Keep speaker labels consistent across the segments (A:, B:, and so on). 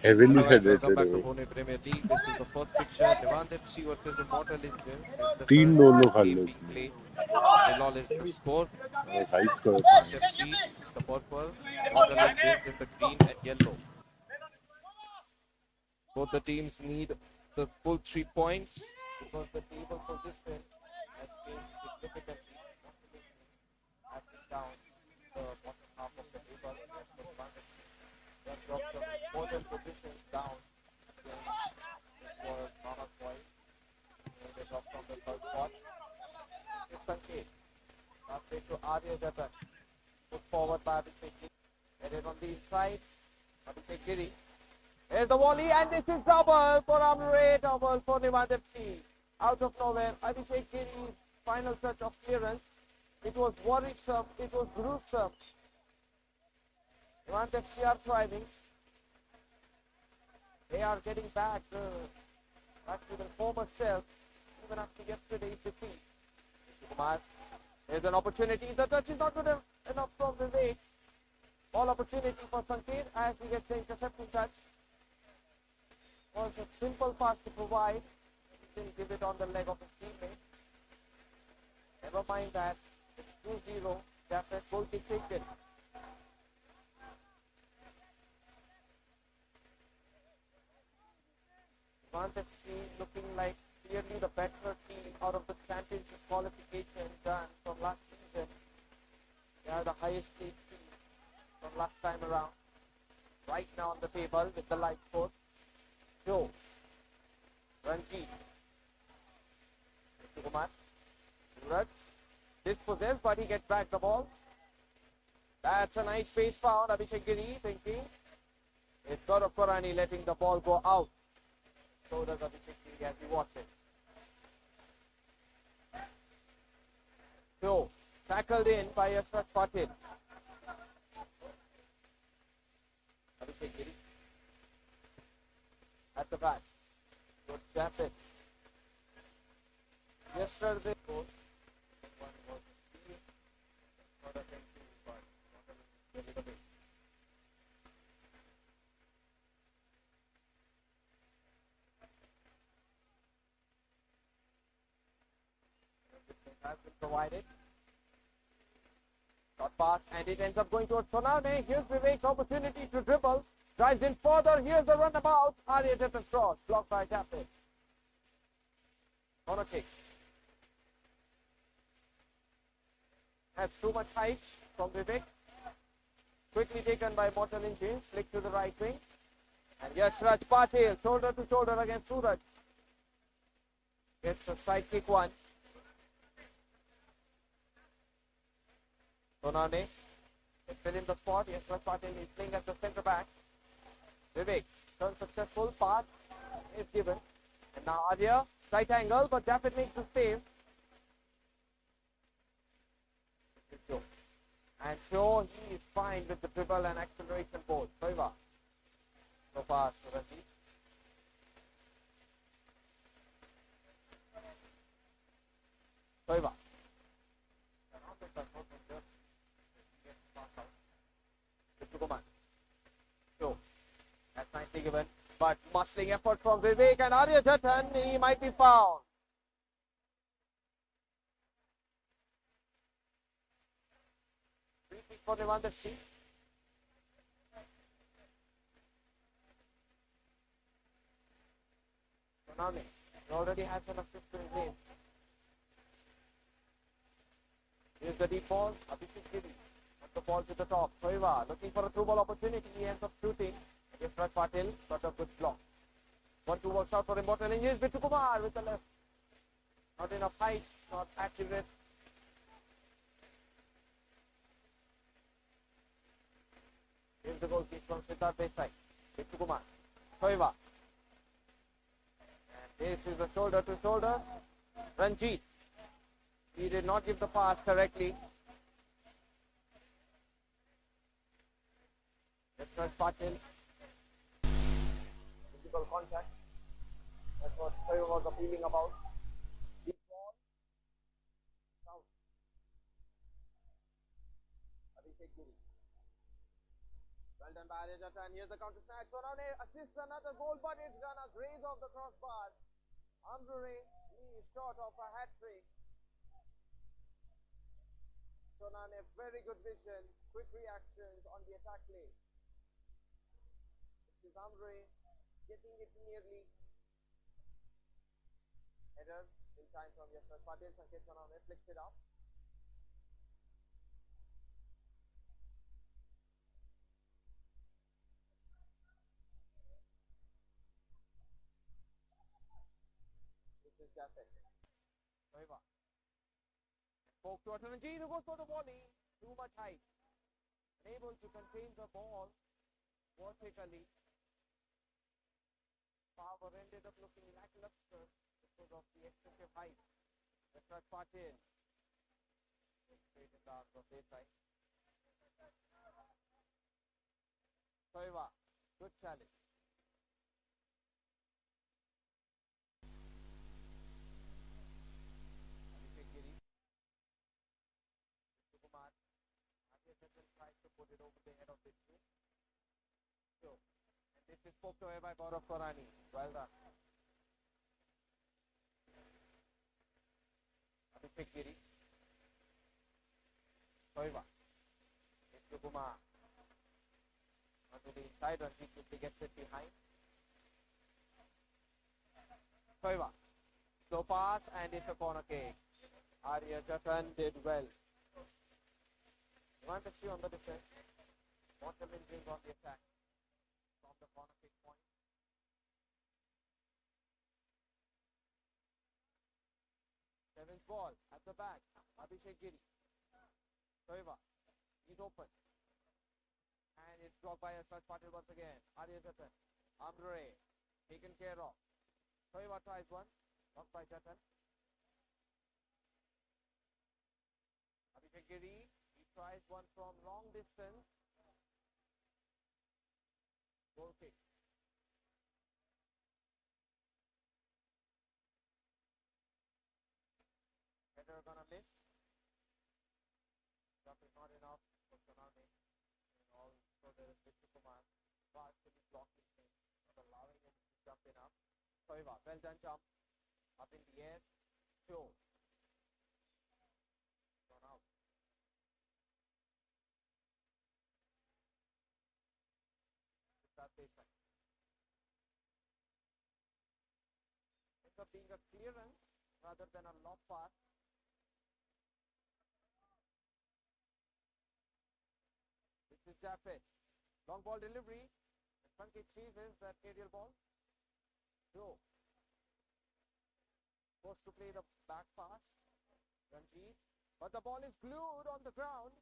A: Heavily celebrated.
B: Welcome back to Pune Premier League. This is the first fixture. Nivant FC versus Immortal Engines. The
A: तीन
B: third
A: दोनों खा
B: game
A: ले
B: being played. Nil-all is the score.
A: Heights करो
B: Nivant FC, the purple. Immortal Engines in the green and yellow. Both the teams need the full 3 points because the table position has changed significantly. Has been down the bottom half of the table. They have dropped some important positions down for Panna's boys. They dropped from the third spot. It's Sanket. Pass it to Arya Jatan. Put forward by Abhishek Giri. Headed on the inside. Abhishek Giri. Here's the volley and this is double for Amre, double for Nivant FC. Out of nowhere, Abhishek Giri's final touch of clearance. It was worrisome, it was gruesome. Nivant FC are thriving. They are getting back to their former self even after yesterday's defeat. There's an opportunity. The touch is not good enough from Vivek. All opportunity for Sanket as he gets the intercepting touch. Was a simple pass to provide. He didn't give it on the leg of his teammate. Never mind that. It's 2-0. Definite goal kick taken. Nivant FC looking like clearly the better team out of the championship qualification done from last season. They are the highest paid team from last time around. Right now on the table with the light score. Joe, Ranjit, Kumar, Suraj, dispossessed, but he gets back the ball. That's a nice face found. Abhishek Giri thinking. It's Gaurav Korani letting the ball go out. So does Abhishek Giri as he watches it. Joe, tackled in by Yashwat Patil. Abhishek Giri. At the back. Good tap it. Yesterday, one was a steal. Not a penalty, but not a little bit. Has been provided. Shot pass, and it ends up going towards Sonane. Here's Vivek's opportunity to dribble. Drives in further. Here's the runabout. Arya Jatan cross. Blocked by Tapit. Corner kick. Has too much height from Vivek. Quickly taken by Immortal Engines. Flick to the right wing. And Yashraj Patil, shoulder to shoulder against Suraj. Gets a side kick one. Sonane. Fill in the spot. Yashraj Patil is playing as the centre back. Vivek, turn successful, pass is given. And now Arya, right angle, but Daffin makes the save. And Joe, he is fine with the dribble and acceleration both. Soiva. So fast, Ranjit. Soiva. Bhugaon. Joe. That's nicely given. But muscling effort from Vivek and Arya Jatan, he might be found. Free kick for Nivant FC. Name. He already has an assist in his name. Here's the deep ball. Abhishek Giri. Put the ball to the top. Soiva looking for a through ball opportunity. He ends up shooting. Against Raj Patil. Got a good block. 1-2 works out for Immortal. And here's Bittu Kumar with the left. Not enough height. Not accurate. Here's the goal kick from Siddharth Desai. Bittu Kumar. Soiva. And this is a shoulder to shoulder. Ranjit. He did not give the pass correctly. That's not Patil. Physical contact. That's what Soiva was appealing about. Deep ball. Out. Abhishek Giri. Well done by Arjata, and here's the counter snatch. Sonane assists another goal, but it's gonna graze off the crossbar. Amrure is short of a hat trick. Sonane, very good vision, quick reactions on the attack play. This is Amrure getting it nearly. Header in time from Yashraj Patil. Sanket Sonane flicks it up. This is Jaffet. Soiva. Spoke to Atananji, who goes for the volley. Too much height. Unable to contain the ball vertically. Power ended up looking lackluster because of the excessive height. Yashraj Patil. Straight in the arms of Desai. Soiva. Good challenge. Abhishek Giri. Kumar. Arjata tries to put it over the head of Bittu. So, and this is poked away by Gaurav Korani. Well done. Abhishek Giri. Soiva. Bittu Kumar. Onto the inside run, he quickly gets it behind. Soiva. Slow pass, and it's a corner kick. Arjata did well. Nivant on the defense. Mortal Engines on the attack from the corner kick point. Seventh ball at the back. Abhishek Giri. Soiva. He's open. And it's blocked by Yashraj Patil once again. Jatan. Amrure. Taken care of. Soiva tries one. Blocked by Jatan. Abhishek Giri. He tries one from long distance. Goal kick. Header gonna miss. Jump is not enough for Sonane. And also there is Bittu Kumar. Partially blocking him, not allowing him to jump enough. Soiva, well done jump. Up in the air. Show. Gone out. That baseline. Ends up being a clearance rather than a lob pass. This is Jaffet. Long ball delivery. And Sanket chases that aerial ball. So, forced to play the back pass. Ranjit. But the ball is glued on the ground.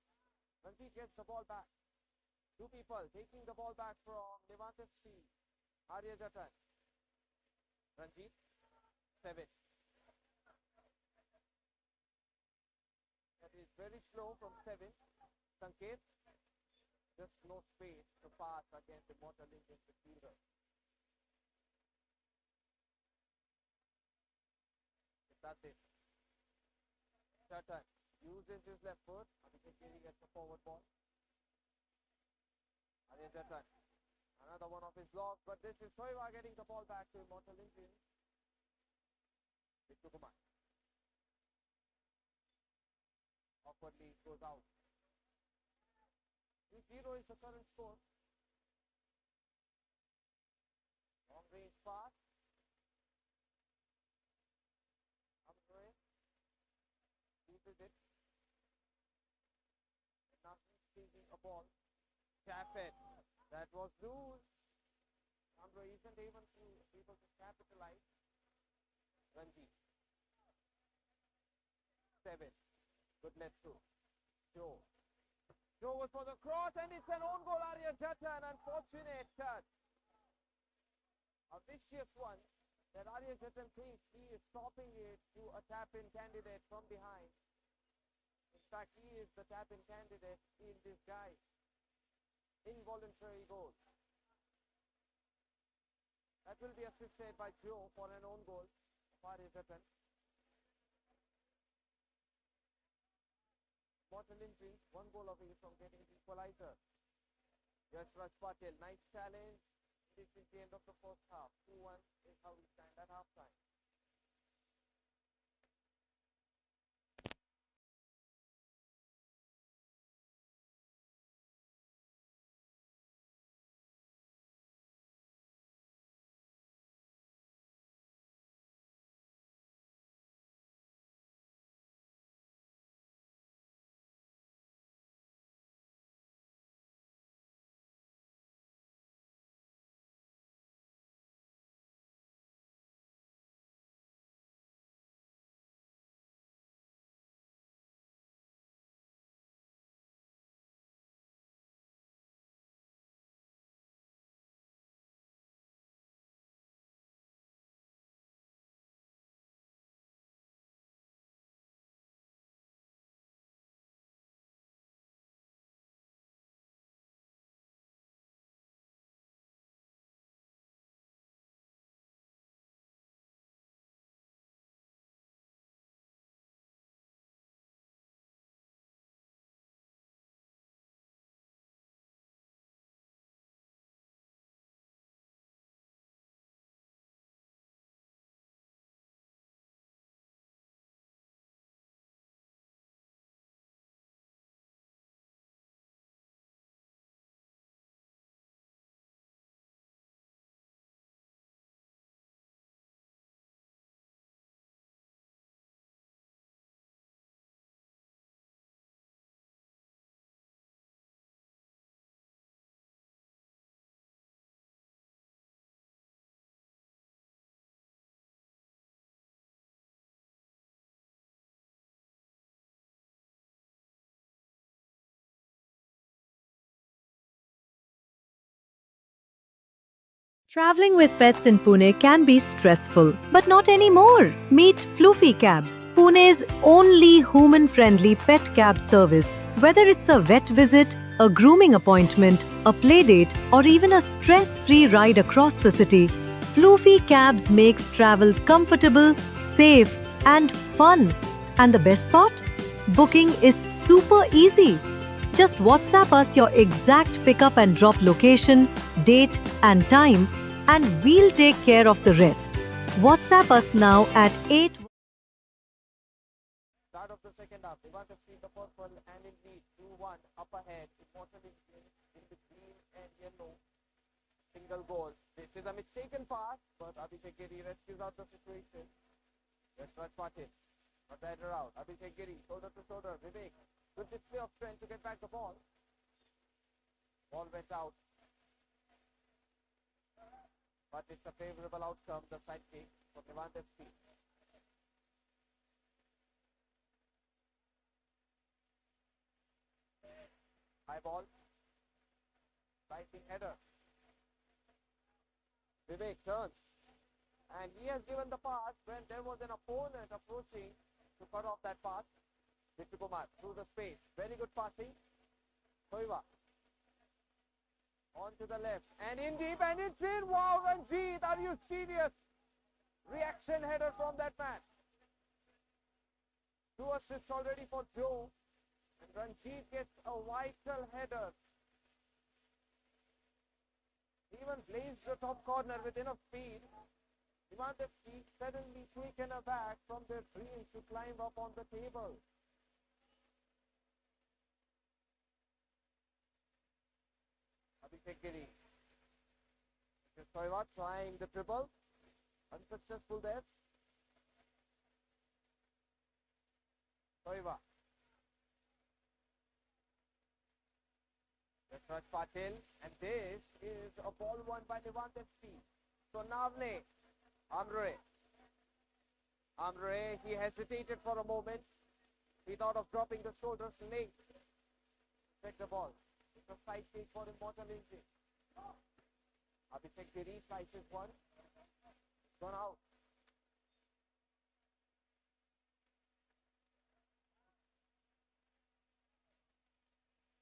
B: Ranjit gets the ball back. Two people taking the ball back from Nivant FC. Jatan. Ranjit. 7. That is very slow from 7. Sanket. Just no space to pass against the Immortal Engines midfielder. That's it. Jatan uses his left foot. Abhishek Giri gets the forward ball. Jatan. Another one of his blocks, but this is Soiva getting the ball back to Immortal Engines. Bittu Kumar. Awkwardly goes out. 3-0 is the current score. Long range pass. is it? Nothing chasing a ball. Tap it. That was loose. Sandro isn't able to capitalize. Ranjit. 7. Good net through. Joe. Joe was for the cross and it's an own goal. Arya Jatta, an unfortunate touch. A vicious one that Arya Jatta thinks he is stopping it to a tap-in candidate from behind. In fact, he is the tap-in candidate in disguise. Involuntary goal. That will be assisted by Joe for an own goal. Arya Jatta. Immortal injury, 1 goal away from getting the equalizer. Yashraj Patel, nice challenge. This is the end of the first half. 2-1 is how we stand at halftime.
C: Traveling with pets in Pune can be stressful, but not anymore. Meet Floofy Cabs, Pune's only human-friendly pet cab service. Whether it's a vet visit, a grooming appointment, a playdate, or even a stress-free ride across the city, Floofy Cabs makes travel comfortable, safe, and fun. And the best part? Booking is super easy. Just WhatsApp us your exact pickup and drop location, date, and time, and we'll take care of the rest. WhatsApp us now at 8.
B: Start of the second half. Nivant have seen the purple and in lead. 2-1 up ahead. Immortal in the green and yellow. Single goal. This is a mistaken pass, but Abhishek Giri rescues out the situation. Yashraj Patil. A better out. Abhishek Giri, shoulder to shoulder. Vivek. Good display of strength to get back the ball. Ball went out. But it's a favorable outcome, the side kick for Nivant FC. High ball. Sliding header. Vivek turns. And he has given the pass when there was an opponent approaching to cut off that pass. Victor Kumar through the space. Very good passing. Soiva. On to the left. And in deep and it's in. Wow, Ranjit, are you serious? Reaction header from that man. 2 assists already for Joe. And Ranjit gets a vital header. He even blazed the top corner with enough speed. Nivant FC suddenly taken aback from their dreams to climb up on the table. Abhishek Giri. Soiva trying the dribble. Unsuccessful there. Soiva. Raj Patil, and this is a ball won by Nivant FC. So Navne, Amre, he hesitated for a moment. He thought of dropping the shoulders late. Check the ball. It's a side kick for Immortal Engine. Abhishek Giri slices one. Gone out.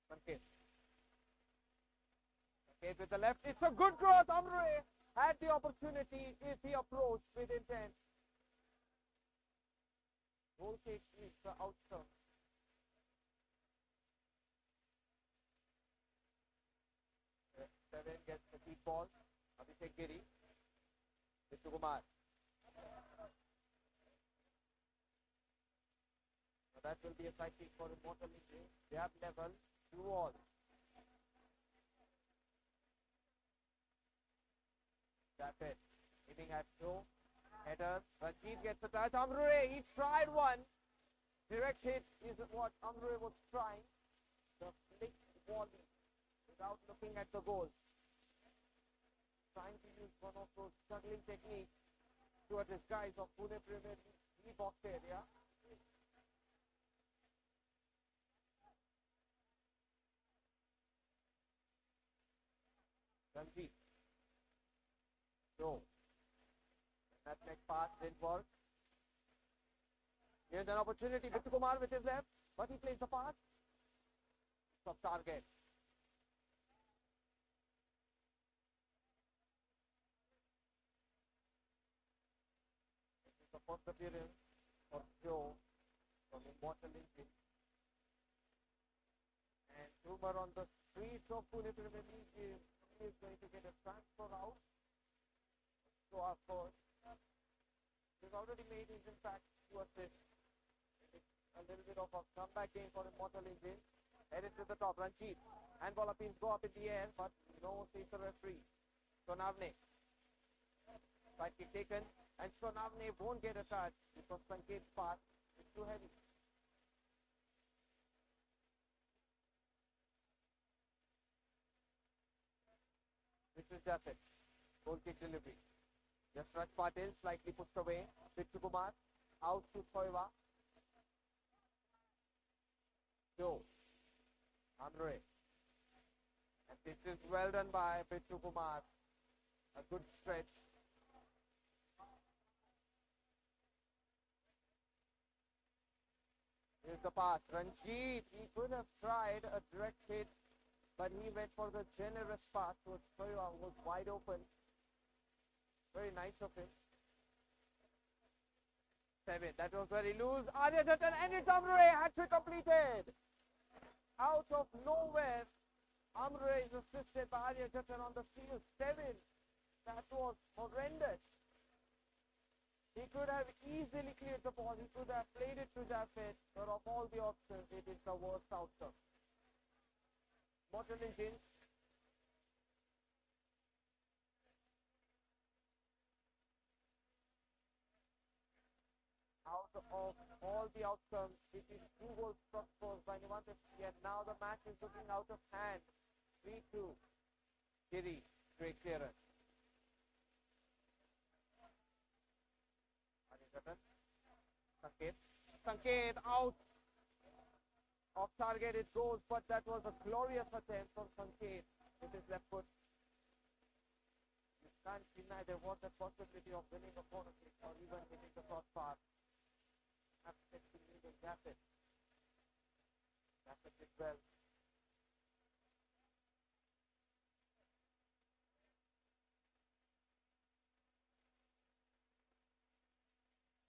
B: Sanket. Sanket with the left. It's a good cross. Amre had the opportunity if he approached with intent. Goal kick is the outcome. Seven gets the deep ball. Abhishek Giri. Mr. Kumar. Now that will be a side kick for Immortal Engine. They have level 2-all. That's it. Aiming at Joe. Header. Ranjit gets a touch. Amrure, he tried one. Direct hit is what Amrure was trying. The flick volley without looking at the goal. Trying to use one of those juggling techniques to a disguise of Pune Premier League box area. Ranjit. No. That next pass didn't work. Here's an opportunity. Mr. Kumar with his left, but he plays the pass. Top target. This is the first appearance of Joe from Immortal Engine. And rumor on the streets of Pune Premier League is he is going to get a transfer out. So of course, he's already made his impact to assist. It's a little bit of a comeback game for Immortal Engine. Headed to the top, Ranjit. Handball appeals go up in the air, but no saves the referee. Sonavne. Side kick taken, and Sonavne won't get a touch because Sanket's pass is too heavy. This is Japhet. Goal kick delivery. Just Raj Patil slightly pushed away. Bittu Kumar out to Thoiva. Joe. Andre. And this is well done by Bittu Kumar. A good stretch. Here's the pass. Ranjit. He could have tried a direct hit, but he went for the generous pass towards Thoiva, who was wide open. Very nice of him. 7. That was very loose. Arya Jatan and it's Amre. Hat-trick completed. Out of nowhere, Amre is assisted by Arya Jatan on the field. 7. That was horrendous. He could have easily cleared the ball. He could have played it to Japhet. But of all the options, it is the worst outcome. Immortal Engine. Out of all the outcomes, it is 2 goals struck force by Nivant FC, and now the match is looking out of hand. 3-2. Giri, great clearance. Sanket out of target it goes, but that was a glorious attempt from Sanket with his left foot. You can't deny there was a possibility of winning a corner kick or even hitting the crossbar. Absolutely needed Japhet. Japhet did well.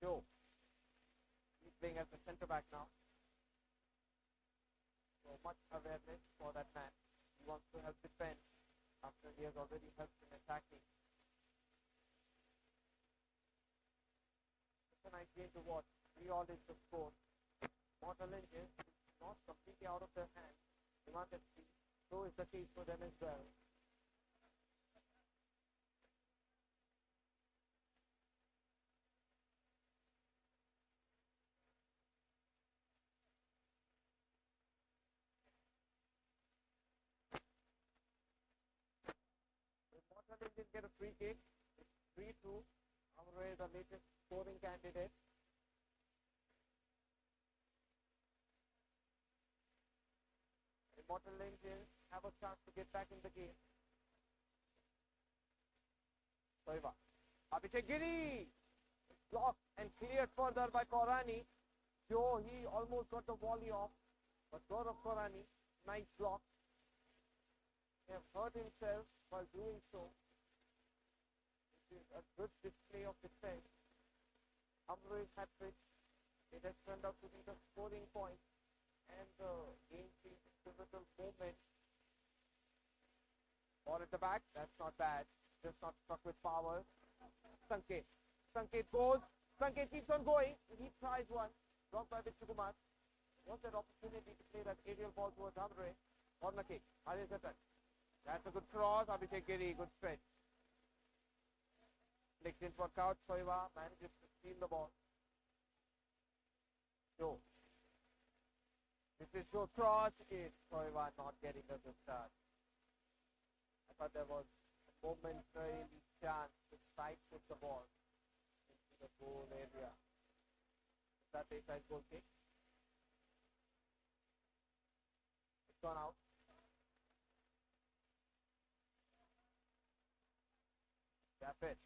B: Joe. He's playing as a centre back now. So much awareness for that man. He wants to help defend after he has already helped in attacking. It's a nice game to watch. 3-all is the score. Immortal Engine is not completely out of their hands. Nivant FC, so is the case for them as well. Immortal didn't get a free kick. It's 3-2. Amre, the latest scoring candidate. Immortal Engines have a chance to get back in the game. Soiva. Abhishek Giri! Blocked and cleared further by Korani. Joe, he almost got the volley off. But Gaurav Korani, nice block. He has hurt himself while doing so. This is a good display of defense. Amru's hat-trick. It has turned out to be the scoring point and the game-changing pivotal moment. Ball at the back, that's not bad. Just not struck with power. Sanket. Sanket goes. Sanket keeps on going. He tries one. Blocked by Vishnukumar. Wants that opportunity to play that aerial ball towards Amre. Corner kick. Arya Jatan. That's a good cross. Abhishek Giri, good stretch. Flicks in for Couch. Soiva manages to steal the ball. Joe. This is Joe cross. It's Soiva not getting a good start. I thought there was a momentary chance to sidestep the ball into the goal area. Is that a side goal kick? It's gone out. Tap it.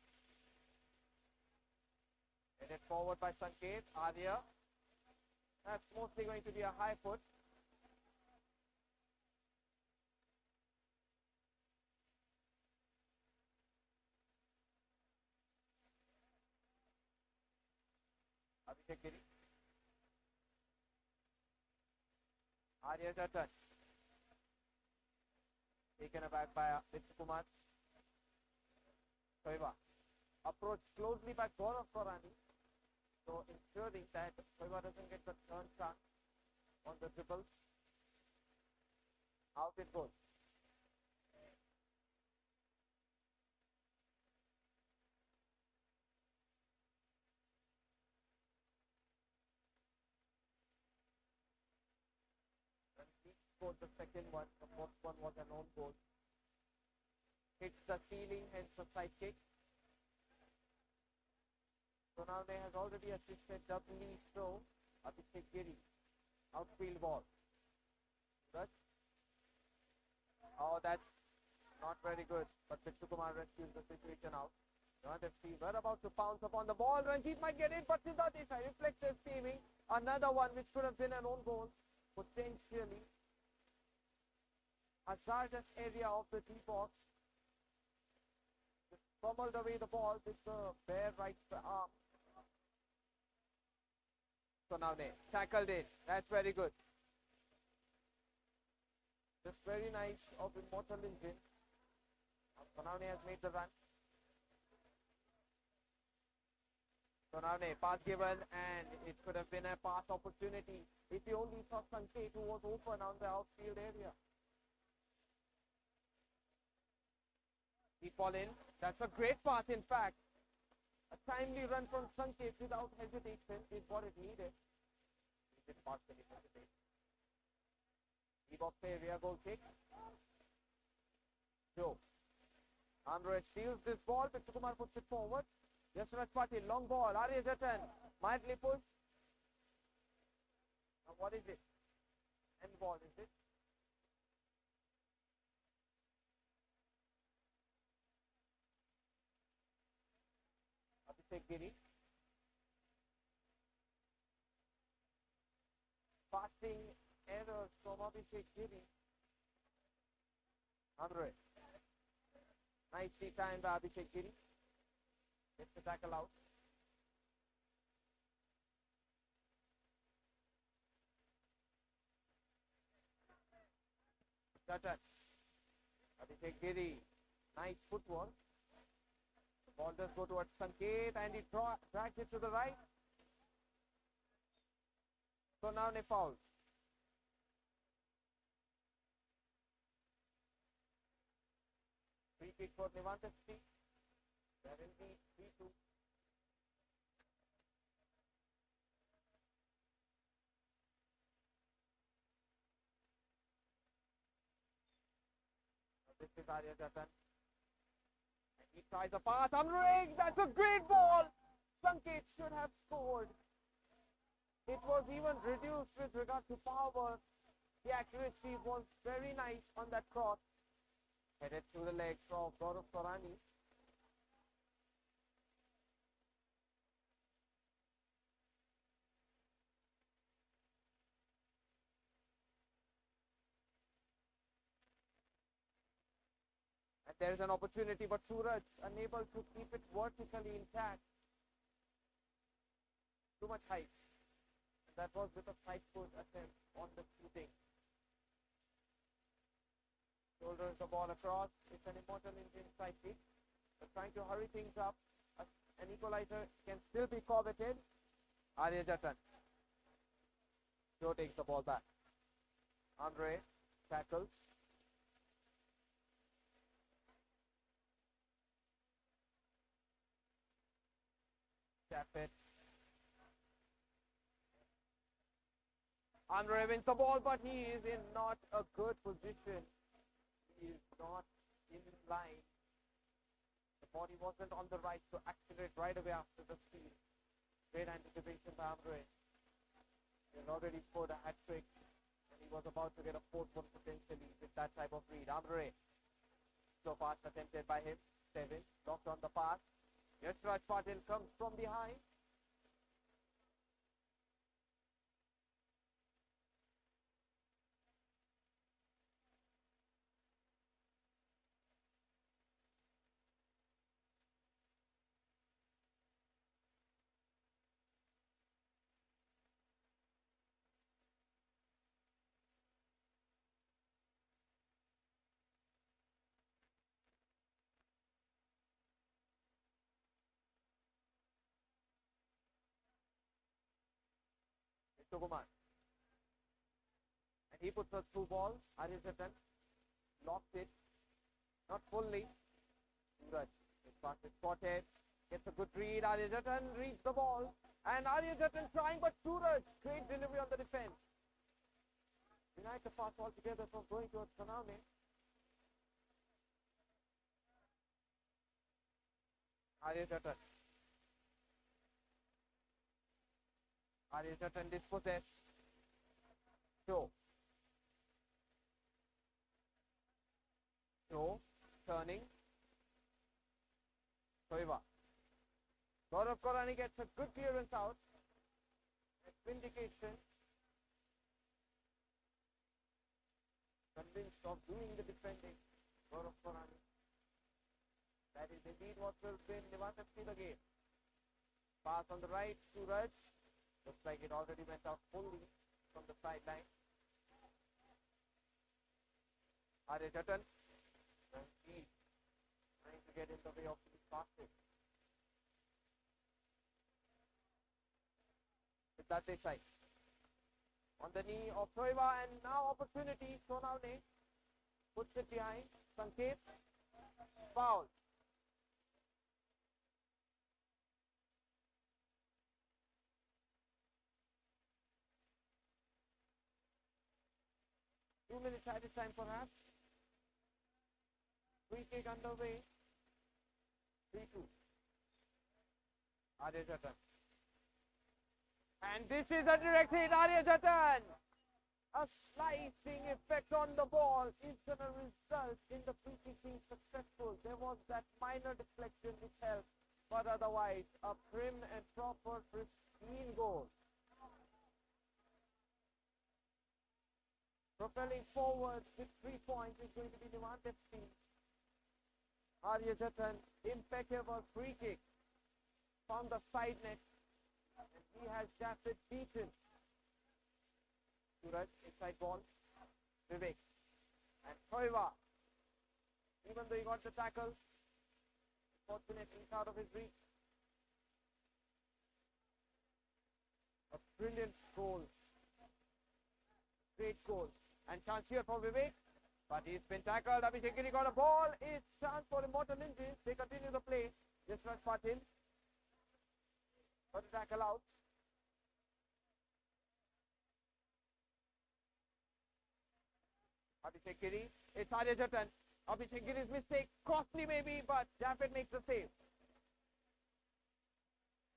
B: Headed forward by Sanket. Arya. That's mostly going to be a high foot. Abhishek Giri. Arya Jatan. Taken aback by Vishnukumar. Soiva. Approached closely by Gaurav Korani. So ensuring that Soiva doesn't get the turn chance on the dribble. Out it goes. Ranjit scored the second one. The first one was an own goal. Hits the ceiling, hence the side kick. So now they has already assisted doubly so Abhishek Giri. Outfield ball. Good. Oh, that's not very good. But Vishnukumar rescues the situation out. Nivant FC were about to pounce upon the ball. Ranjit might get it, but Siddharth Desai reflexive saving. Another one which could have been an own goal. Potentially. Hazardous area of the D-box. Just pummeled away the ball with the bare right arm. So now they tackled it. That's very good. Just very nice of Immortal Engine. Sonaune has made the run. Sonaune, pass given, and it could have been a pass opportunity if he only saw Sanket, who was open on the outfield area. Deep ball in. That's a great pass, in fact. A timely run from Sanket without hesitation is what it needed. He did not really hesitate. D-box area goal kick. Joe. Amre steals this ball. Vishnukumar puts it forward. Yashraj Patil, long ball. Arya Jatan. Mildly push. Now what is it? End ball, is it? Abhishek Giri. Passing errors from Abhishek Giri. Amre. Nicely timed by Abhishek Giri. Gets the tackle out. Jatan. Abhishek Giri. Nice footwork. The ball does go towards Sanket and he drags it to the right. So now they foul. Free kick for Nivant FC. There will be 3-2. This is Arya Jatan. He tries a pass. Amreg, that's a great ball. Sanket should have scored. It was even reduced with regard to power. The accuracy was very nice on that cross. Headed through the legs of Gaurav Sorani. And there is an opportunity, but Suraj unable to keep it vertically intact. Too much height. And that was with a side foot attempt on the shooting. Shoulders the ball across. It's an Immortal Indian side kick. But trying to hurry things up. An equalizer can still be coveted. Arya Jatan. Joe takes the ball back. Andre tackles. Tap it. Andre wins the ball, but he is in not a good position. He is not in line. The body wasn't on the right to accelerate right away after the steal. Great anticipation by Andre. He had already scored a hat trick, and he was about to get a fourth one potentially with that type of read. Andre. So pass attempted by him. 7. Blocked on the pass. Yashraj Patil comes from behind. Kumar. And he puts a through ball. Arya Jatan locked it. Not fully. Suraj. His pass is spotted. Gets a good read. Arya Jatan reads the ball. And Arya Jatan trying, but Suraj. Great delivery on the defense. Denied the pass altogether from going towards Saname. Arya Jatan. Arya Jatan dispossessed. Show. Turning. Soiva. Gaurav Korani gets a good clearance out. And vindication. Convinced of doing the defending. Gaurav Korani. That is indeed what will win Nivant FC the game. Pass on the right, Suraj. Looks like it already went out fully from the sideline. Arya Jatan. He's trying to get in the way of these passes. With that they side. On the knee of Soiva, and now opportunity. Sonavne puts it behind. Sanket. Foul. Two minutes added time perhaps. Free kick underway. 3-2. Arya Jatan. And this is a direct hit. Arya Jatan. A slicing effect on the ball is going to result in the free kick being successful. There was that minor deflection which helped, but otherwise a prim and proper pristine goal. Propelling forward with 3 points is going to be Nivant FC. Arya Jatan, impeccable free kick. Found the side net. And he has just it beaten. Suraj, inside ball. Vivek. And Soiva. Even though he got the tackle, fortunately it's out of his reach. A brilliant goal. Great goal. And chance here for Vivek. But he's been tackled. Abhishek Giri got a ball. It's chance for Immortal Indians. They continue the play. Yashraj Patil. Got the tackle out. Abhishek Giri. It's Arya Jatan. Abhishek Giri's mistake, costly maybe, but Jaffet makes the save.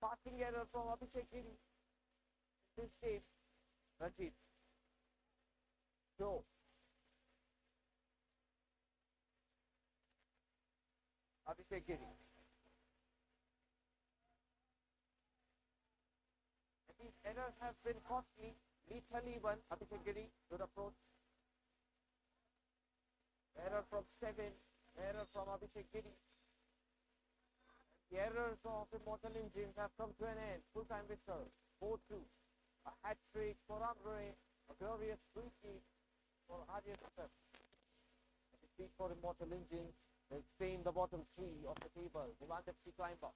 B: Passing error from Abhishek Giri. This stage, Ranjit. Joe. Abhishek Giri. And these errors have been costly. Lethal even. Abhishek Giri, good approach. Error from Steven. Error from Abhishek Giri. The errors of Immortal Engines have come to an end. Full-time whistle. 4-2. A hat trick for Ambre. A glorious free kick for Harriet Smith. A defeat for Immortal Engines. They'll stay in the bottom three of the table. Nivant FC climb up.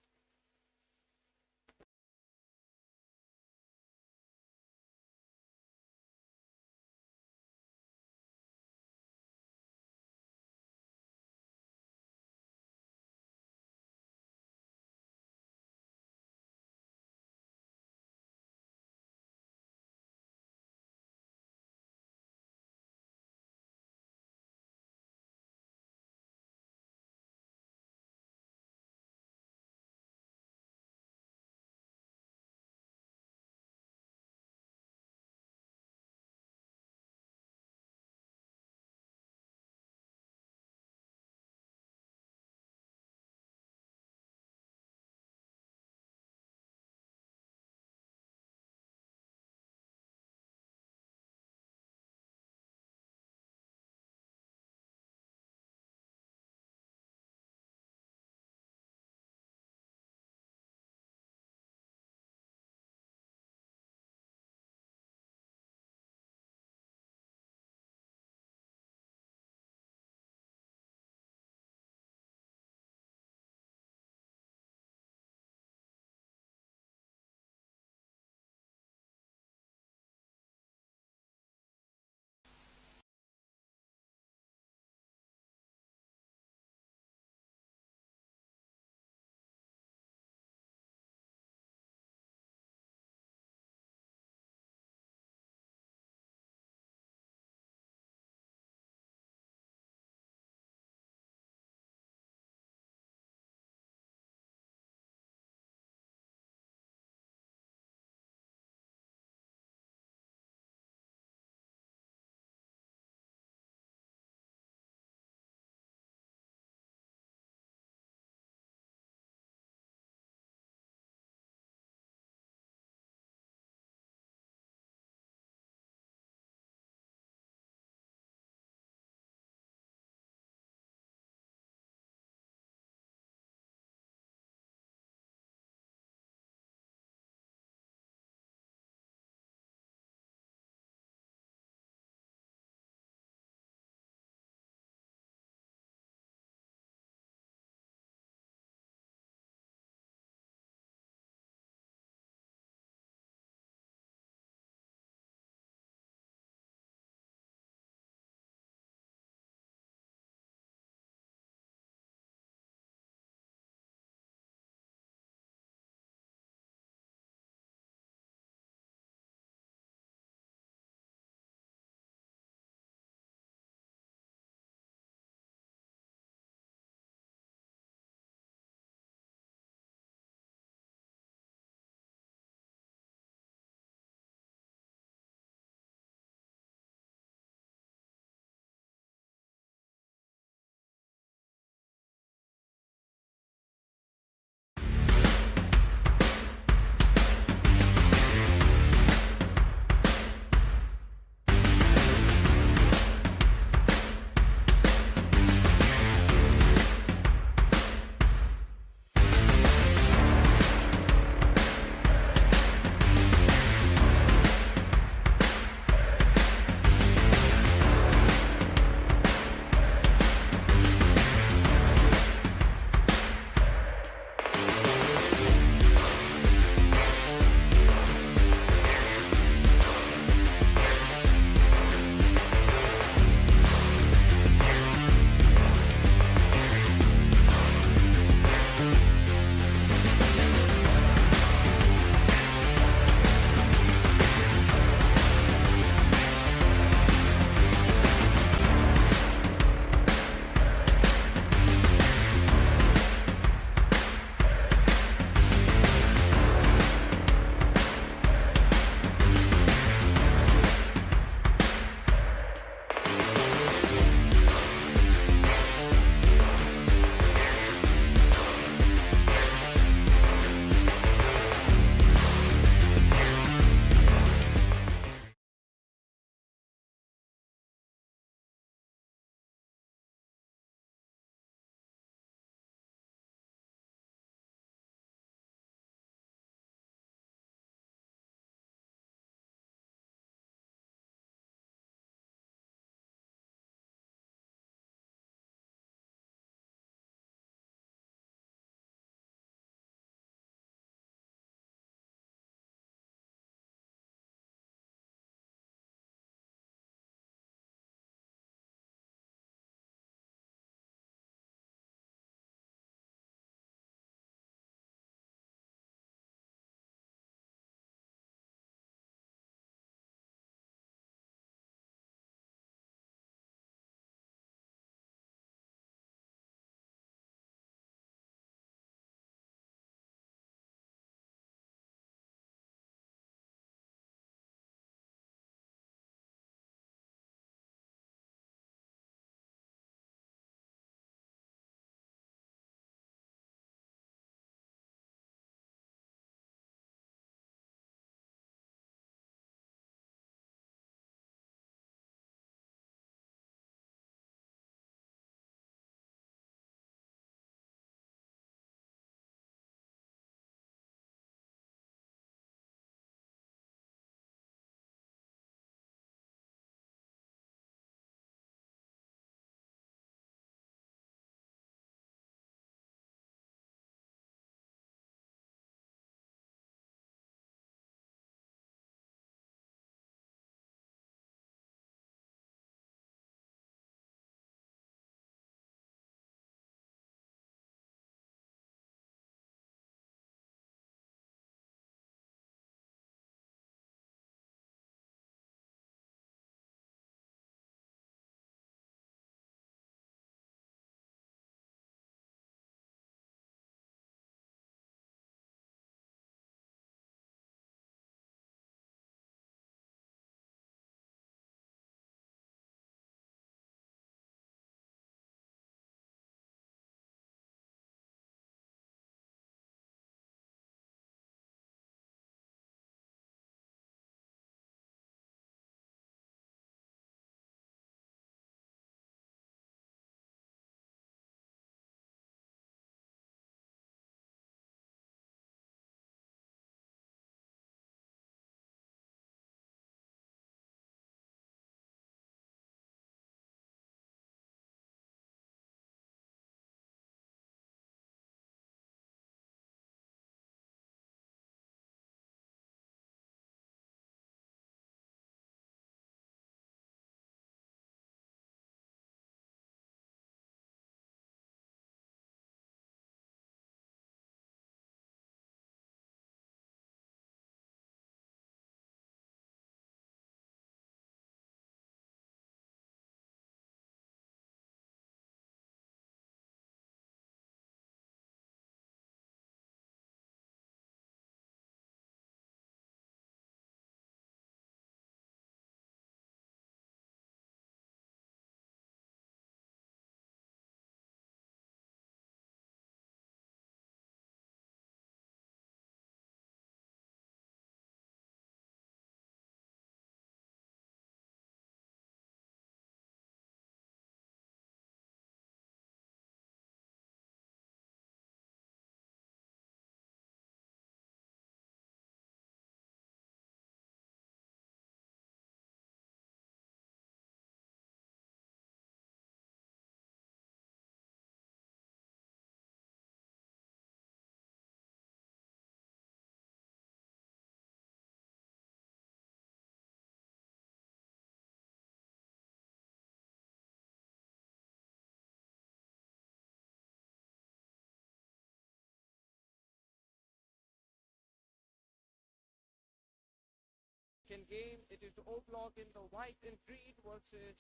B: second game. It is O'Block in the white and green versus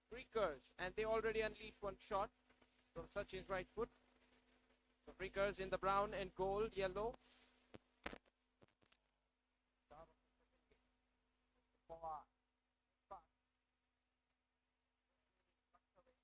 B: Freakers. And they already unleashed one shot from Sachin's right foot. So Freakers in the brown and gold, yellow. Start of the second game. Forward. Back. Tucked away.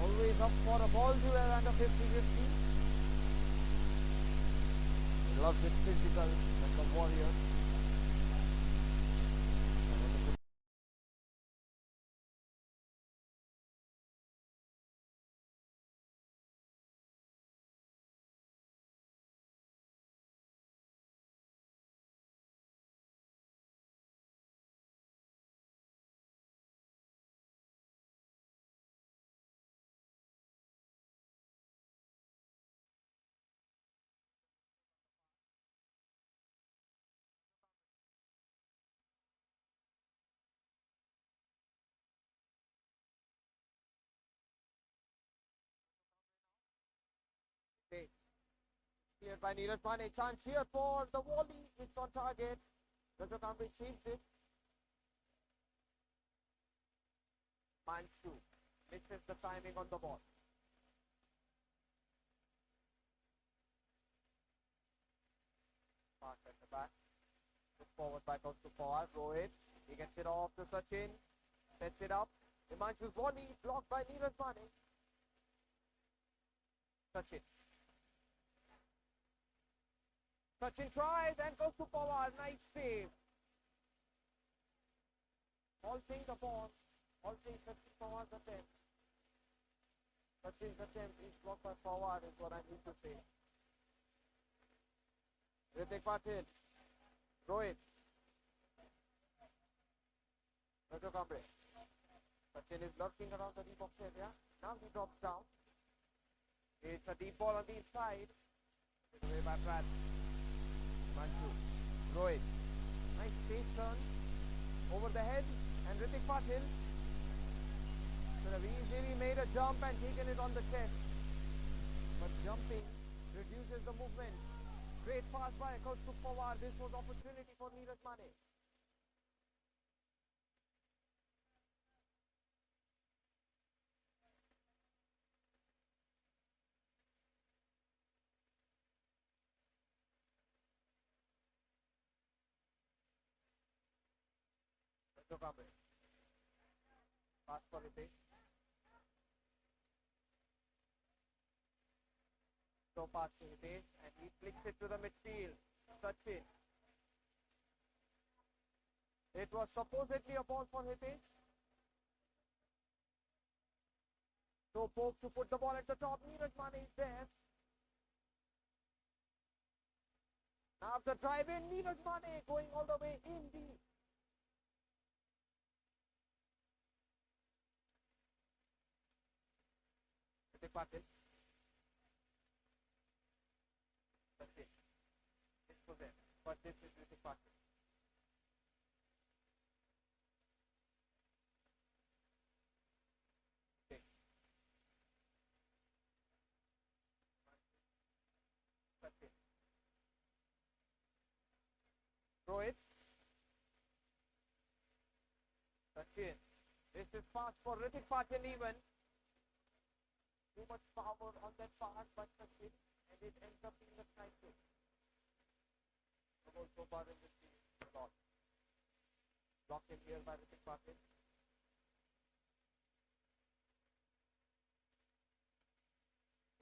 B: Always up for a ball duel and a 50-50. He loves it physical like a warrior. Cleared by Neeraj Mane. Chance here for the volley. It's on target. Rajakamri saves it. Manchu misses the timing on the ball. Pass at the back. Put forward by Coltz to forward. Rohit. He gets it off to Sachin. Sets it up. Himanshu's volley blocked by Neeraj Mane. Sachin. Sachin tries and goes to Pawar. Nice save. Halting the ball. Halting Sachin Pawar's attempt. Sachin's attempt is blocked by Pawar is what I need to say. Ritik Patil. Rohit. Rajakamri. Sachin is lurking around the deep box area. Now he drops down. It's a deep ball on the inside. Hit away by Pratt. Manchu. Rohit. Nice safe turn. Over the head. And Ritik Patil could have easily made a jump and taken it on the chest. But jumping reduces the movement. Great pass by Coltz to Pawar. This was opportunity for Neeraj Mane. Rajakamri. Pass for Ritesh. So pass to Ritesh and he flicks it to the midfield. Sachin. It was supposedly a ball for Ritesh. So Pope to put the ball at the top. Neeraj Mane is there. Now the drive in, Neeraj Mane going all the way in deep. Ritik Patil. Sachin. This was there. But this is Ritik Patil. Okay. Sachin. Rohit. Sachin. This is fast for Ritik Patil even. Too much power on that pass by Sachin and it ends up being a strike throw. The goal so far in this series a lot. Blocked in here by Ritik Patil.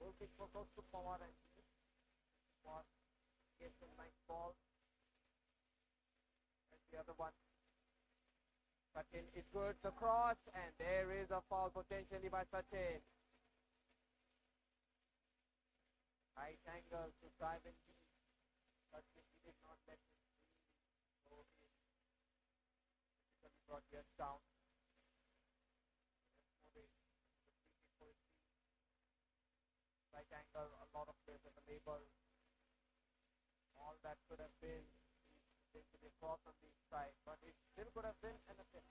B: Goal kick for Coltz to Pawar and Pawar gets a nice ball. And the other one. Sachin is good. The cross and there is a foul potentially by Sachin. Right angle to drive in deep, but he did not let it really go in. Typically brought Yes down. Moving the free kick for his team. Right angle, a lot of players at the label. All that could have been potentially a cross on the inside, but it still could have been an attempt.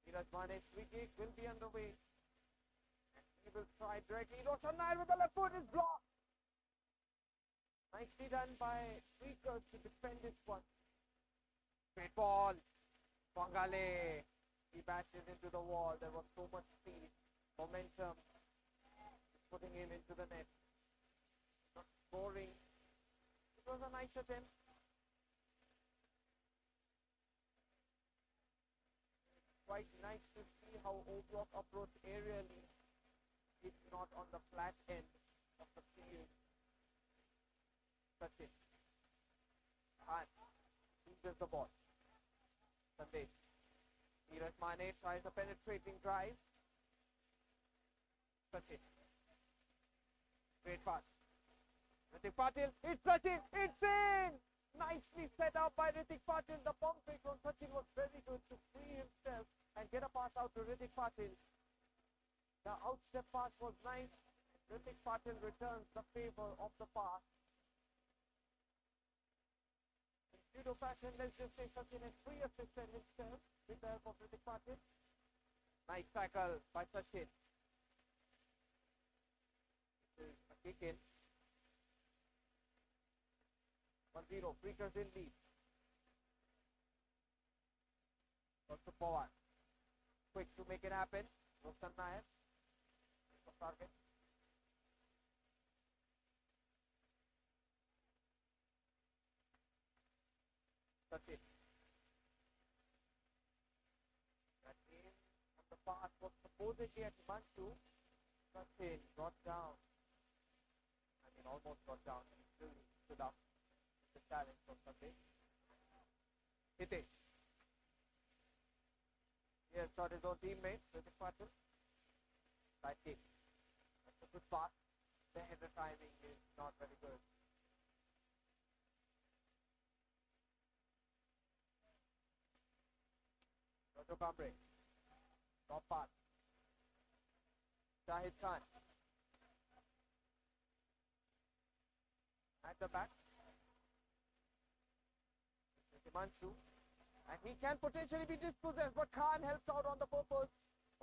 B: Neeraj Mane's free kick will be underway. And he will try directly. Roshan Nair with the left foot is blocked. Nicely done by Freakerz to defend this one. Great ball. Pangale. He bashes into the wall. There was so much speed. Momentum. Putting him into the net. Not scoring. It was a nice attempt. Quite nice to see how O-Block approach aerially, if not on the flat end of the field. Sachin. And loses the ball. Sandesh. Neeraj Mane tries a penetrating drive. Sachin. Great pass. Ritik Patil. It's Sachin. It's in! Nicely set up by Ritik Patil. The pump fake on Sachin was very good to free himself and get a pass out to Ritik Patil. The outstep pass was nice. Ritik Patil returns the favor of the pass. In judo fashion, let's just say Sachin has 3 assists and himself with the help of Ritik Patil. Nice tackle by Sachin. This is a kick in. 1-0, Freakerz in lead. Got to forward. Quick to make it happen. Roshan Nair. Target. Sachin. That in on the pass was supposedly at Himanshu. Sachin got down. I mean, almost got down. He still stood up. The challenge from Sunday. Hitesh. He has shot his own teammate, Ritik Patil. Side kick. That's a good pass. The header timing is not very good. Roto Kambre. Top pass. Shahid Khan. At the back. Himanshu, and he can potentially be dispossessed, but Khan helps out on the purpose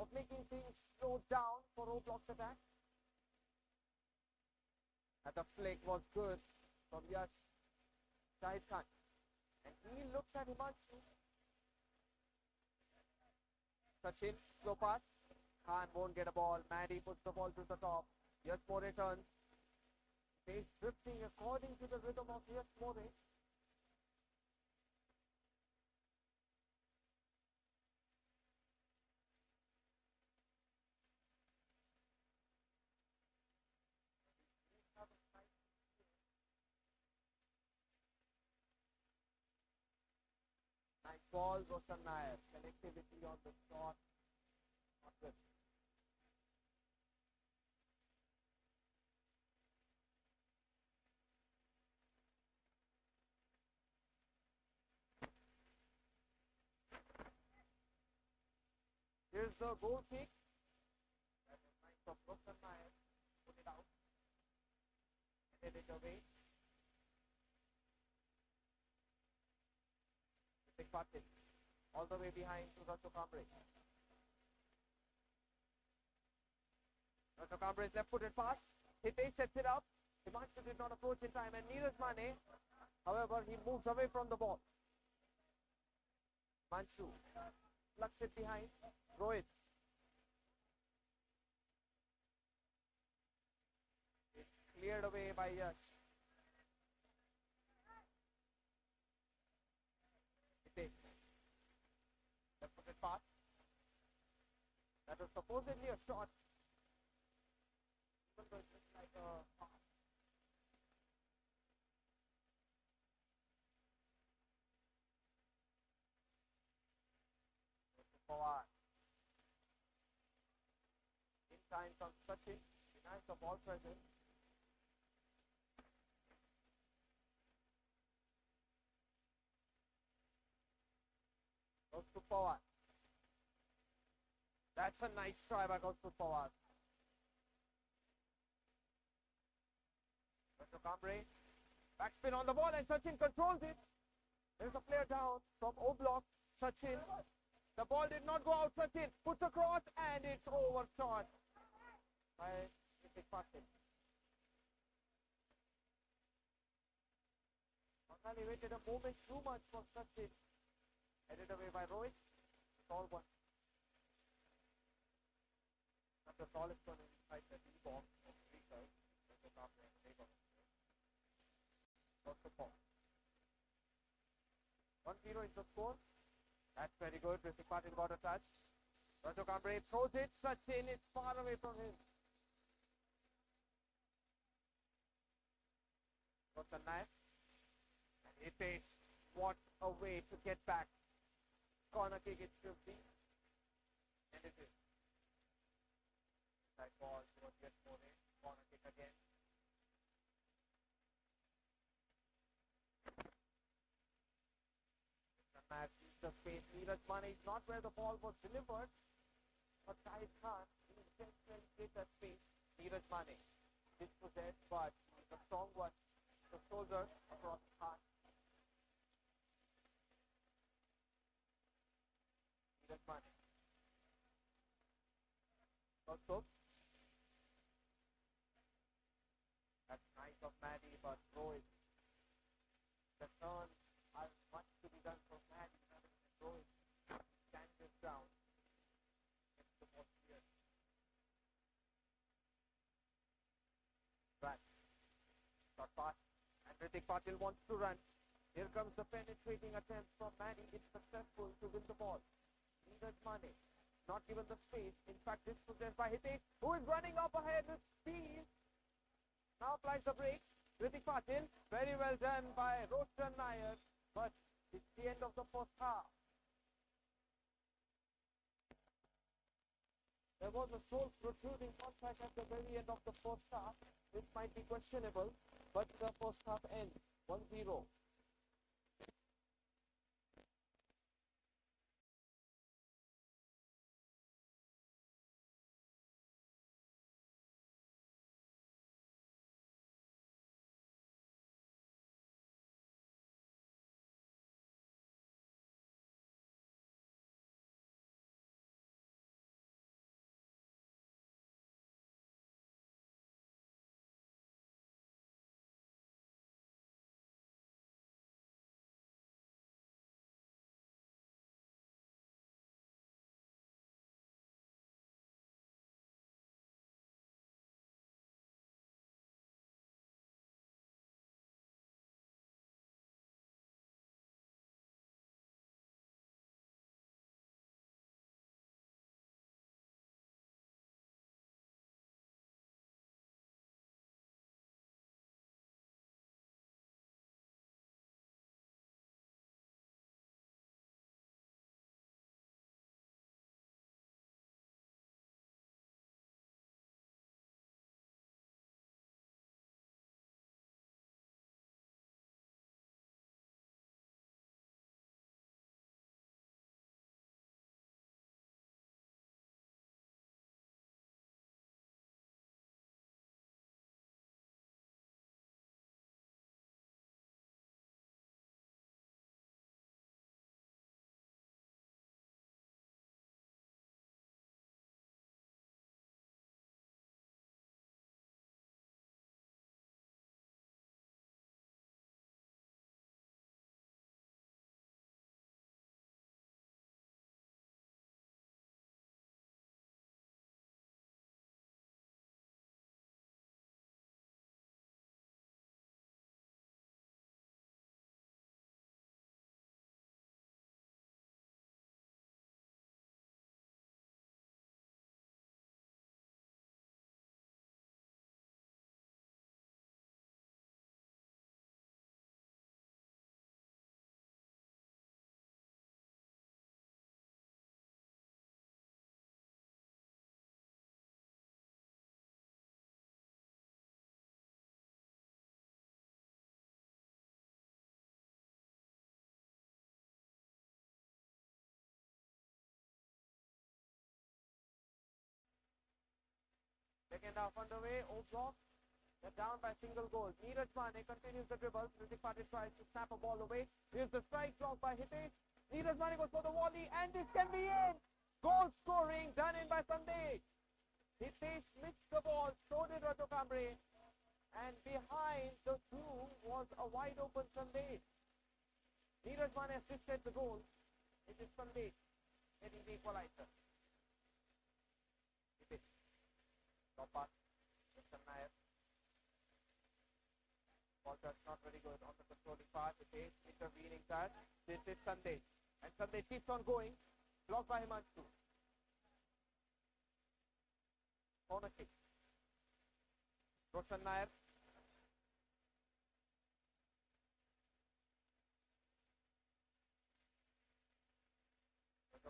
B: of making things slow down for Roblox attack. And the flick was good from Yash Shahid Khan, and he looks at Himanshu. Sachin, slow pass. Khan won't get a ball. Maddie puts the ball to the top. Yash More returns. He's drifting according to the rhythm of Yash More. Nice ball, Roshan Nair. Connectivity on the shot. Not good. Here's the goal kick. That is nice of Roshan Nair. Put it out. Head it away. Ritik Patil. All the way behind to Rato Kambre. Rato Kambre's left-footed pass. Hitesh sets it up. Himanshu did not approach in time, and Neeraj Mane, however, he moves away from the ball. Himanshu plucks it behind. Rohit. It's cleared away by Yash. Hitesh. Left-footed pass. That was supposedly a shot. Even though it looks like a pass. Pawar. In time comes Sachin. Denies the ball presence. Goes to Pawar. That's a nice try by Goes to Pawar. Rato Kambre. Backspin on the ball and Sachin controls it. There's a player down from O block. Sachin. The ball did not go out. Sachin puts across and it's overshot by Ritik Patil. Bengali waited a moment too much for Sachin. Headed away by Rohit. Tall one. Not the tallest one inside the D-box of Freakerz. Got the ball. 1-0 is the score. That's very good. Ritik Patil got a touch. Rato Kambre throws it. Sachin, it's far away from him. Got the knife. And Hitesh, what a way to get back. Corner kick it should be. And it is. That ball towards Yash More. Corner kick again. Nair sees the space. Neeraj Mane is not where the ball was delivered, but Shahid Khan intentionally hit that space. Neeraj Mane dispossessed, but the strong one, the shoulders across Khan. Neeraj Mane. Also, that's nice of Maddie, but Rohit. The turns are much to be done for Maddie. Rohit stands this down. Gets the ball cleared. Back. Shot pass. And Ritik Patil wants to run. Here comes the penetrating attempt from Maddie. It's successful to win the ball. Neeraj Mane. Not given the space. In fact, dispossessed by Hitesh, who is running up ahead with speed. Now applies the brakes. Ritik Patil, very well done by Roshan Nair, but it's the end of the first half. There was a soul protruding contact at the very end of the first half, which might be questionable, but the first half ends 1-0. Second half underway. Oblong. They're down by single goal. Neeraj Mane continues the dribble. Ritik Patil tries to snap a ball away. Here's the strike blocked by Hitesh. Neeraj Mane goes for the volley, and this can be it. Goal scoring done in by Sandesh. Hitesh missed the ball. So did Raju Kambre. And behind the two was a wide open Sandesh. Neeraj Mane assisted the goal. It is Sandesh getting the equalizer. Hitesh. Top pass. Mr. Nair. Ball touch not very good on the controlling part. Hitesh intervening touch. This is Sandesh. And Sandesh keeps on going. Blocked by Himanshu. Corner kick. Roshan Nair.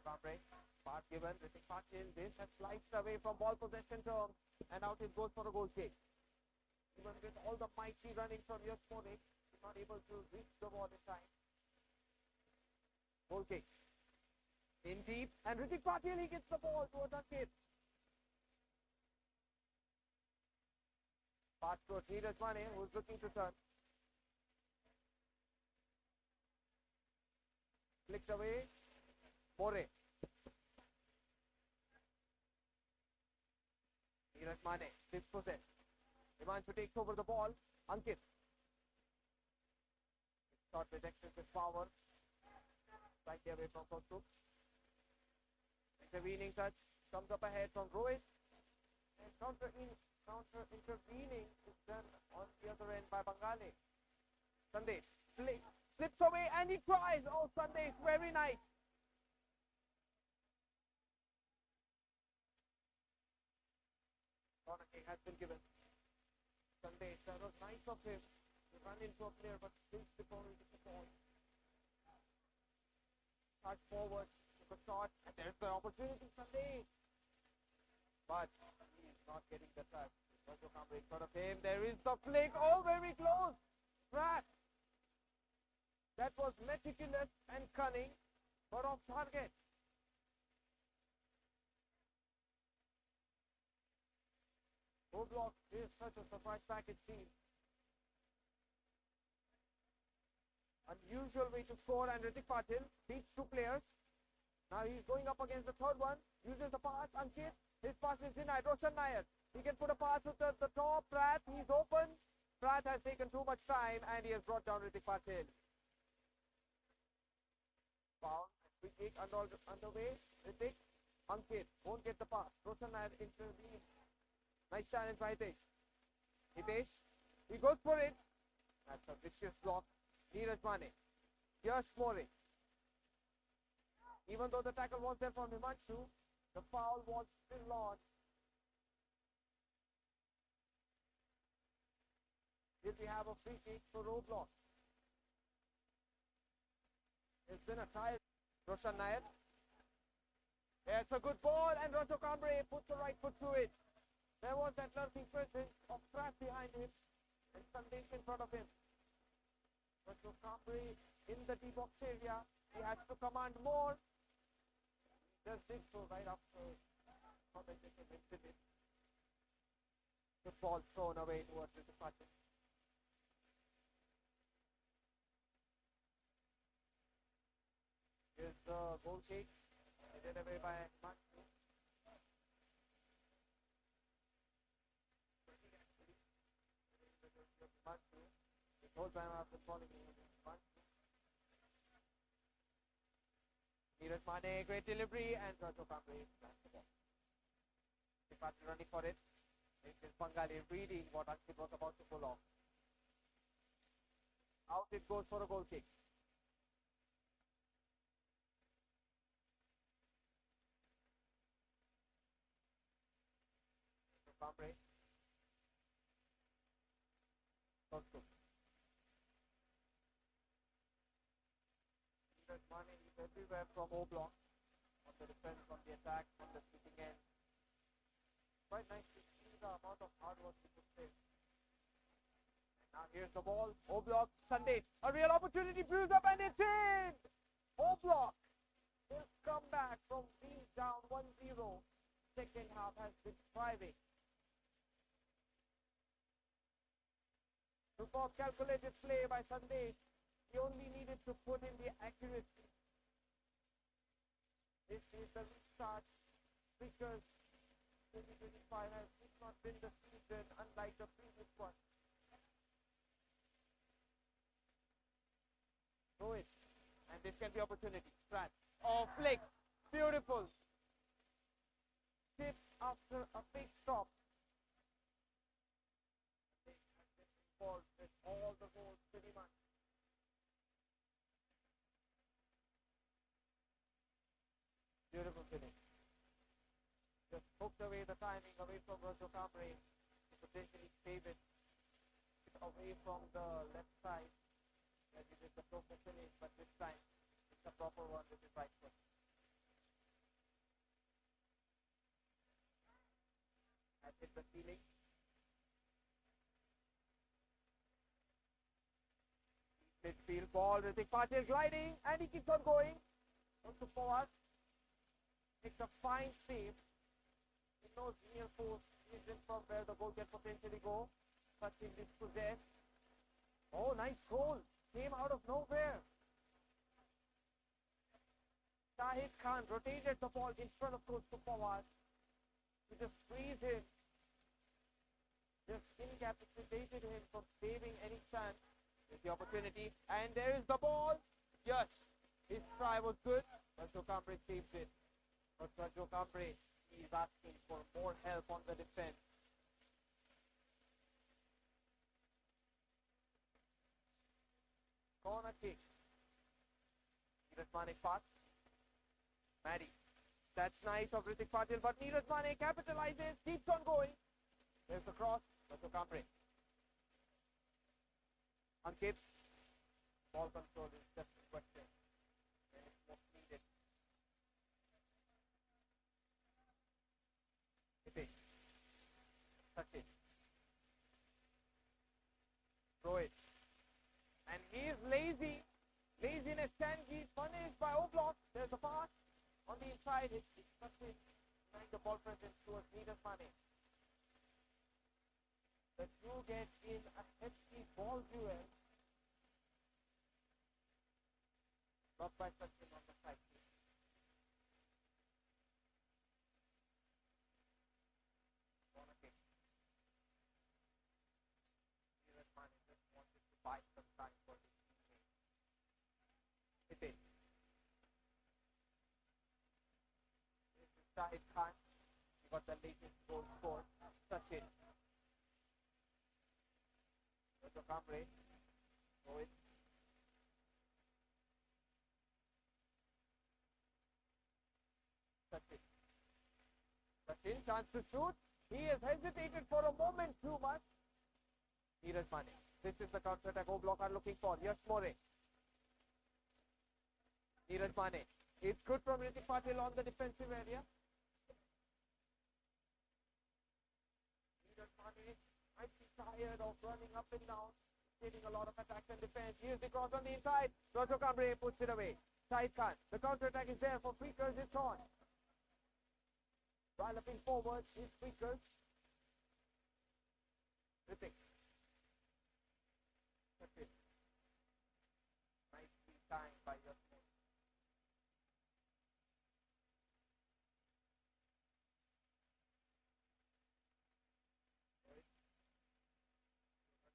B: Kambre. Pass given. Ritik Patil. This has sliced away from ball possession terms. And out it goes for a goal kick. Even with all the mighty running from Yash Mone, he's not able to reach the ball in time. Goal kick. In deep, and Ritik Patil, he gets the ball towards Ankit. Pass towards Neeraj Mane, who's looking to turn. Flicked away. More. Neeraj Mane, dispossessed. Himanshu takes over the ball. Ankit. Shot with excessive power. Slightly away from Coltz. Intervening touch comes up ahead from Rohit. And counter intervening is done on the other end by Bengali. Sandesh slips away and he tries. Oh, Sandesh, very nice. Corner kick has been given. Sandesh, that was nice of him to run into a player but still slip over into the ball. Touch forward, took a shot, and there's the opportunity, Sandesh. But he is not getting the touch. Raju Kamble in front of him. There is the flick. Oh, very close. Pratt. That was meticulous and cunning, but off target. Bhugaon is such a surprise package team. Unusual way to score, and Ritik Patil beats two players. Now he's going up against the third one. Uses the pass. Ankit. His pass is denied. Roshan Nair. He can put a pass to the top. Pratt. He's open. Pratt has taken too much time and he has brought down Ritik Patil. Foul. Free kick underway. Ritik. Ankit won't get the pass. Roshan Nair intervenes. Nice challenge by Hitesh. Hitesh. He goes for it. That's a vicious block. Neeraj Mane. Yash More. Even though the tackle was there from Himanshu, the foul was still on. Did we have a free kick for Roblox? It's been a tie. Roshan Nair. Yeah, it's a good ball, and Raju Kamble puts the right foot to it. There was that lurking presence of Pratt behind him and Sandesh in front of him. Raju Kamble in the D-box area. He has to command more. He just did so right after commentating incident. The ball thrown away towards the Patil. Here's the goal kick. Headed away by Matchday. The whole time after falling in Neeraj Mane, great delivery, and Raju Kamble plants the ball. Patil running for it. This is Bengali reading what Ankit was about to pull off. Out it goes for a goal kick. Kamble. Neeraj Mane is everywhere from O block. On the defense, on the attack, on the shooting end. Quite nice to see the amount of hard work he puts in. And now here's the ball. O block. Sandesh. A real opportunity builds up and it's in. O block. His comeback from being down 1-0. Second half has been thriving. Superb calculated play by Sandesh. He only needed to put in the accuracy. This is the restart. Freakerz 2025 has not been the season unlike the previous one. Throw it. And this can be opportunity. Pratt. Oh, flick. Beautiful. Tip after a big stop. Involved with all the goals pretty much. Beautiful finish. Just hooked away the timing away from Raju Kamble to potentially save it away from the left side where he did the proper finish, but this time it's the proper one with his right foot. Has hit the ceiling. Midfield ball, Ritik Patil gliding, and he keeps on going. Also forward. It's a fine save. He knows near post is from where the goal can potentially go. Sachin is possessed. Oh, nice goal. Came out of nowhere. Shahid Khan rotated the ball in front of those two forwards. He just squeezed him. Just incapacitated him from saving any chance with the opportunity. And there is the ball. Yes, his try was good, but Jokambre saved it. But Jokambre, he is asking for more help on the defense. Corner kick. Neeraj Mane fast. Maddie. That's nice of Ritik Patil, but Neeraj Mane capitalizes, keeps on going. There's the cross, but Jokambre. Ankit. Ball control is just a question. When it's most needed. Hit. Touch it. Throw it. And he is lazy. Laziness can be punished by O-block. There's a pass. On the inside, it's touching. Trying the ball presence towards Neeraj Mane. The two get in a hefty ball duel. Blocked by Sachin on the side. Corner kick. Neeraj Mane just wanted to buy some time for his teammate. Hit it. This is Shahid Khan. He got the latest goal scored. Sachin. Jokambre. Throw it. Sachin, chance to shoot. He has hesitated for a moment too much. Neeraj Mane. This is the counter-attack O-block are looking for. Yes, More. Neeraj Mane. It's good from Ritik Patil on the defensive area. Neeraj Mane might be tired of running up and down, getting a lot of attacks and defense. Here's the cross on the inside. Jokambre puts it away. Shahid Khan. The counter-attack is there for Freakerz. It's on. Developing forward is Freakerz. Ritik. That's it. Nicely timed by your team.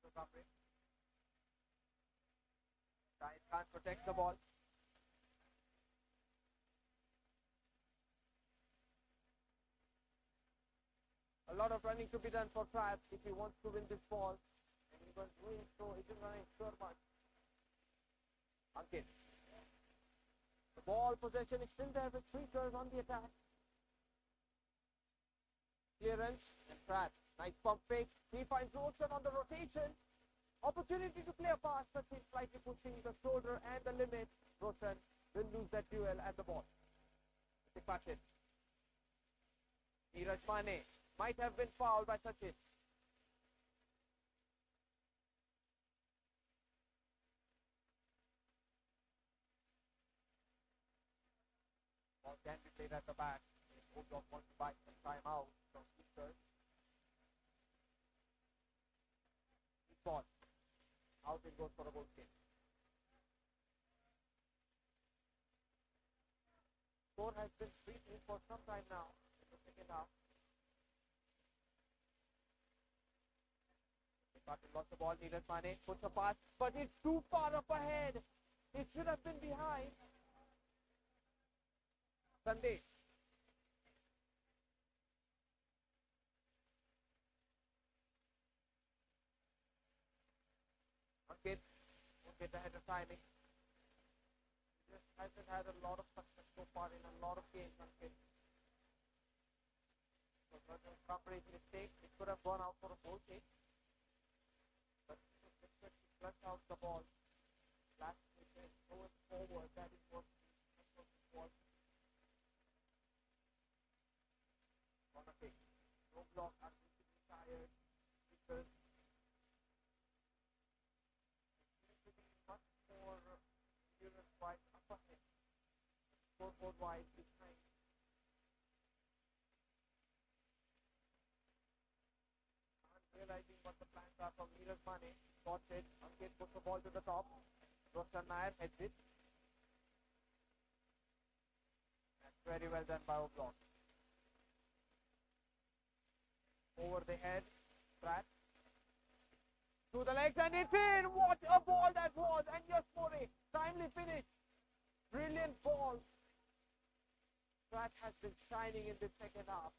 B: Jokambre. Shahid Khan protects the ball. A lot of running to be done for Traps if he wants to win this ball. And even doing so, it isn't going to ensure much. Ankit. The ball possession is still there with Freakerz on the attack. Clearance and Traps. Nice pump fake. He finds Roshan on the rotation. Opportunity to play a pass. Sachin slightly pushing the shoulder and the limit. Roshan will lose that duel at the ball. Ritik Patil. Neeraj Mane might have been fouled by Sachin. Ball can be played at the back. Bhugaon wants to buy some time out from Fixtures. Ball. Out it goes for a goal kick. Score has been 3-2 for some time now in the second half. Patil lost the ball. Neeraj Mane puts a pass, but it's too far up ahead. It should have been behind. Sandesh. Ankit won't get ahead of timing. He just hasn't had a lot of success so far in a lot of games, Ankit. So that was a coverage mistake. It could have gone out for a goal kick. But he was expected to flush out the ball. Last weekend, going forward, that is what the was. Corner kick. No block, are basically tired because it needs to be much more unit-wise up ahead. scoreboard wide behind. Realizing what the plans are from Neeraj Mane. Spots it. Ankit puts the ball to the top. Roshan Nair heads it. That's very well done by Oblong. Over the head. Pratt. To the legs and it's in. What a ball that was. And yes, More. Timely finish. Brilliant ball. Pratt has been shining in the second half.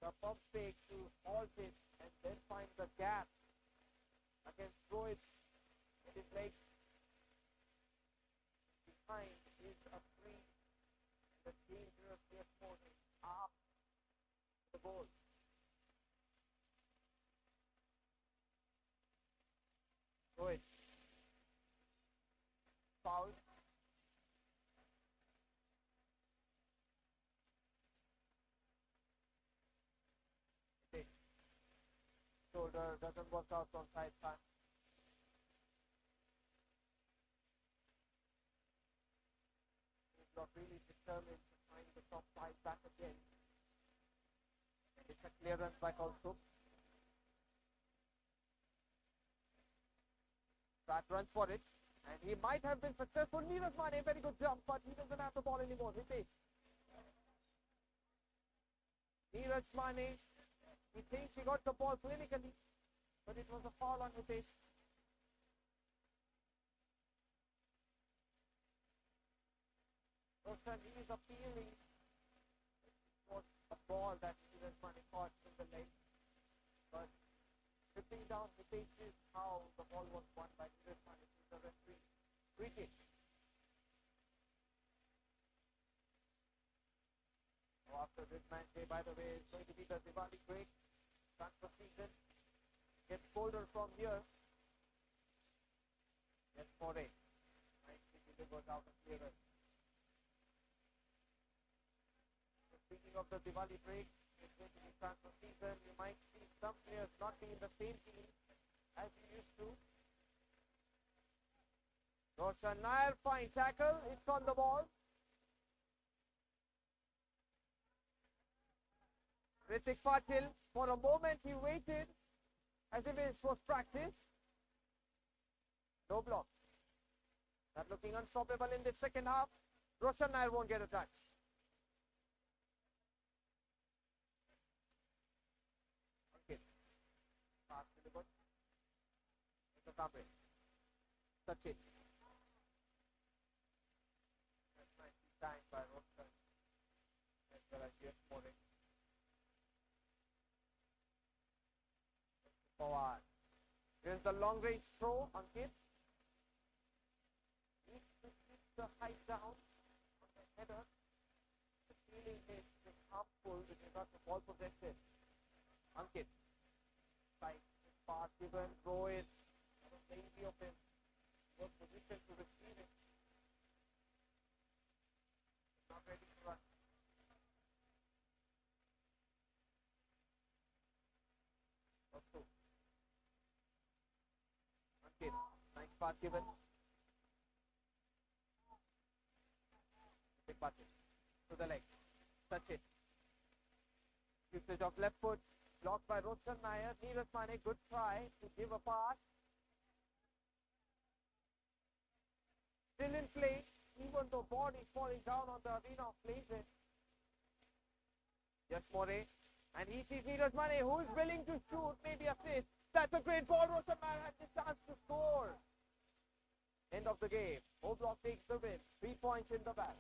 B: The pump fake to halt it and then find the gap against Rohit with his legs. Behind is a free and the dangerous opponent up the goal. Rohit. Foul. Shoulder doesn't work out on side front. He's not really determined to find the top 5 back again. And it's a clearance by Coltz. Pratt runs for it. And he might have been successful. Neeraj Mane, very good jump, but he doesn't have the ball anymore. Hitesh. Neeraj Mane. He thinks he got the ball clinically, but it was a foul on Hitesh. Roshan, he is appealing. It was a ball that Neeraj Mane caught in the leg, but tripping down Hitesh is how the ball was won by Neeraj Mane to the referee. Free kick. So after this match day, by the way, it's going to be the Diwali break. Transfer season gets colder from here. Yes, More. Nicely delivered out of clearance. So speaking of the Diwali break, it's going to be transfer season. You might see some players not be in the same team as you used to. Roshan Nair, fine tackle. It's on the ball. Ritik Patil, for a moment he waited as if it was practice. No block. They're looking unstoppable in the second half. Roshan Nair won't get a touch. Okay. Pass delivered. It's a coverage. Touch it. That's nicely timed by Roshan. As well as yes, More. Forward. Here's the long range throw, Ankit. Needs to keep the height down on the header. The feeling is harmful with regard to ball possession. Ankit. Like his pass given, throw is lazy of him. Was positioned to receive it. Not ready to run. Also. Nice pass given. Big button to the leg. Touch it. Usage of left foot. Blocked by Roshan Nair. Neeraj Mane, good try to give a pass. Still in play, even though ball is falling down on the arena of Playzen. Yes, More. And he sees Neeraj Mane, who is willing to shoot, maybe assist. That's a great ball. Roshan Nair has the chance to score. End of the game. Oblong takes the win. 3 points in the bag.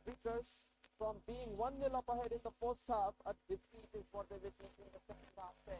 B: Freakers, from being 1-0 up ahead in the first half, a defeat is what they witnessed in the second half. Then.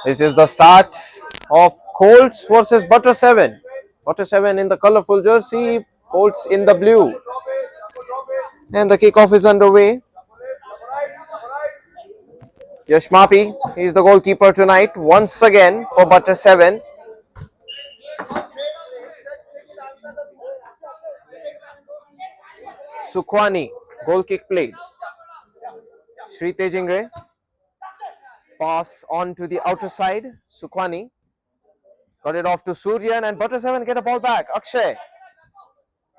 B: This is the start of Colts versus Butter 7. Butter 7 in the colorful jersey, Colts in the blue. And the kickoff is underway. Yash Mapi, he's the goalkeeper tonight once again for Butter 7. Sukhwani, goal kick played. Sri Tejingre, pass on to the outer side. Sukhwani got it off to Suryan and Butter 7 get a ball back. Akshay,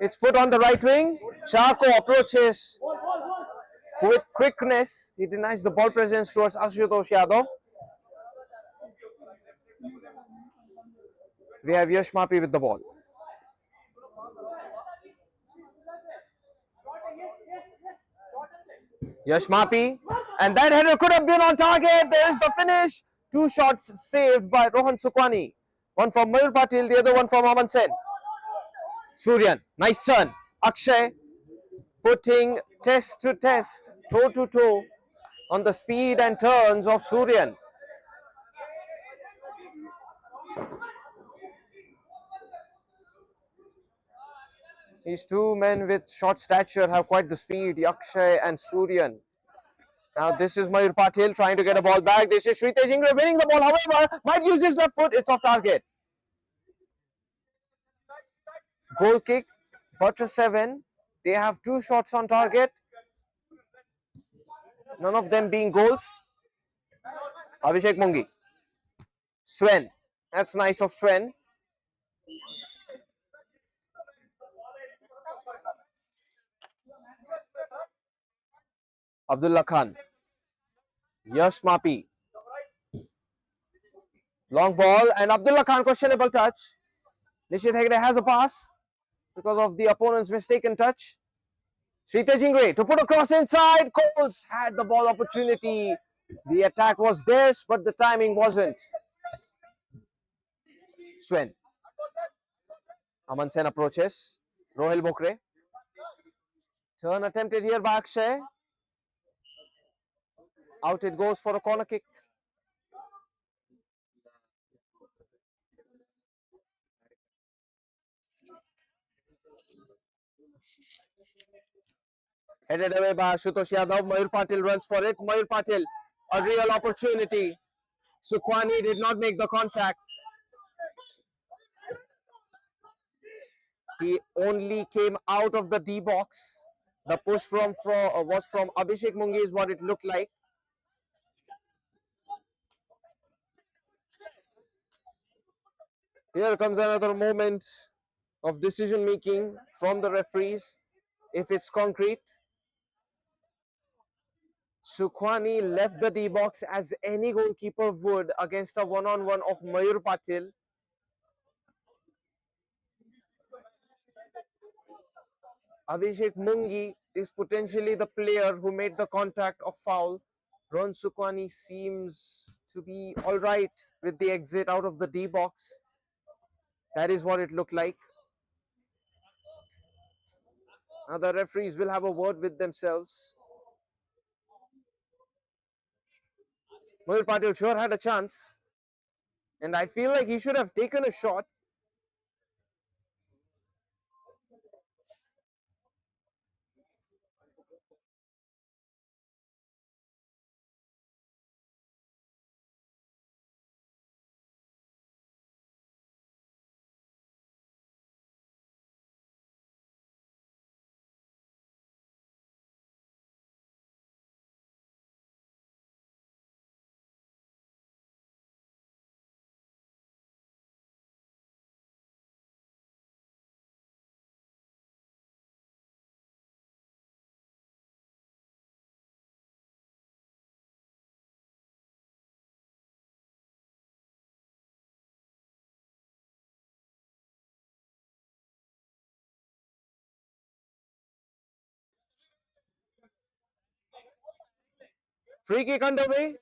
B: it's put on the right wing. Chako approaches with quickness. He denies the ball presence towards Ashutosh Yadav. We have Yash Mapi with the ball. Yash Mapi, and that header could have been on target. There is the finish. 2 shots saved by Rohan Sukhwani. One from Mayur Patil, the other one from Aman Sen. Suryan, nice turn. Akshay putting test to test, toe to toe on the speed and turns of Suryan. These two men with short stature have quite the speed, Akshay and Suryan. Now this is Mayur Patil trying to get a ball back. This is Sri Tejingre winning the ball. However, might use his left foot. It's off target. Goal kick, Butter 7. They have 2 shots on target. None of them being goals. Abhishek Mungi. Sven. That's nice of Sven. Abdullah Khan. Yash Mapi. Long ball and Abdullah Khan questionable touch. Nishit Hegde has a pass because of the opponent's mistaken touch. Sri Tejingre to put a cross inside. Colts had the ball opportunity. The attack was theirs, but the timing wasn't. Sven. Aman Sen approaches. Rohil Bokre. Turn attempted here by Akshay. Out it goes for a corner kick. Headed away by Ashutosh Yadav. Mayur Patil runs for it. Mayur Patil, a real opportunity. Sukhwani did not make the contact. He only came out of the D box. The push was from Abhishek Mungi is what it looked like. Here comes another moment of decision making from the referees. If it's concrete, Sukhwani left the D box as any goalkeeper would against a one-on-one of Mayur Patil. Abhishek Mungi is potentially the player who made the contact of foul. Ron Sukhwani seems to be all right with the exit out of the D box. That is what it looked like. Now the referees will have a word with themselves. Mayur Patil sure had a chance, and I feel like he should have taken a shot. Free kick underway.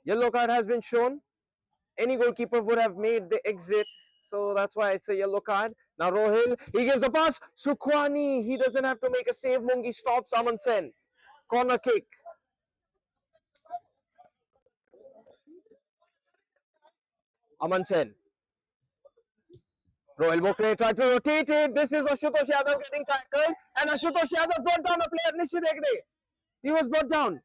B: Yellow card has been shown. Any goalkeeper would have made the exit, so that's why it's a yellow card. Now Rohil, he gives a pass. Sukhwani, he doesn't have to make a save. Mungi stops Aman Sen. Corner kick. Aman Sen. Royal Bokre tried to rotate it. This is Ashutosh Yadav getting tackled. And Ashutosh Yadav brought down a player, Nishit Hegde. He was brought down.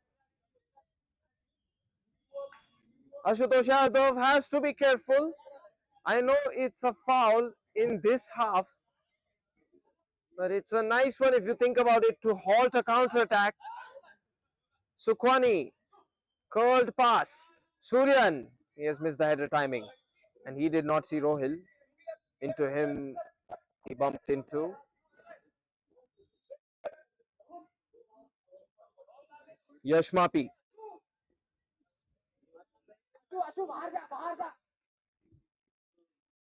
B: Ashutosh Yadav has to be careful. I know it's a foul in this half. But it's a nice one if you think about it to halt a counter attack. Sukhwani. Curled pass. Suryan. He has missed the header timing. And he did not see Rohil. Into him, he bumped into. Yashmapi.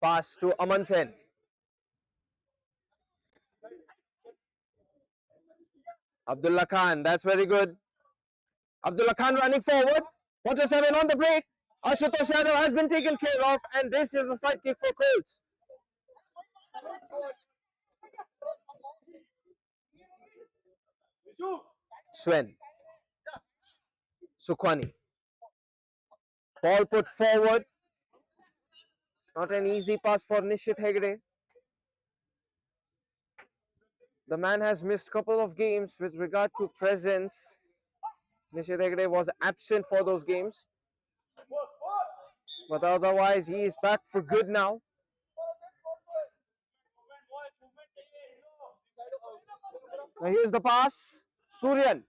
B: Pass to Aman Sen. Abdullah Khan, that's very good. Abdullah Khan running forward. Water 7 on the break. Ashutosh Yadav has been taken care of, and this is a side kick for Colts. Swen. Sukhwani. Ball put forward. Not an easy pass for Nishit Hegde. The man has missed a couple of games with regard to presence. Nishit Hegde was absent for those games. But otherwise, he is back for good now. Now here's the pass. Suryan.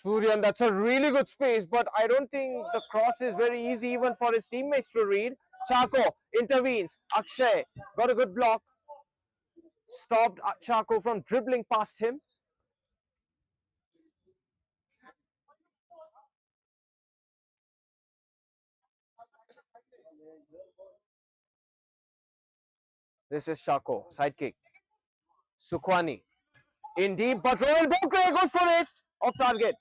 B: Suryan, that's a really good space, but I don't think the cross is very easy even for his teammates to read. Chako intervenes. Akshay got a good block. Stopped Chako from dribbling past him. This is Chako, side kick. Sukhwani in deep, but Royal Bokre goes for it. Off target.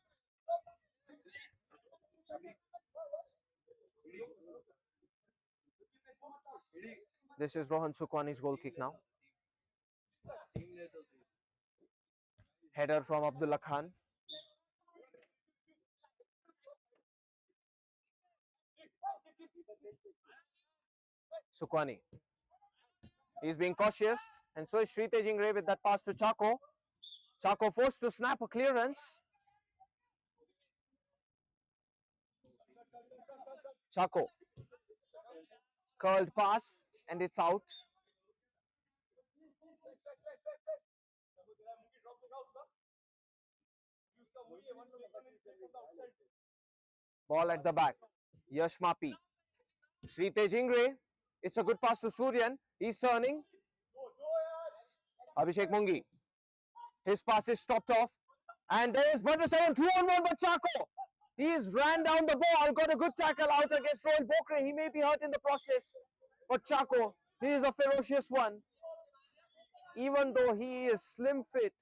B: This is Rohan Sukhwani's goal kick now. Header from Abdullah Khan. Sukhwani. He's being cautious, and so is Shrite Jingre with that pass to Chako. Chako forced to snap a clearance. Chako. Curled pass, and it's out. Ball at the back. Yashmapi. Shrite Jingre. It's a good pass to Suryan. He's turning. Abhishek Mungi. His pass is stopped off. And there is Butter 7, 2-on-1 by Chako. He's ran down the ball, got a good tackle out against Royal Bokre. He may be hurt in the process. But Chako, he is a ferocious one. Even though he is slim fit,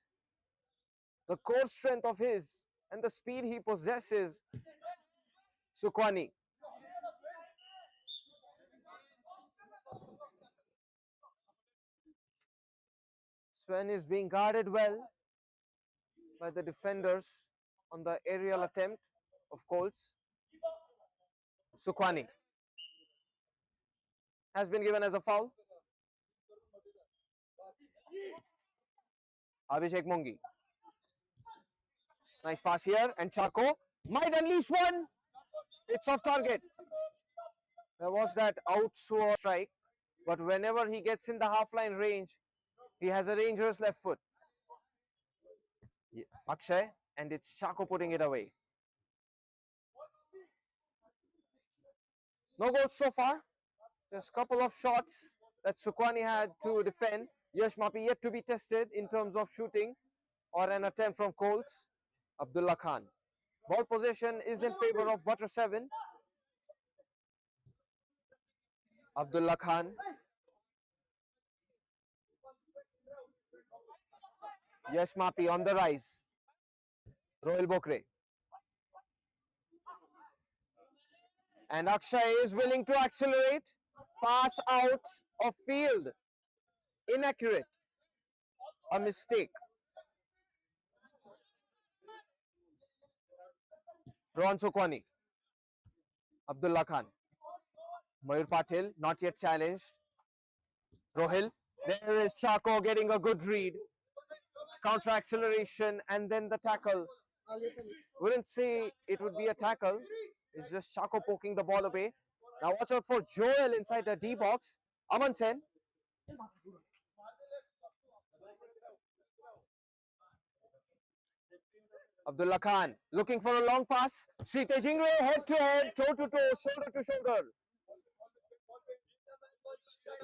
B: the core strength of his and the speed he possesses. Sukhwani. Swen is being guarded well by the defenders on the aerial attempt of Coltz. Sukhwani has been given as a foul. Abhishek Mungi. Nice pass here, and Chako might unleash one. It's off target. There was that outsword strike, but whenever he gets in the half-line range, he has a dangerous left foot. Akshay, and it's Chako putting it away. No goals so far. Just a couple of shots that Sukhwani had to defend. Yashmapi yet to be tested in terms of shooting or an attempt from Coltz. Abdullah Khan. Ball possession is in favor of Butter 7. Abdullah Khan. Yashmapi on the rise. Royal Bokre. And Akshay is willing to accelerate. Pass out of field. Inaccurate. A mistake. Rohan Sukhwani. Abdullah Khan. Mayur Patil, not yet challenged. Rohil. There is Chako getting a good read. Counter acceleration and then the tackle. Wouldn't say it would be a tackle. It's just Chako poking the ball away. Now watch out for Joel inside the D box. Aman Sen. Abdullah Khan looking for a long pass. Shritesh Ingre head to head, toe to toe, shoulder to shoulder.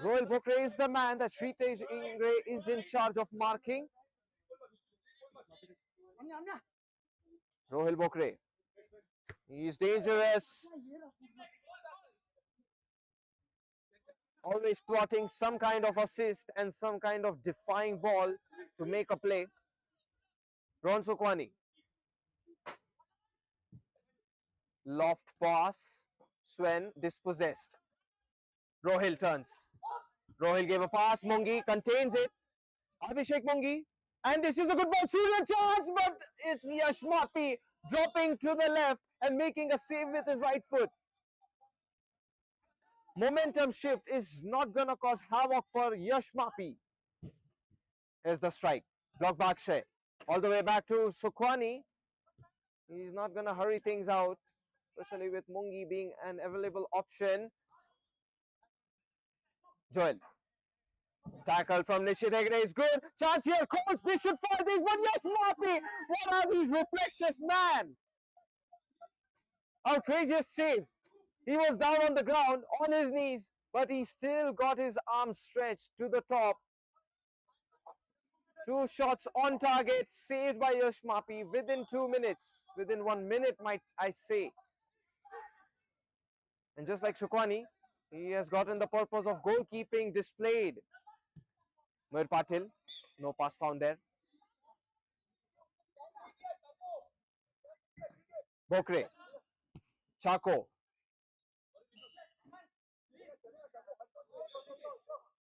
B: Royal Bokre is the man that Shritesh Ingre is in charge of marking. Rohil Bokre. He's dangerous. Always plotting some kind of assist and some kind of defying ball to make a play. Ron Sukwani. Loft pass. Swen dispossessed. Rohil turns. Rohil gave a pass. Mungi contains it. Abhishek Mungi. And this is a good ball. Surya chance, but it's Yash Mapi dropping to the left and making a save with his right foot. Momentum shift is not going to cause havoc for Yash Mapi. Here's the strike. Block by Akshay. All the way back to Sukwani. He's not going to hurry things out, especially with Mungi being an available option. Joel. Tackle from Nishit Hegde is good. Chance here. Colts, they should fight this. But Yash Mapi, what are these reflexes, man? Outrageous save. He was down on the ground, on his knees, but he still got his arm stretched to the top. Two shots on target, saved by Yash Mapi within 2 minutes. Within 1 minute, might I say. And just like Sukwani, he has gotten the purpose of goalkeeping displayed. Mayur Patil, no pass found there. Bokre. Chako.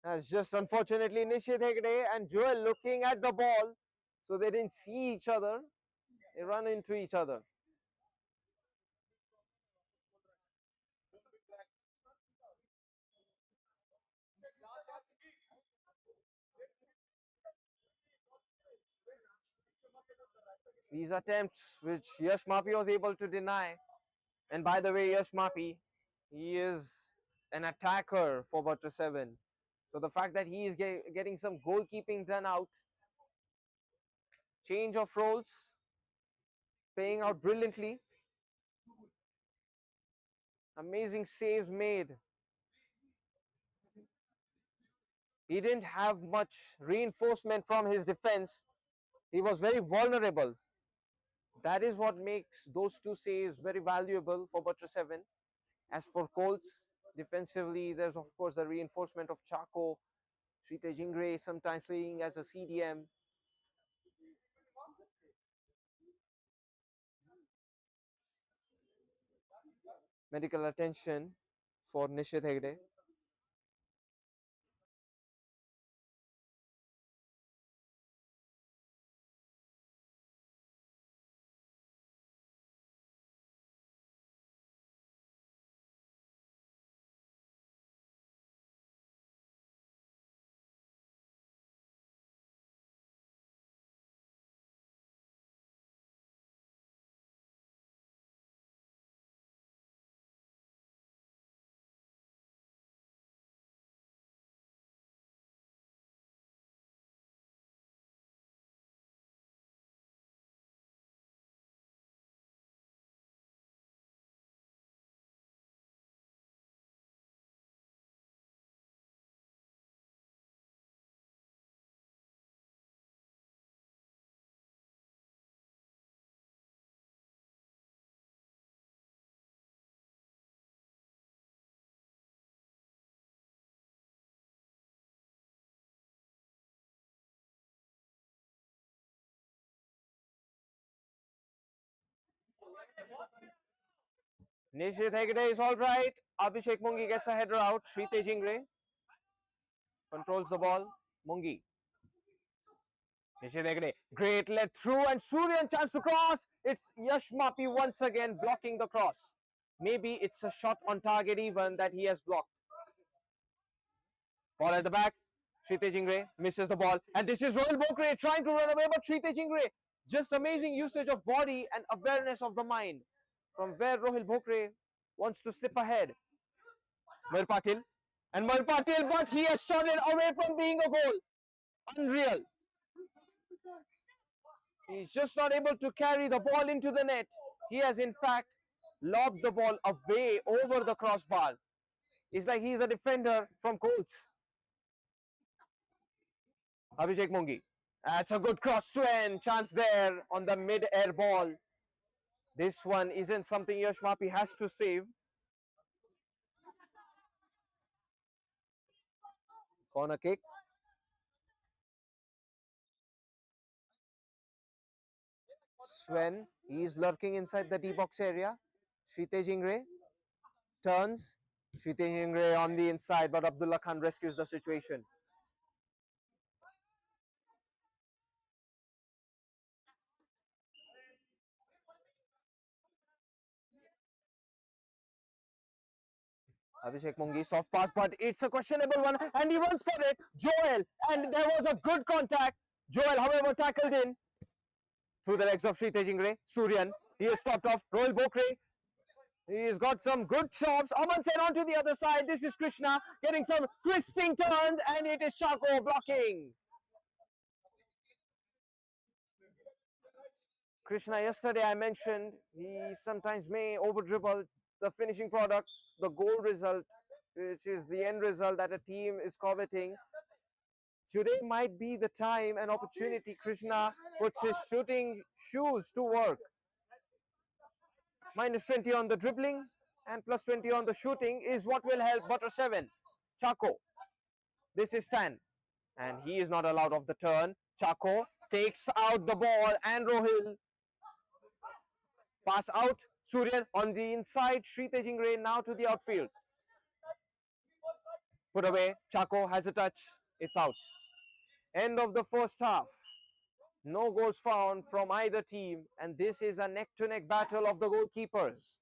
B: That's just unfortunately Nishit Hegde and Joel looking at the ball, so they didn't see each other. They run into each other. These attempts which Yash Mapi was able to deny. And by the way, Yash Mapi, he is an attacker for Butter 7. So the fact that he is getting some goalkeeping done out, change of roles, paying out brilliantly. Amazing saves made. He didn't have much reinforcement from his defense. He was very vulnerable. That is what makes those two saves very valuable for Butter 7. As for Colts, defensively, there's of course the reinforcement of Chako, Shritesh Ingre sometimes playing as a CDM. Medical attention for Nishit Hegde. Nishit Hegde is all right. Abhishek Mungi gets a header out. Shritesh Ingre controls the ball. Mungi. Nishit Hegde. Great let through and Suryan chance to cross. It's Yash Mapi once again blocking the cross. Maybe it's a shot on target even that he has blocked. Ball at the back. Kshitij Ingre misses the ball. And this is Rohil Bokre trying to run away, but Kshitij Ingre, just amazing usage of body and awareness of the mind from where Rohil Bokre wants to slip ahead. Mayur Patil. And Mayur Patil, but he has shot it away from being a goal. Unreal. He's just not able to carry the ball into the net. He has in fact lobbed the ball away over the crossbar. It's like he's a defender from Colts. Abhishek Mungi. That's a good cross Swen. Chance there on the mid-air ball. This one isn't something Yash Mapi has to save. Corner kick. Swen, he is lurking inside the D-box area. Kshitij Ingre turns. Kshitij Ingre on the inside, but Abdullah Khan rescues the situation. Abhishek Mungi, soft pass, but it's a questionable one, and he runs for it. Joel, and there was a good contact. Joel, however, tackled in through the legs of Kshitij Ingre. Suryan, he is stopped off. Rohil Bokre, he's got some good chops. Aman Sen on to the other side. This is Krishna getting some twisting turns, and it is Chako blocking. Krishna, yesterday I mentioned he sometimes may over dribble the finishing product, the goal result, which is the end result that a team is coveting. Today might be the time and opportunity Krishna puts his shooting shoes to work. Minus 20 on the dribbling and plus 20 on the shooting is what will help Butter 7. Chako. This is Stan. And he is not allowed off the turn. Chako takes out the ball and Rohil. Pass out. Suryan on the inside. Kshitij Ingre now to the outfield. Put away. Chako has a touch. It's out. End of the first half. No goals found from either team, and this is a neck-to-neck battle of the goalkeepers.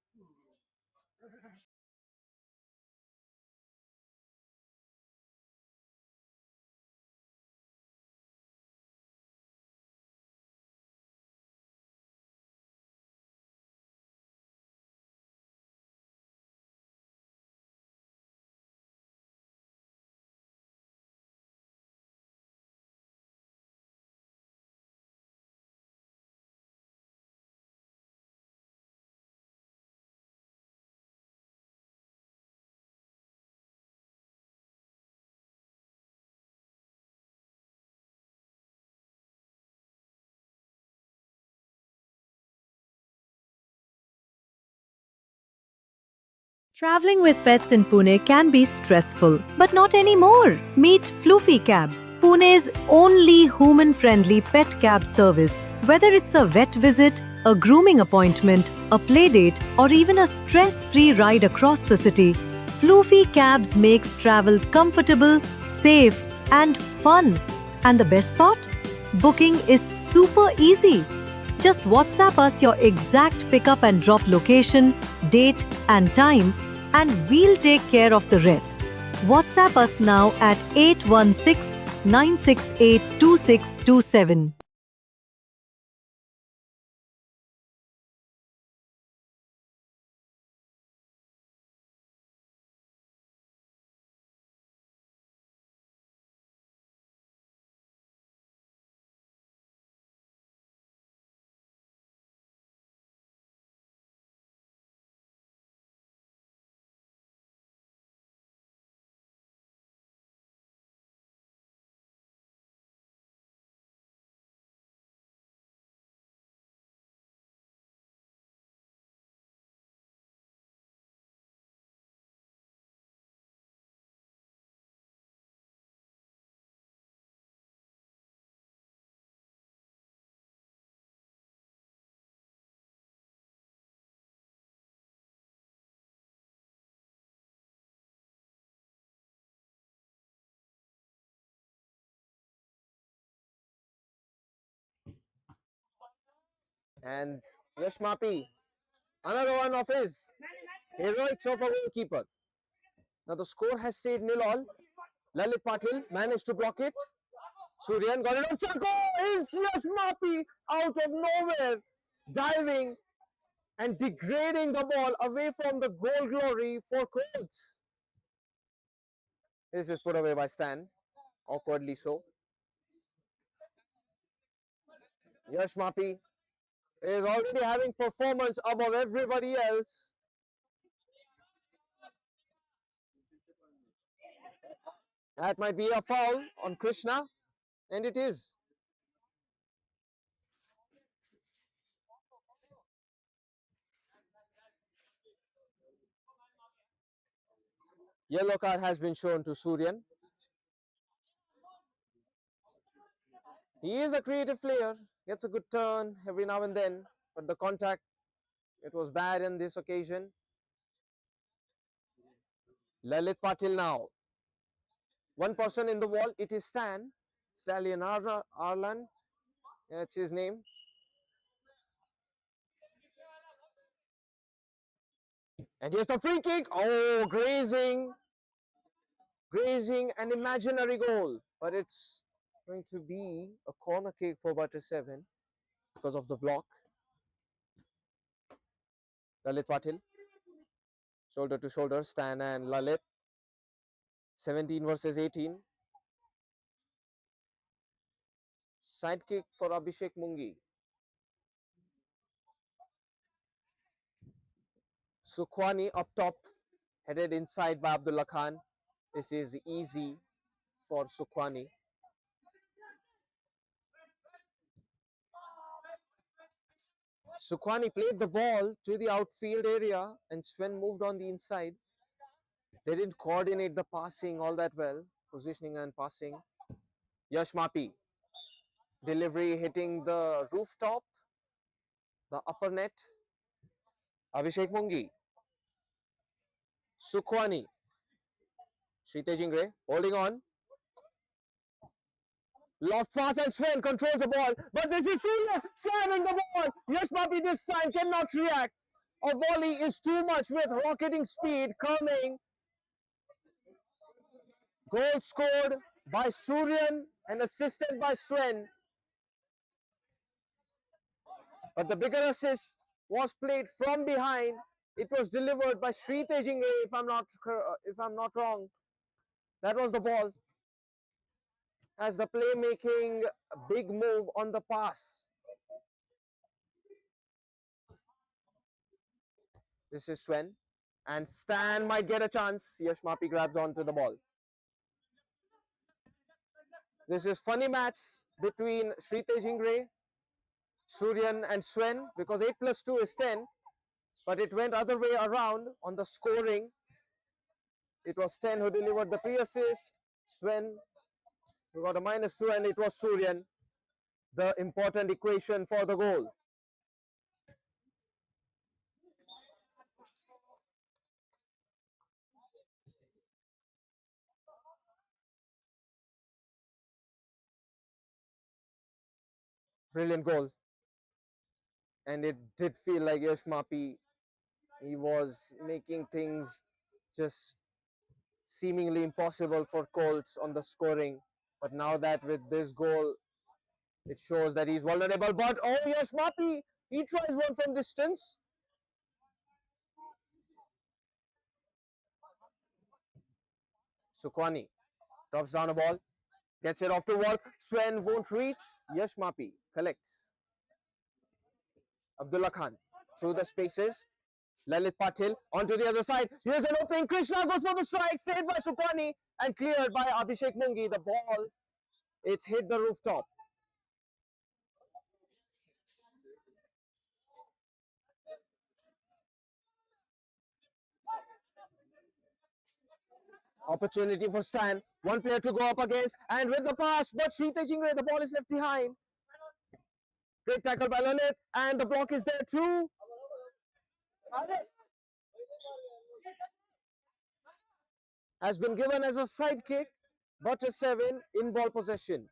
C: Traveling with pets in Pune can be stressful, but not anymore. Meet Floofy Cabs, Pune's only human-friendly pet cab service. Whether it's a vet visit, a grooming appointment, a playdate, or even a stress-free ride across the city, Floofy Cabs makes travel comfortable, safe, and fun. And the best part? Booking is super easy. Just WhatsApp us your exact pickup and drop location, date, and time, and we'll take care of the rest. WhatsApp us now at 816-968-2627.
B: And Yash Mapi, another one of his.
D: Heroics of a goalkeeper. Now the score has stayed 0-all. Lalit Patil managed to block it. Suryan got it on Chako. It's just Mapi out of nowhere, diving and degrading the ball away from the goal glory for Colts. This is put away by Stan, awkwardly so. Yash Mapi is already having performance above everybody else. That might be a foul on Krishna, and it is. Yellow card has been shown to Suryan. He is a creative player, gets a good turn every now and then, but the contact, it was bad in this occasion. Lalit Patil now. One person in the wall, it is Stallion Arlan, that's his name. And here's the free kick. Oh, grazing an imaginary goal, but it's going to be a corner kick for Butter 7 because of the block. Lalit Patil, shoulder to shoulder, Stan and Lalit. 17 versus 18. Side kick for Abhishek Mungi. Sukhwani up top, headed inside by Abdullah Khan. This is easy for Sukhwani. Sukhwani played the ball to the outfield area and Sven moved on the inside. They didn't coordinate the passing all that well, positioning and passing. Yash Mapi, delivery hitting the rooftop, the upper net. Abhishek Mungi, Sukhwani, Shritesh Ingre holding on. Lost pass and Sven controls the ball, but this is Surya slamming the ball. Yash Mapi this time cannot react. A volley is too much with rocketing speed coming. Goal scored by Suryan and assisted by Sven. But the bigger assist was played from behind. It was delivered by Shritesh Ingre, if I'm not wrong. That was the ball. As the playmaking big move on the pass. This is Sven. And Stan might get a chance. Yash Mapi grabs onto the ball. This is funny match between Shritesh Ingre, Suryan and Sven because 8 plus 2 is 10. But it went other way around on the scoring. It was 10 who delivered the pre-assist. Sven who got a -2 and it was Suryan, the important equation for the goal. Brilliant goal. And it did feel like Yash Mapi, he was making things just seemingly impossible for Colts on the scoring. But now that with this goal, it shows that he's vulnerable. But oh, Yash Mapi, he tries one from distance. Sukhwani drops down a ball, gets it off to work. Sven won't reach. Yash Mapi collects. Abdullah Khan through the spaces. Lalit Patil onto the other side. Here's an opening. Krishna goes for the strike. Saved by Sukhwani and cleared by Abhishek Mungi. The ball, it's hit the rooftop. Opportunity for Stan. One player to go up against. And with the pass, but Shritesh Ingre, the ball is left behind. Great tackle by Lalit. And the block is there too. Has been given as a side kick. Butter 7 in ball possession.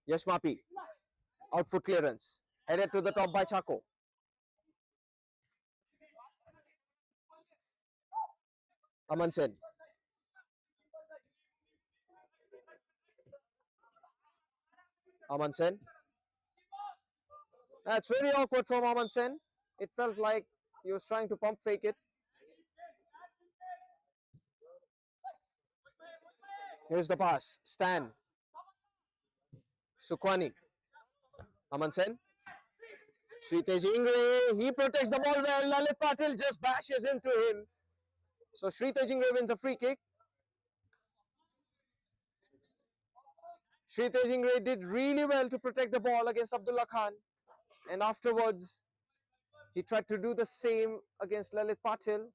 D: Yash Mapi. Outfoot clearance. Headed to the top by Chako. Aman Sen. Aman Sen. That's very awkward from Aman Sen. It felt like he was trying to pump fake it. Here's the pass. Stan. Sukwani. Aman Sen. Shritesh Ingre. He protects the ball well. Lalit Patil just bashes into him. So Shritesh Ingre wins a free kick. Shritesh Ingre did really well to protect the ball against Abdullah Khan. And afterwards, he tried to do the same against Lalit Patil.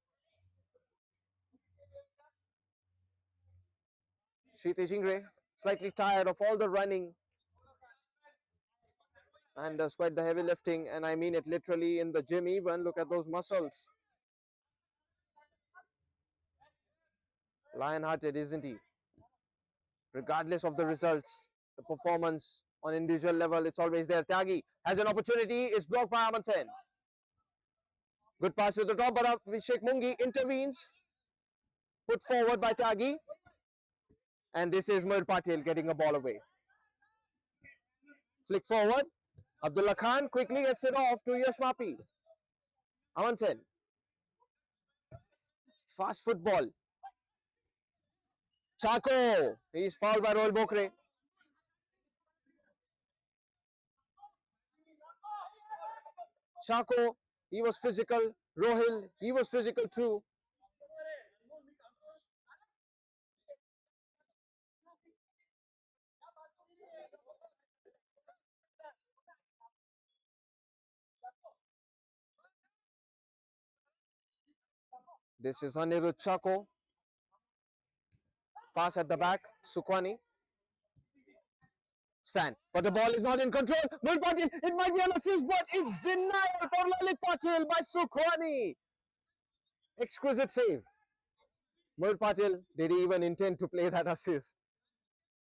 D: Shritesh Ingre, slightly tired of all the running and does quite the heavy lifting, and I mean it literally in the gym even. Look at those muscles. Lion-hearted, isn't he? Regardless of the results, the performance on individual level, it's always there. Tyagi has an opportunity, it's blocked by Aman Sen. Good pass to the top, but Abhishek Mungi intervenes. Put forward by Tyagi. And this is Moir Patil getting a ball away. Flick forward. Abdullah Khan quickly gets it off to Yash Mapi. Aman Sen. Fast football. Chako. He's fouled by Rohil Bokre. Chako, he was physical. Rohil, he was physical too. This is Anirudh Chako. Pass at the back. Sukwani. Stan. But the ball is not in control. Moir Patil, it might be an assist, but it's denial for Lalit Patil by Sukwani. Exquisite save. Moir Patil, did he even intend to play that assist?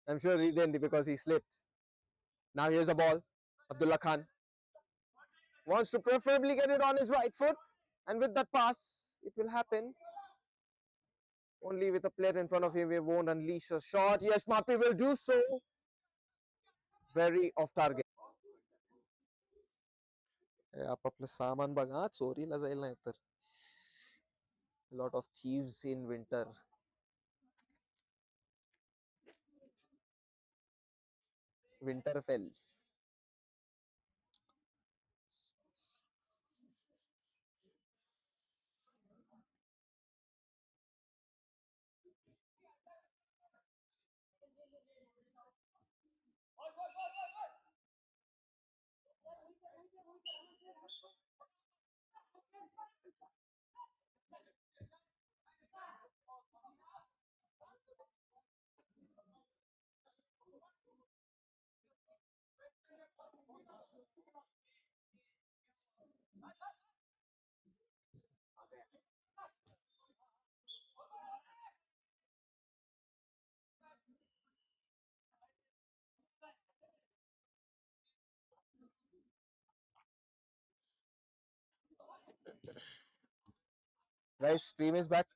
D: I'm sure he didn't because he slipped. Now here's a ball. Abdullah Khan wants to preferably get it on his right foot, and with that pass, it will happen. Only with a player in front of him, we won't unleash a shot. Yes, Mapi will do so. Very off target. आपापलं सामान बघा चोरीला जाईल नाही तर. A lot of thieves in winter. Winterfell. Guys, stream is back.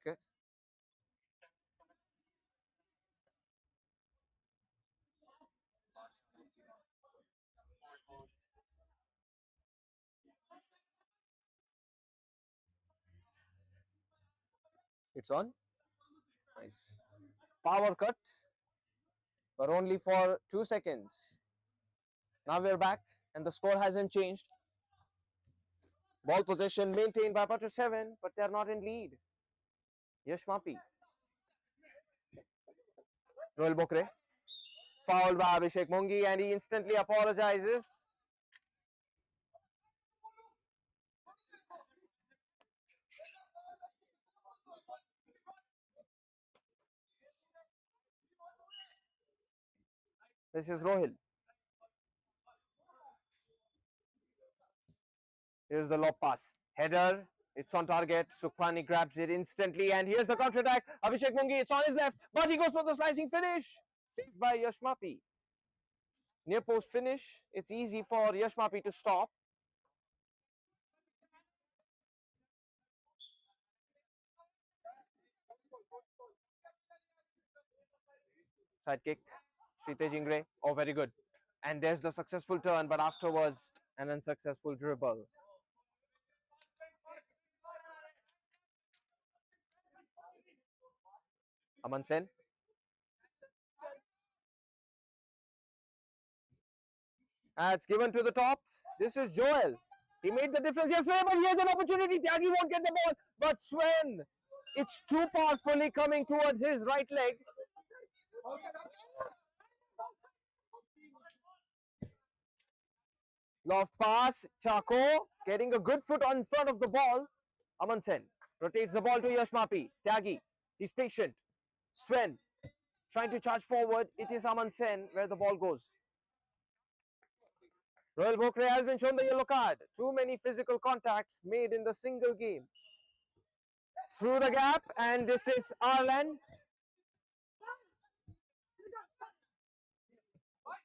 D: It's on. Nice. Power cut, but only for 2 seconds. Now we're back, and the score hasn't changed. Ball possession maintained by Butter 7, but they're not in lead. Yash Mapi. Rohil Bokre. Fouled by Abhishek Mungi, and he instantly apologizes. This is Rohil. Here's the lob pass. Header. It's on target. Sukhmani grabs it instantly. And here's the counter attack. Abhishek Mungi, it's on his left. But he goes for the slicing finish. Saved by Yash Mapi. Near post finish. It's easy for Yash Mapi to stop. Side kick. Shritesh Ingre. Oh, very good. And there's the successful turn, but afterwards an unsuccessful dribble. Aman Sen. It's given to the top. This is Joel. He made the difference yesterday, but here's an opportunity. Tyagi won't get the ball, but Sven, it's too powerfully coming towards his right leg. Loft pass. Chako getting a good foot on front of the ball. Aman Sen rotates the ball to Yash Mapi. Tyagi, he's patient. Sven trying to charge forward. It is Aman Sen where the ball goes. Royal Bokre has been shown the yellow card. Too many physical contacts made in the single game. Through the gap, and this is Arlan.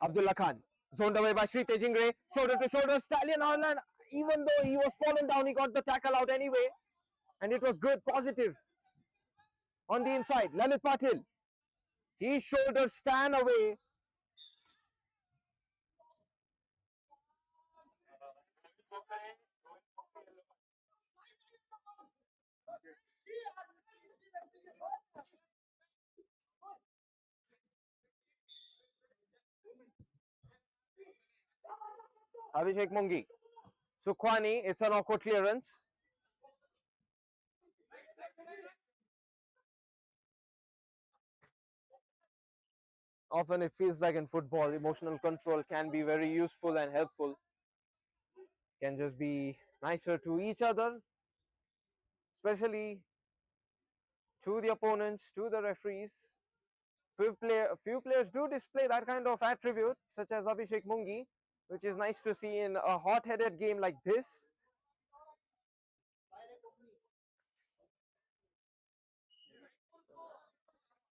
D: Abdullah Khan, zoned away by Shritesh Ingre. Shoulder to shoulder, Stallion Arlan. Even though he was fallen down, he got the tackle out anyway. And it was good, positive. On the inside, Lalit Patil. He shoulder stand away. Abhishek Mungi. Sukhwani, it's an awkward clearance. Often it feels like in football, emotional control can be very useful and helpful. Can just be nicer to each other, especially to the opponents, to the referees. Few players do display that kind of attribute, such as Abhishek Mungi, which is nice to see in a hot-headed game like this.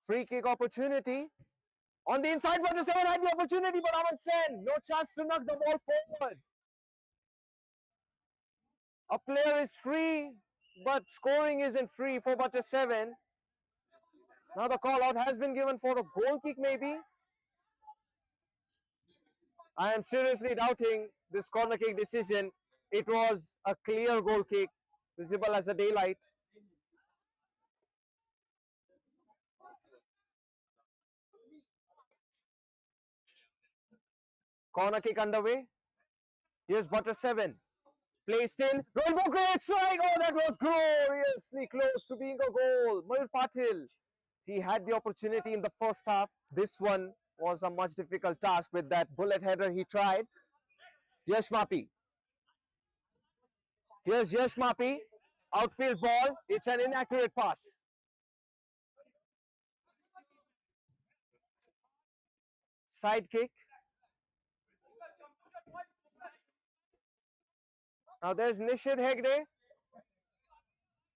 D: Free kick opportunity. On the inside, but Seven had the opportunity, but Aman Sen, no chance to knock the ball forward. A player is free, but scoring isn't free for Butter 7. Now the call out has been given for a goal kick maybe. I am seriously doubting this corner kick decision. It was a clear goal kick, visible as a daylight. Corner kick underway. Here's Butter 7. Placed in. Royal Bokre strike. Oh, that was gloriously close to being a goal. Mayur Patil. He had the opportunity in the first half. This one was a much difficult task with that bullet header he tried. Yash Mapi. Here's Yash Mapi. Outfield ball. It's an inaccurate pass. Side kick. Now there's Nishid Hegde.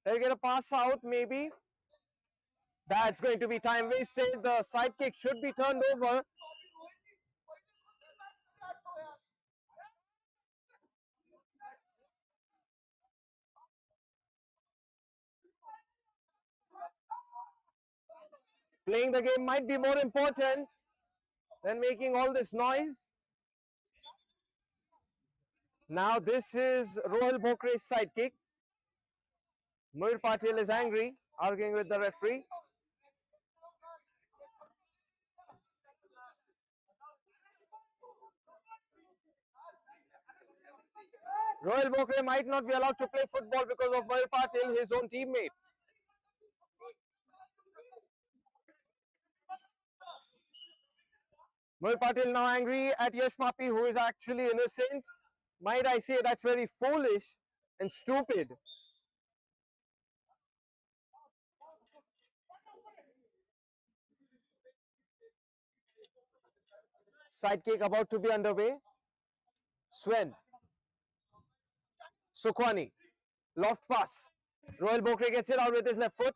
D: They'll get a pass out maybe. That's going to be time wasted. The side kick should be turned over. Playing the game might be more important than making all this noise. Now this is Royal Bokre's side kick. Mayur Patil is angry, arguing with the referee. Royal Bokre might not be allowed to play football because of Mayur Patil, his own teammate. Mayur Patil now angry at Yash Mapi, who is actually innocent. Might I say that's very foolish and stupid. Side kick about to be underway. Sven. Sukhwani. Loft pass. Royal Bokre gets it out with his left foot.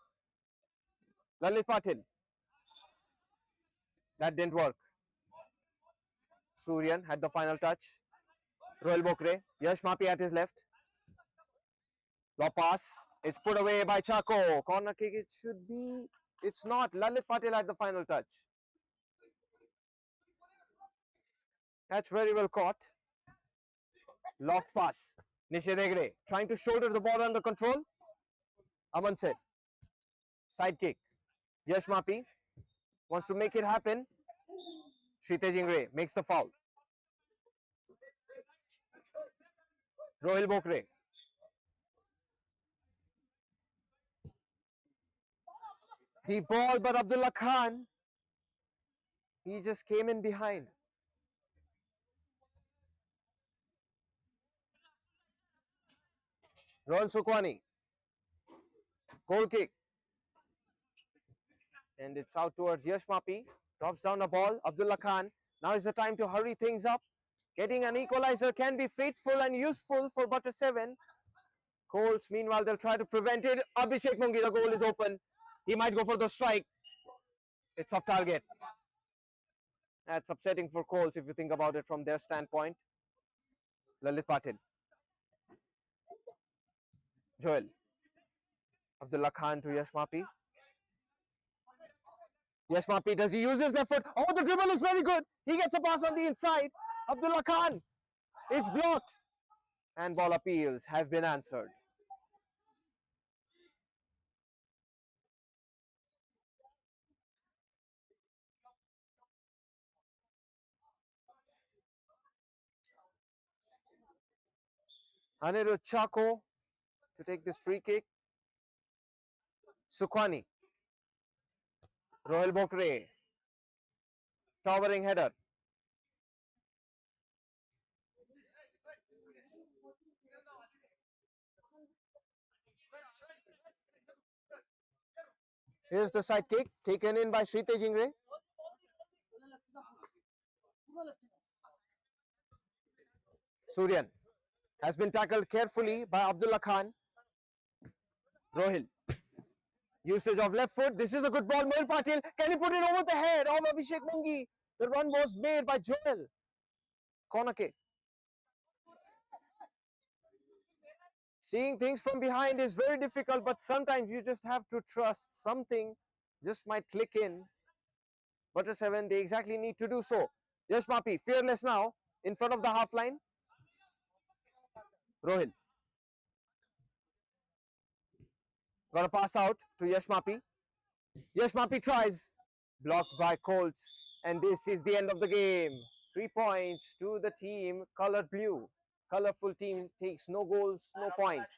D: Lalit Patil. That didn't work. Suryan had the final touch. Royal Bokre. Yash Mapi at his left. Low pass. It's put away by Chako. Corner kick it should be. It's not. Lalit Patil had the final touch. That's very well caught. Loft pass. Nished Hegde trying to shoulder the ball under control. Aman said. Side kick. Yash Mapi wants to make it happen. Shritesh Ingre makes the foul. Rohil Bokre. Deep ball, but Abdullah Khan, he just came in behind. Rohan Sukwani. Goal kick. And it's out towards Yash Mapi. Drops down the ball. Abdullah Khan. Now is the time to hurry things up. Getting an equalizer can be fateful and useful for Butter 7. Colts, meanwhile, they'll try to prevent it. Abhishek Mungi, the goal is open. He might go for the strike. It's off target. That's upsetting for Colts if you think about it from their standpoint. Lalit Patil. Joel. Abdullah Khan to Yash Mapi. Yash Mapi, does he use his left foot? Oh, the dribble is very good. He gets a pass on the inside. Abdullah Khan. It's blocked. And ball appeals have been answered. Anirudh Chako to take this free kick. Sukwani. Rohil Bokre. Towering header. Here's the side kick taken in by Shritesh Ingre. Suryan has been tackled carefully by Abdullah Khan. Rohil. Usage of left foot. This is a good ball. Mohil Patil. Can he put it over the head of Abhishek Mungi? The run was made by Joel. Corner kick. Seeing things from behind is very difficult, but sometimes you just have to trust something just might click in. Butter 7, they exactly need to do so. Yash Mapi, fearless now, in front of the half line. Rohil. Got a pass out to Yash Mapi. Yash Mapi tries. Blocked by Colts. And this is the end of the game. 3 points to the team colored blue. Colorful team takes no goals, no points.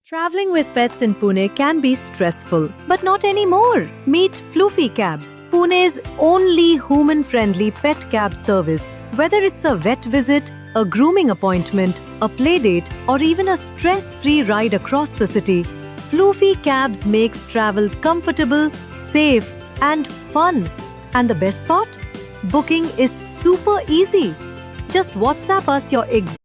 C: Traveling with pets in Pune can be stressful, but not anymore. Meet Floofy Cabs, Pune's only human-friendly pet cab service. Whether it's a vet visit, a grooming appointment, a playdate, or even a stress-free ride across the city, Floofy Cabs makes travel comfortable, safe, and fun. And the best part? Booking is super easy. Just WhatsApp us your exact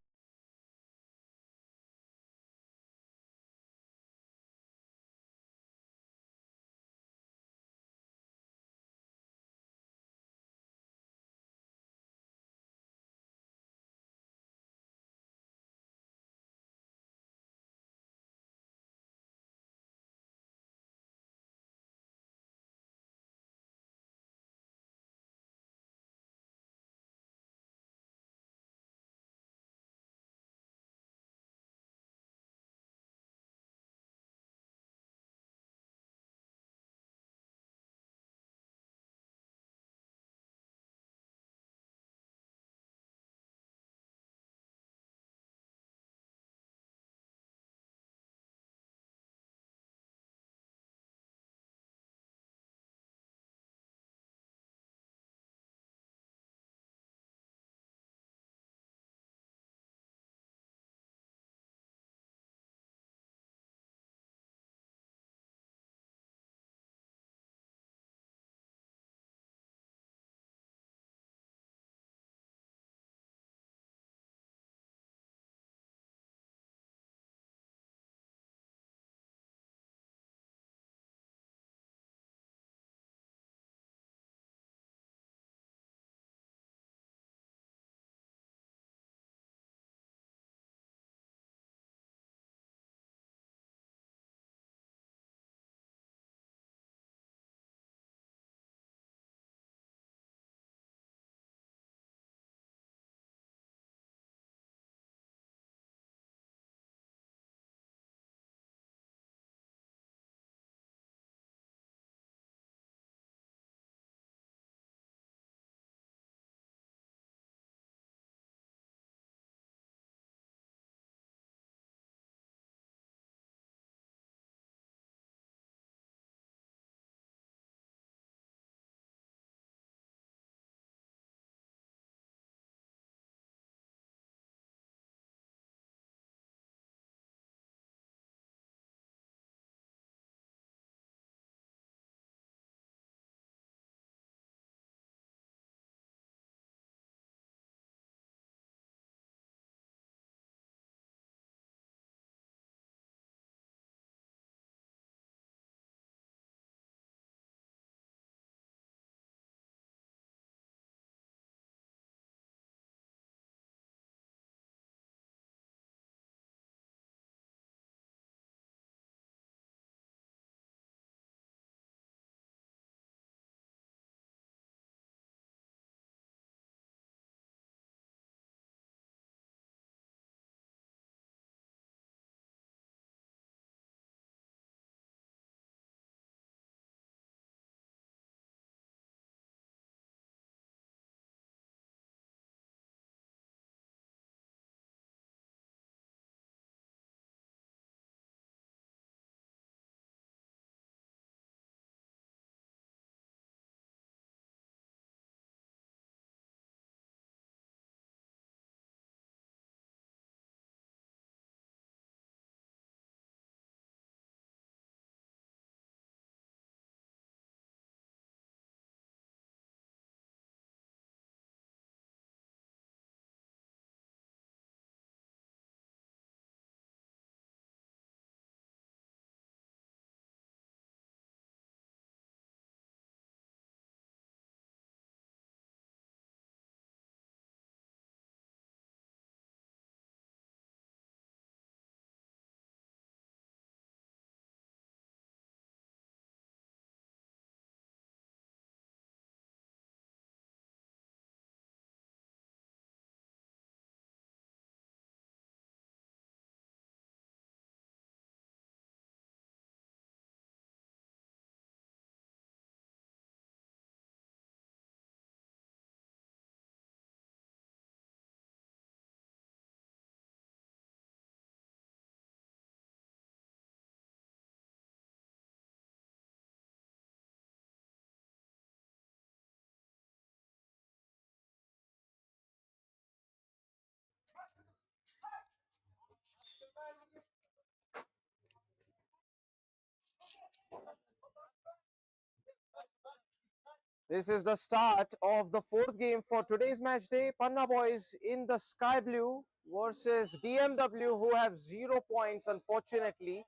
D: This is the start of the fourth game for today's match day. Panna boys in the sky blue versus DMW, who have 0 points, unfortunately.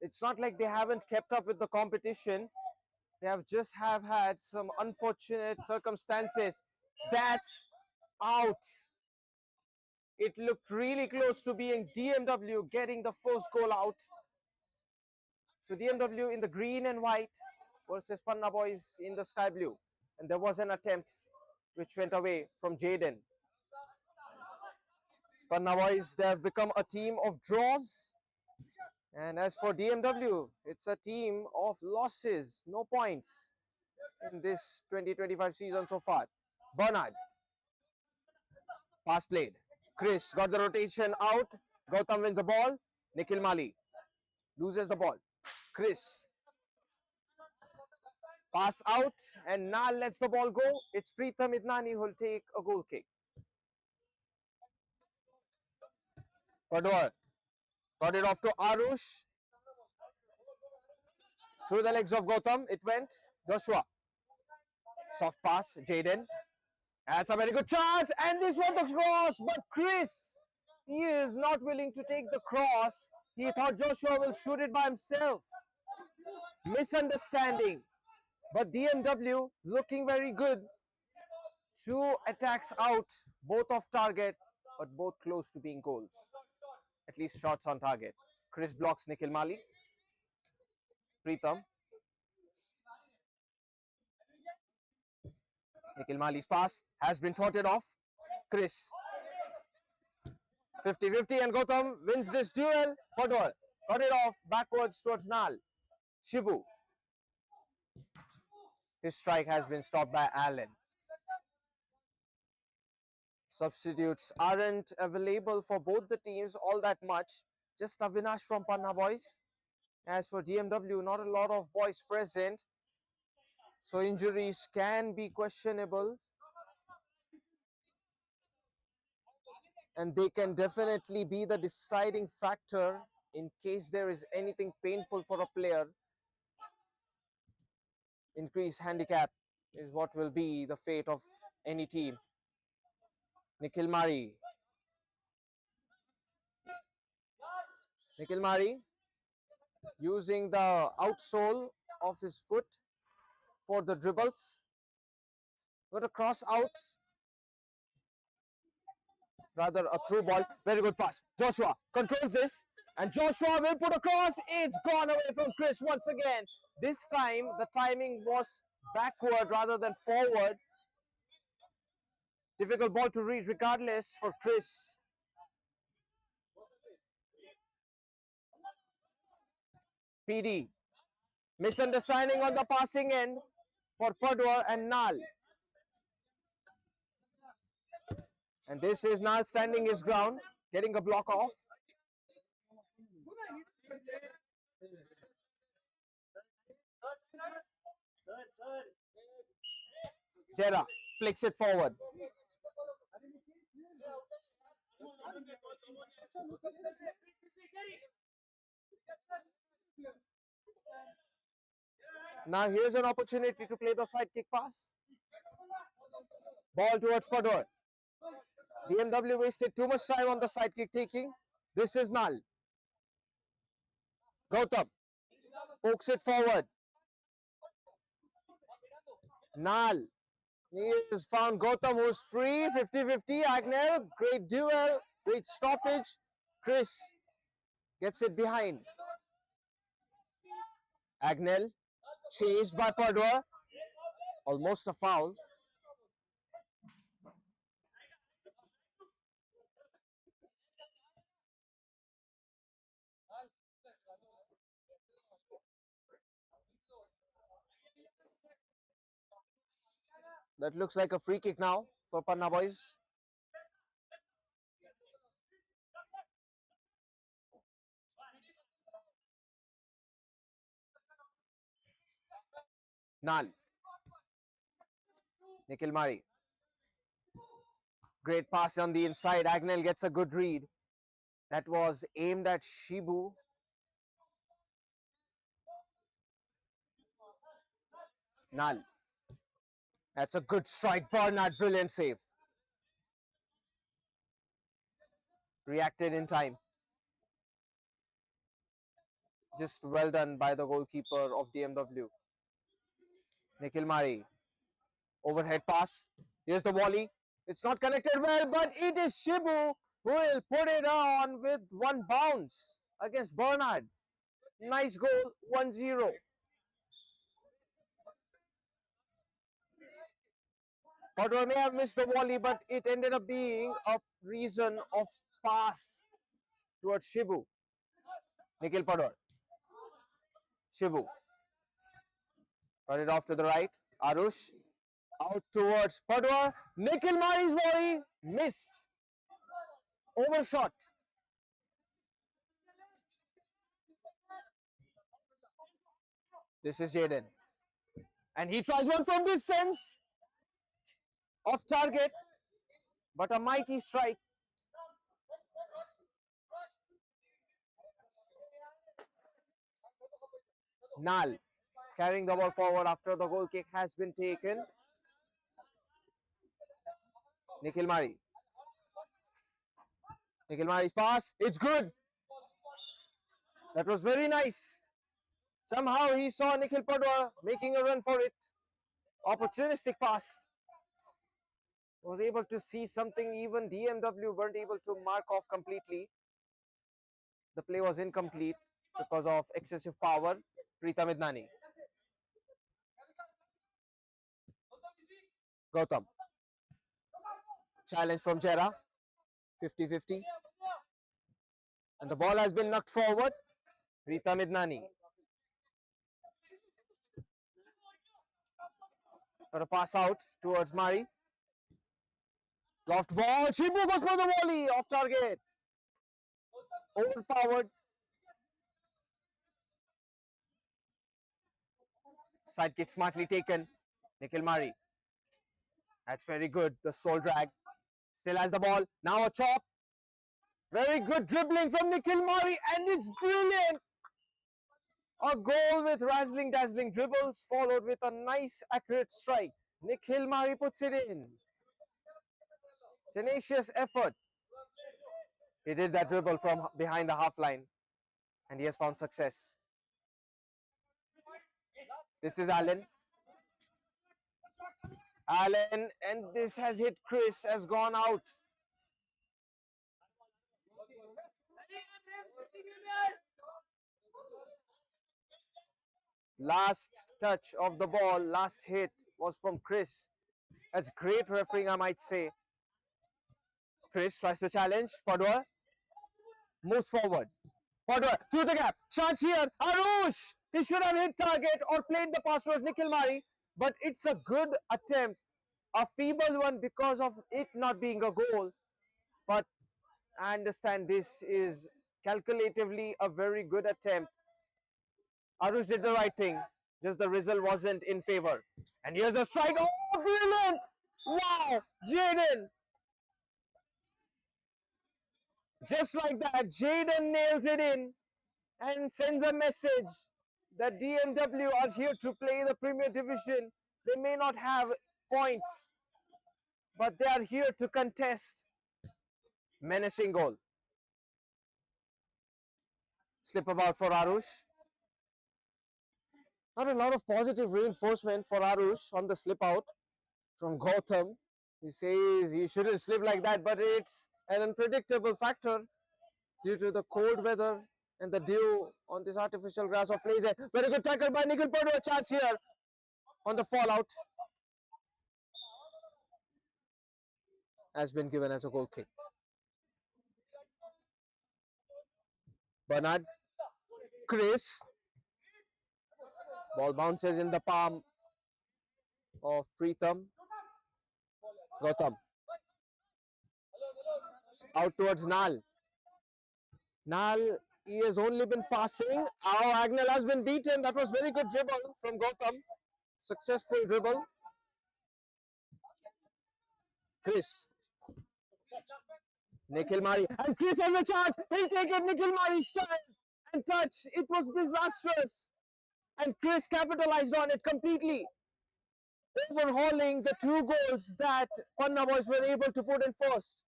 D: It's not like they haven't kept up with the competition. They have just had some unfortunate circumstances. That's out. It looked really close to being DMW getting the first goal out. So DMW in the green and white versus Panna boys in the sky blue. And there was an attempt which went away from Jaden. Panna boys, they have become a team of draws. And as for DMW, it's a team of losses, no points in this 2025 season so far. Bernard. Pass played. Chris got the rotation out. Gautam wins the ball. Nikhil Mali loses the ball. Chris. Pass out and Nal lets the ball go. It's Preetham Idnani who will take a goal kick. Padwar got it off to Arush. Through the legs of Gautam, it went. Joshua. Soft pass, Jaden. That's a very good chance, and this was the cross, but Chris, he is not willing to take the cross. He thought Joshua will shoot it by himself. Misunderstanding, but DMW looking very good. 2 attacks out, both off target, but both close to being goals. At least shots on target. Chris blocks Nikhil Mali. Preetham. Nikhil Mali's pass has been thwarted off. Chris. 50-50 and Gautam wins this duel. Padwar got it off backwards towards Nal. Shibu. His strike has been stopped by Allen. Substitutes aren't available for both the teams all that much. Just Avinash from Panna boys. As for DMW, not a lot of boys present. So injuries can be questionable. And they can definitely be the deciding factor in case there is anything painful for a player. Increased handicap is what will be the fate of any team. Nikhil Mari. Nikhil Mari using the outsole of his foot for the dribbles. Got a cross out. Rather a through ball. Very good pass. Joshua controls this. And Joshua will put a cross. It's gone away from Chris once again. This time the timing was backward rather than forward. Difficult ball to read regardless for Chris. PD. Misunderstanding on the passing end for Padwar and Nal. And this is Nal standing his ground, getting a block off. Jera flicks it forward. Now here's an opportunity to play the side kick pass. Ball towards Padwar. DMW wasted too much time on the side kick taking. This is Nal. Gautam pokes it forward. Nal. He has found Gautam, who's free. 50-50. Agnel. Great duel. Great stoppage. Chris gets it behind. Agnel chased by Padwar. Almost a foul. That looks like a free kick now for Panna boys. Nal. Nikhil Mari. Great pass on the inside. Agnel gets a good read. That was aimed at Shibu. Nal. That's a good strike. Bernard, brilliant save. Reacted in time. Just well done by the goalkeeper of DMW. Nikhil Mari. Overhead pass. Here's the volley. It's not connected well, but it is Shibu who will put it on with one bounce against Bernard. Nice goal, 1-0. Padua may have missed the volley, but it ended up being a reason of pass towards Shibu. Nikhil Padua. Shibu. Got it off to the right. Arush. Out towards Padua. Nikhil Mari's volley. Missed. Overshot. This is Jaden. And he tries one from distance. Off target. But a mighty strike. Nal carrying the ball forward after the goal kick has been taken. Nikhil Mari. Nikhil Mari's pass. It's good. That was very nice. Somehow he saw Nikhil Padua making a run for it. Opportunistic pass. Was able to see something even DMW weren't able to mark off completely. The play was incomplete because of excessive power. Preetham Idnani. Gautam. Challenge from Jera. 50-50. And the ball has been knocked forward. Preetham Idnani. Got a pass out towards Mari. Loft ball. Shibu goes for the volley. Off target. Overpowered. Side kick smartly taken. Nikhil Mari. That's very good. The soul drag. Still has the ball. Now a chop. Very good dribbling from Nikhil Mari. And it's brilliant. A goal with razzling dazzling dribbles followed with a nice accurate strike. Nikhil Mari puts it in. Tenacious effort. He did that dribble from behind the half line. And he has found success. This is Allen. Allen, and this has hit Chris, has gone out. Last touch of the ball, last hit was from Chris. That's great refereeing, I might say. Chris tries to challenge. Padua moves forward. Padua through the gap. Chance here. Arush! He should have hit target or played the pass towards Nikhil Mari. But it's a good attempt. A feeble one because of it not being a goal. But I understand this is calculatively a very good attempt. Arush did the right thing. Just the result wasn't in favor. And here's a strike. Oh, brilliant! Wow! Jaden! Just like that, Jaden nails it in and sends a message that DMW are here to play the Premier Division. They may not have points, but they are here to contest. Menacing goal. Slip about for Arush. Not a lot of positive reinforcement for Arush on the slip out from Gautam. He says you shouldn't slip like that, but it's an unpredictable factor due to the cold weather and the dew on this artificial grass of Playzen. Very good tackle by Nikhil Padua. A chance here on the fallout. Has been given as a goal kick. Bernard. Chris. Ball bounces in the palm of Preetham. Gautam. Out towards Nal. Nal, he has only been passing. Agnel has been beaten. That was very good dribble from Gautam. Successful dribble. Chris. Nikhil Mari. And Chris has a chance. He'll take it. Nikhil Mari's shot and touch. It was disastrous. And Chris capitalized on it completely. overhauling the 2 goals that Panna boys were able to put in first.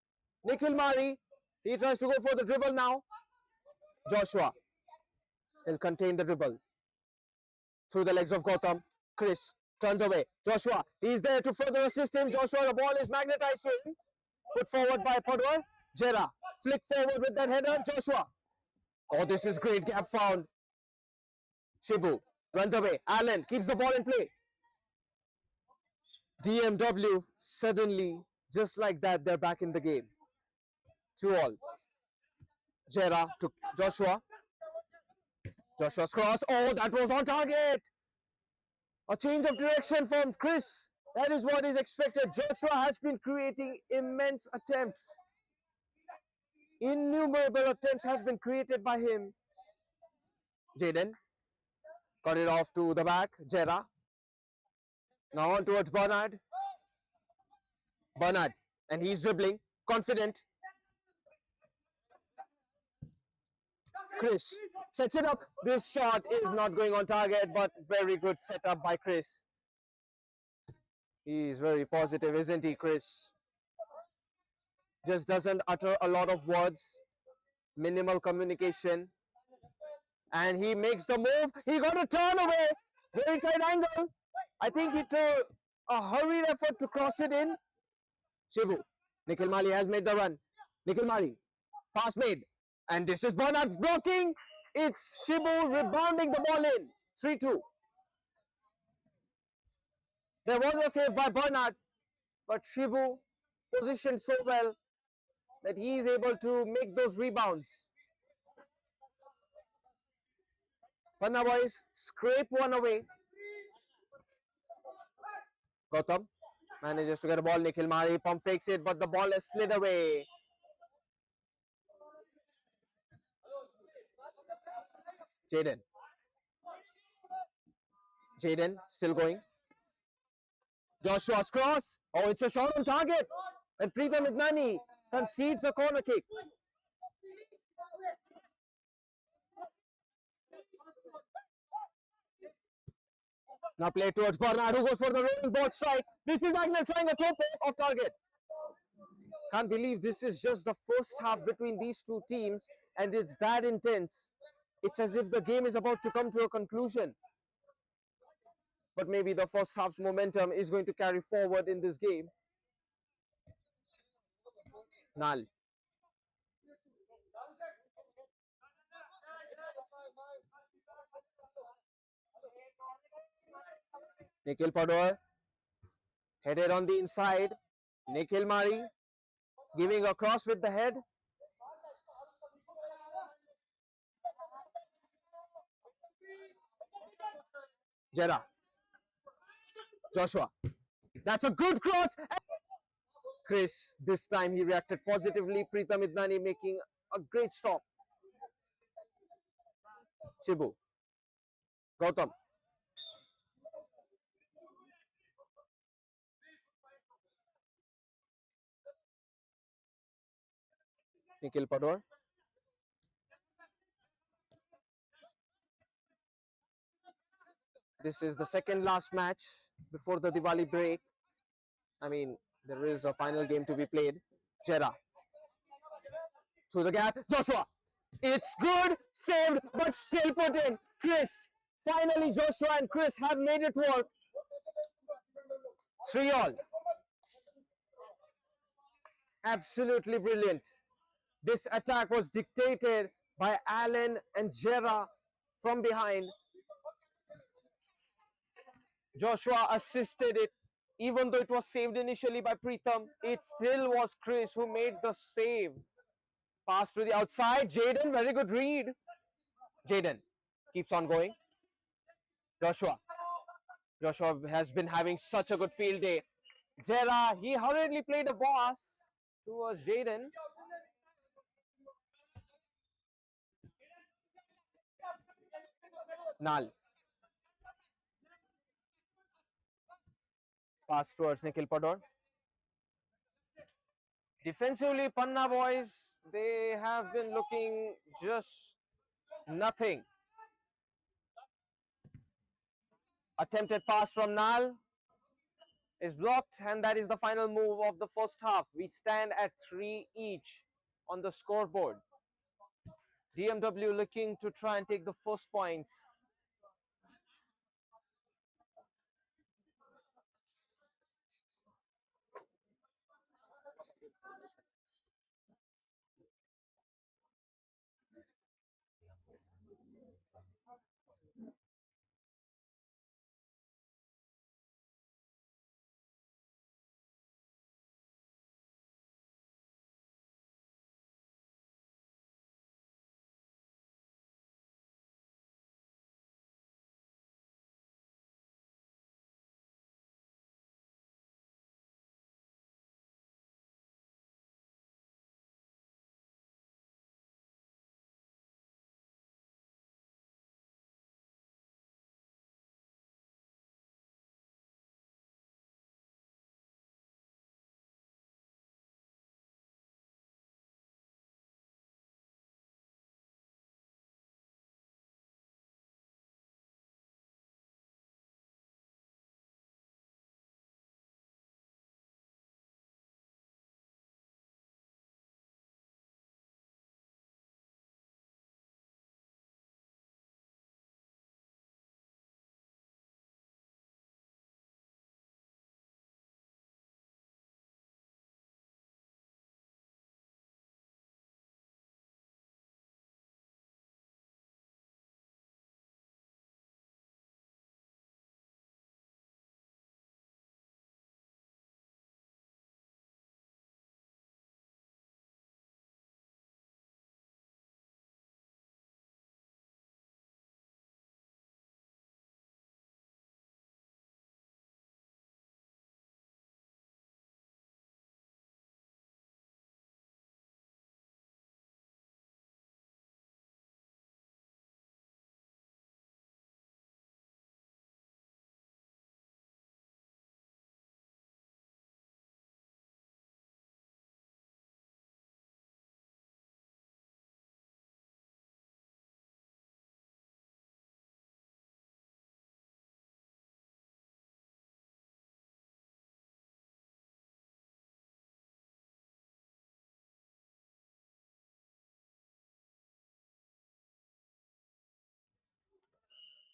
D: Nikhil Mari, he tries to go for the dribble now. Joshua, he'll contain the dribble through the legs of Gautam. Chris turns away. Joshua, he's there to further assist him. Joshua, the ball is magnetized to him. Put forward by Padwar. Jera, flick forward with that header. Joshua. Oh, this is great gap found. Shibu runs away. Allen keeps the ball in play. DMW, suddenly, just like that, they're back in the game. 2-all. Jera to Joshua. Joshua's cross. Oh, that was on target. A change of direction from Chris. That is what is expected. Joshua has been creating immense attempts. Innumerable attempts have been created by him. Jaden got it off to the back. Jera. Now on towards Bernard. Bernard. And he's dribbling. Confident. Chris sets it up. This shot is not going on target, but very good setup by Chris. He's very positive, isn't he, Chris? Just doesn't utter a lot of words. Minimal communication. And he makes the move. He got a turn away. Very tight angle. I think he took a hurried effort to cross it in. Shibu. Nikhil Mali has made the run. Nikhil Mali. Pass made. And this is Bernard's blocking. It's Shibu rebounding the ball in. 3-2. There was a save by Bernard, but Shibu positioned so well that he is able to make those rebounds. Panna boys scrape one away. Gautam manages to get a ball. Nikhil Mari pump fakes it, but the ball has slid away. Jaden. Jaden still going. Joshua's cross. Oh, it's a shot on target. And Preetham Idnani concedes a corner kick. Now play towards Bernard, who goes for the rolling ball strike. This is Agner trying a toe off target. Can't believe this is just the first half between these two teams, and it's that intense. It's as if the game is about to come to a conclusion. But maybe the first half's momentum is going to carry forward in this game. Nal. Nikhil Padwar headed on the inside. Nikhil Mari giving a cross with the head. Jera. Joshua. That's a good cross. Chris, this time he reacted positively. Preetham Idnani making a great stop. Shibu. Gautam. Nikhil Padwar. This is the second last match before the Diwali break. I mean, there is a final game to be played. Jera. Through the gap. Joshua. It's good. Saved, but still put in. Chris. Finally, Joshua and Chris have made it work. 3-all. Absolutely brilliant. This attack was dictated by Allen and Jera from behind. Joshua assisted it. Even though it was saved initially by Preetham, it still was Chris who made the save. Pass to the outside. Jaden, very good read. Jaden keeps on going. Joshua. Joshua has been having such a good field day. Jera, he hurriedly played a pass towards Jaden. Nal. Pass towards Nikhil Padwar. Defensively, Panna boys, they have been looking just nothing. Attempted pass from Nal. is blocked, and that is the final move of the first half. We stand at 3 each on the scoreboard. DMW looking to try and take the first points.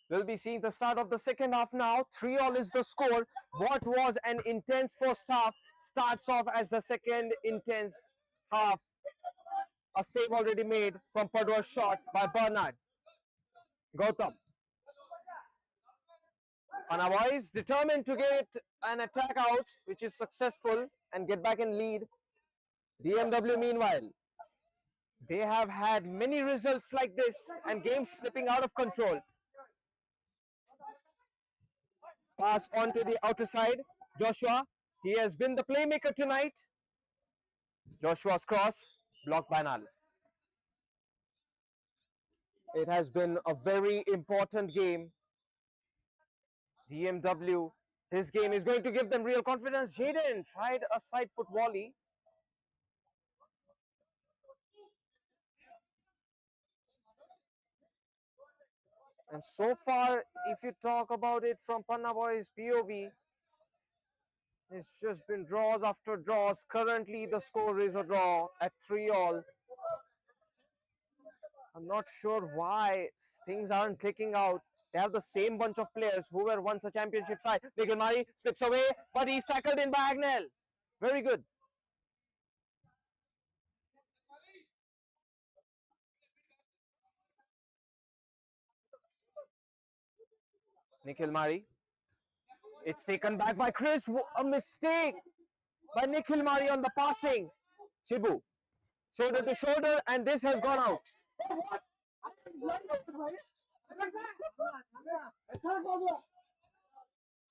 D: We'll be seeing the start of the second half now. 3-all is the score. What was an intense first half starts off as the second intense half. A save already made from Padua's shot by Bernard. Gautam. Panna boys determined to get an attack out, which is successful, and get back in lead. DMW meanwhile, they have had many results like this and games slipping out of control. Pass on to the outer side. Joshua, he has been the playmaker tonight. Joshua's cross, blocked by Nal. It has been a very important game. DMW, this game is going to give them real confidence. Jaden tried a side foot volley. And so far, if you talk about it from Panna boys POV, it's just been draws after draws. Currently, the score is a draw at 3-all. I'm not sure why things aren't clicking out. They have the same bunch of players who were once a championship side. Nikhil Mari slips away, but he's tackled in by Agnel. Very good. Nikhil Mari. It's taken back by Chris. A mistake by Nikhil Mari on the passing. Shibu. Shoulder to shoulder, and this has gone out.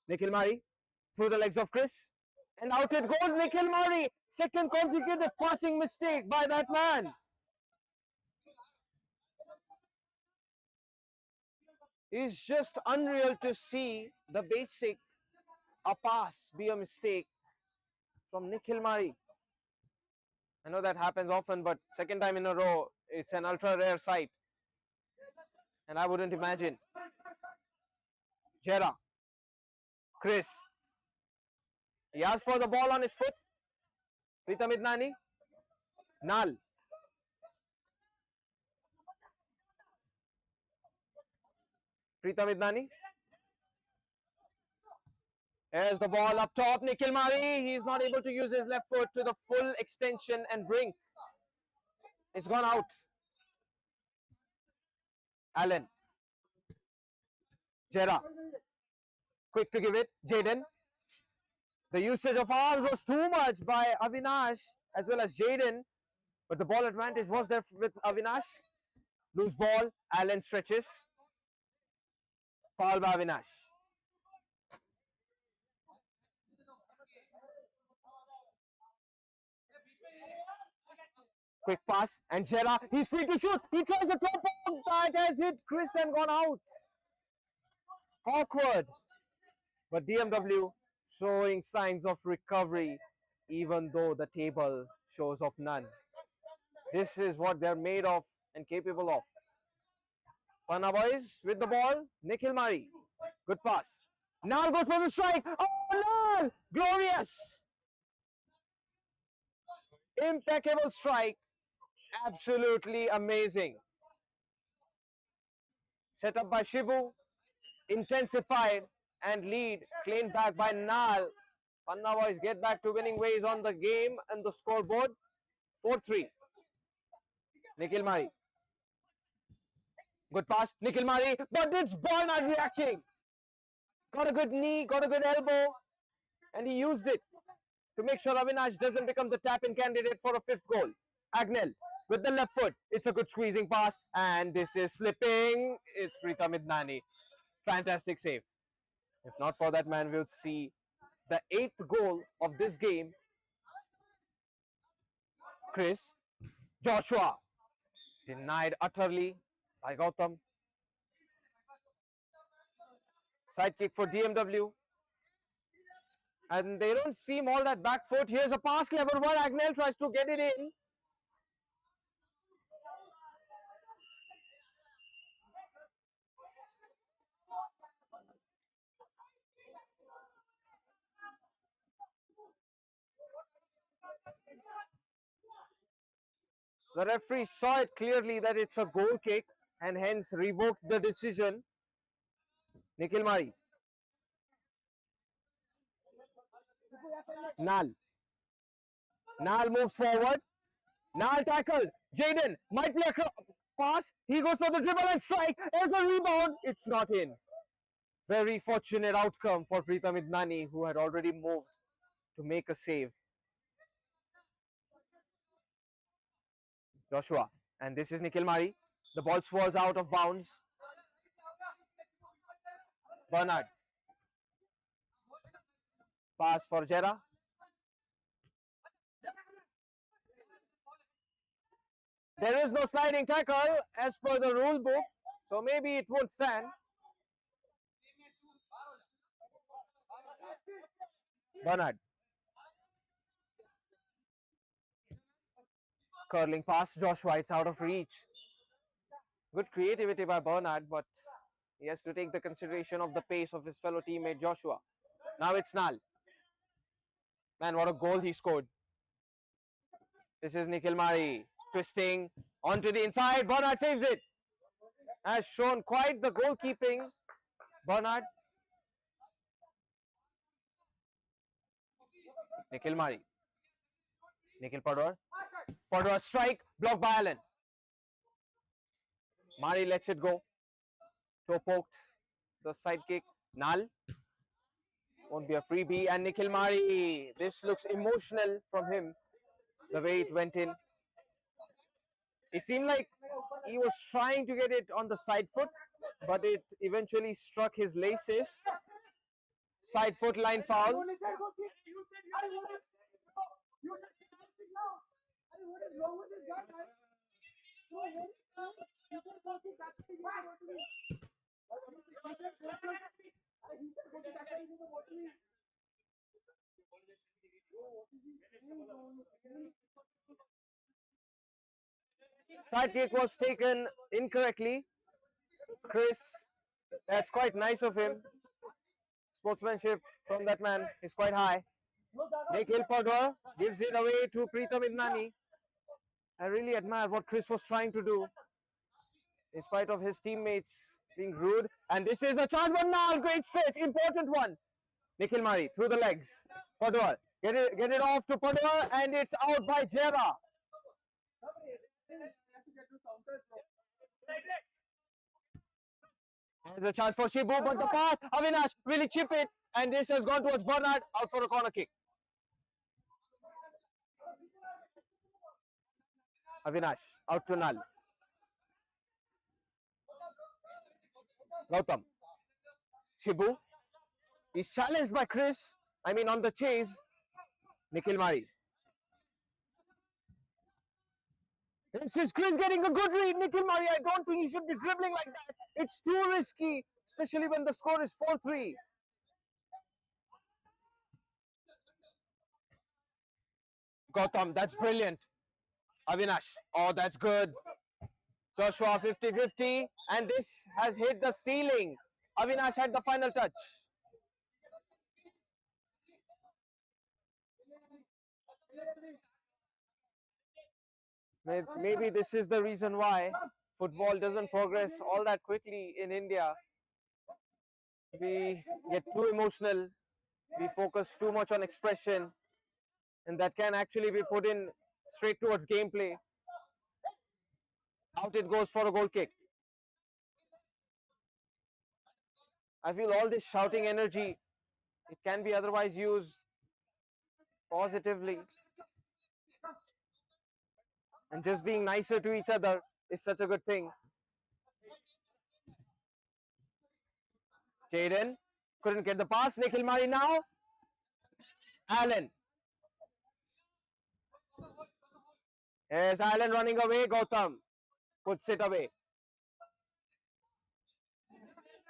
D: Nikhil Mari through the legs of Chris. And out it goes, Nikhil Mari. Second consecutive passing mistake by that man. It's just unreal to see the basic, a pass, be a mistake from Nikhil Mari. I know that happens often, but second time in a row, it's an ultra rare sight. And I wouldn't imagine. Jera. Chris. He asked for the ball on his foot. Pritam Idnani. Nal. Pritam Idnani. Here's the ball up top. Nikhil Mari. He's not able to use his left foot to the full extension and brink. It's gone out. Allen. Jera. Quick to give it. Jaden. The usage of arms was too much by Avinash as well as Jaden. But the ball advantage was there with Avinash. Loose ball. Allen stretches. Foul by Avinash. Quick pass and Jera. He's free to shoot. He tries the top ball. That has hit Chris and gone out. Awkward. But DMW showing signs of recovery even though the table shows of none. This is what they're made of and capable of. Panna boys with the ball. Nikhil Mari. Good pass. Nal goes for the strike. Oh, Nal! Glorious! Impeccable strike. Absolutely amazing. Set up by Shibu. Intensified and lead claimed back by Nal. Panna boys get back to winning ways on the game and the scoreboard. 4-3. Nikhil Mari. Good pass. Nikhil Mari. But it's Bernard reacting. Got a good knee, got a good elbow. And he used it to make sure Avinash doesn't become the tap-in candidate for a fifth goal. Agnel with the left foot. It's a good squeezing pass. And this is slipping. It's Pritam Idnani. Fantastic save. If not for that man, we'll see the 8th goal of this game. Chris. Joshua. Denied utterly by Gautam. Side kick for DMW. And they don't seem all that back foot. Here's a pass, clever one. Agnel tries to get it in. The referee saw it clearly that it's a goal kick and hence revoked the decision. Nikhil Mari. Nal. Nal moves forward. Nal tackled. Jaden might be a pass. He goes for the dribble and strike. There's a rebound. It's not in. Very fortunate outcome for Pritam Idnani, who had already moved to make a save. Joshua. And this is Nikhil Mari. The ball swirls out of bounds. Bernard. Pass for Jera. There is no sliding tackle as per the rule book, so maybe it won't stand. Bernard. Curling pass, Joshua, it's out of reach. Good creativity by Bernard, but he has to take the consideration of the pace of his fellow teammate Joshua. Now it's Nal. Man, what a goal he scored. This is Nikhil Mari. Twisting onto the inside. Bernard saves it. Has shown quite the goalkeeping. Bernard. Nikhil Mari. Nikhil Padwar. Padwar strike. Blocked by Allen. Mari lets it go. Toe poked. The side kick. Nal. Won't be a freebie. And Nikhil Mari. This looks emotional from him. The way it went in. It seemed like he was trying to get it on the side foot, but it eventually struck his laces. Side foot line foul. Side kick was taken incorrectly. Chris, that's quite nice of him. Sportsmanship from that man is quite high. Nikhil Padwa gives it away to Preetham Idnani. I really admire what Chris was trying to do, in spite of his teammates being rude. And this is the chance, but now great stretch, important one. Nikhil Mari through the legs. Padwa, get it off to Padwa, and it's out by Jera. There's a chance for Shibu, but the pass, Avinash will he chip it, and this has gone towards Bernard, out for a corner kick. Avinash out to Nal. Gautam. Shibu is challenged by Chris. On the chase. Nikhil Mari. This is Chris getting a good read. Nikhil Mari, I don't think he should be dribbling like that. It's too risky, especially when the score is 4-3. Gautam, that's brilliant. Avinash, oh, that's good. Joshua 50-50, and this has hit the ceiling. Avinash had the final touch. Maybe this is the reason why football doesn't progress all that quickly in India. We get too emotional, we focus too much on expression, and that can actually be put in straight towards gameplay. Out it goes for a goal kick. I feel all this shouting energy, it can be otherwise used positively. And just being nicer to each other is such a good thing. Jaden couldn't get the pass. Nikhil Mari now. Allen. Here's Allen running away. Gautam puts it away.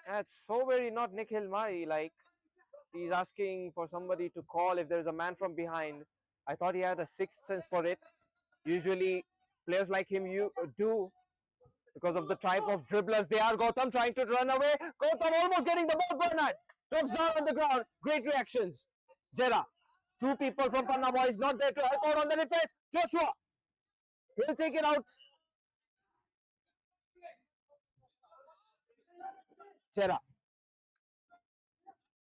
D: That's so very not Nikhil Mari like. He's asking for somebody to call if there's a man from behind. I thought he had a sixth sense for it. Usually players like him do, because of the type of dribblers they are. Gautam trying to run away. Gautam almost getting the ball. Bernard drops down on the ground. Great reactions. Jera. Two people from Panna boys not there to help out on the defense. Joshua. He'll take it out. Jera.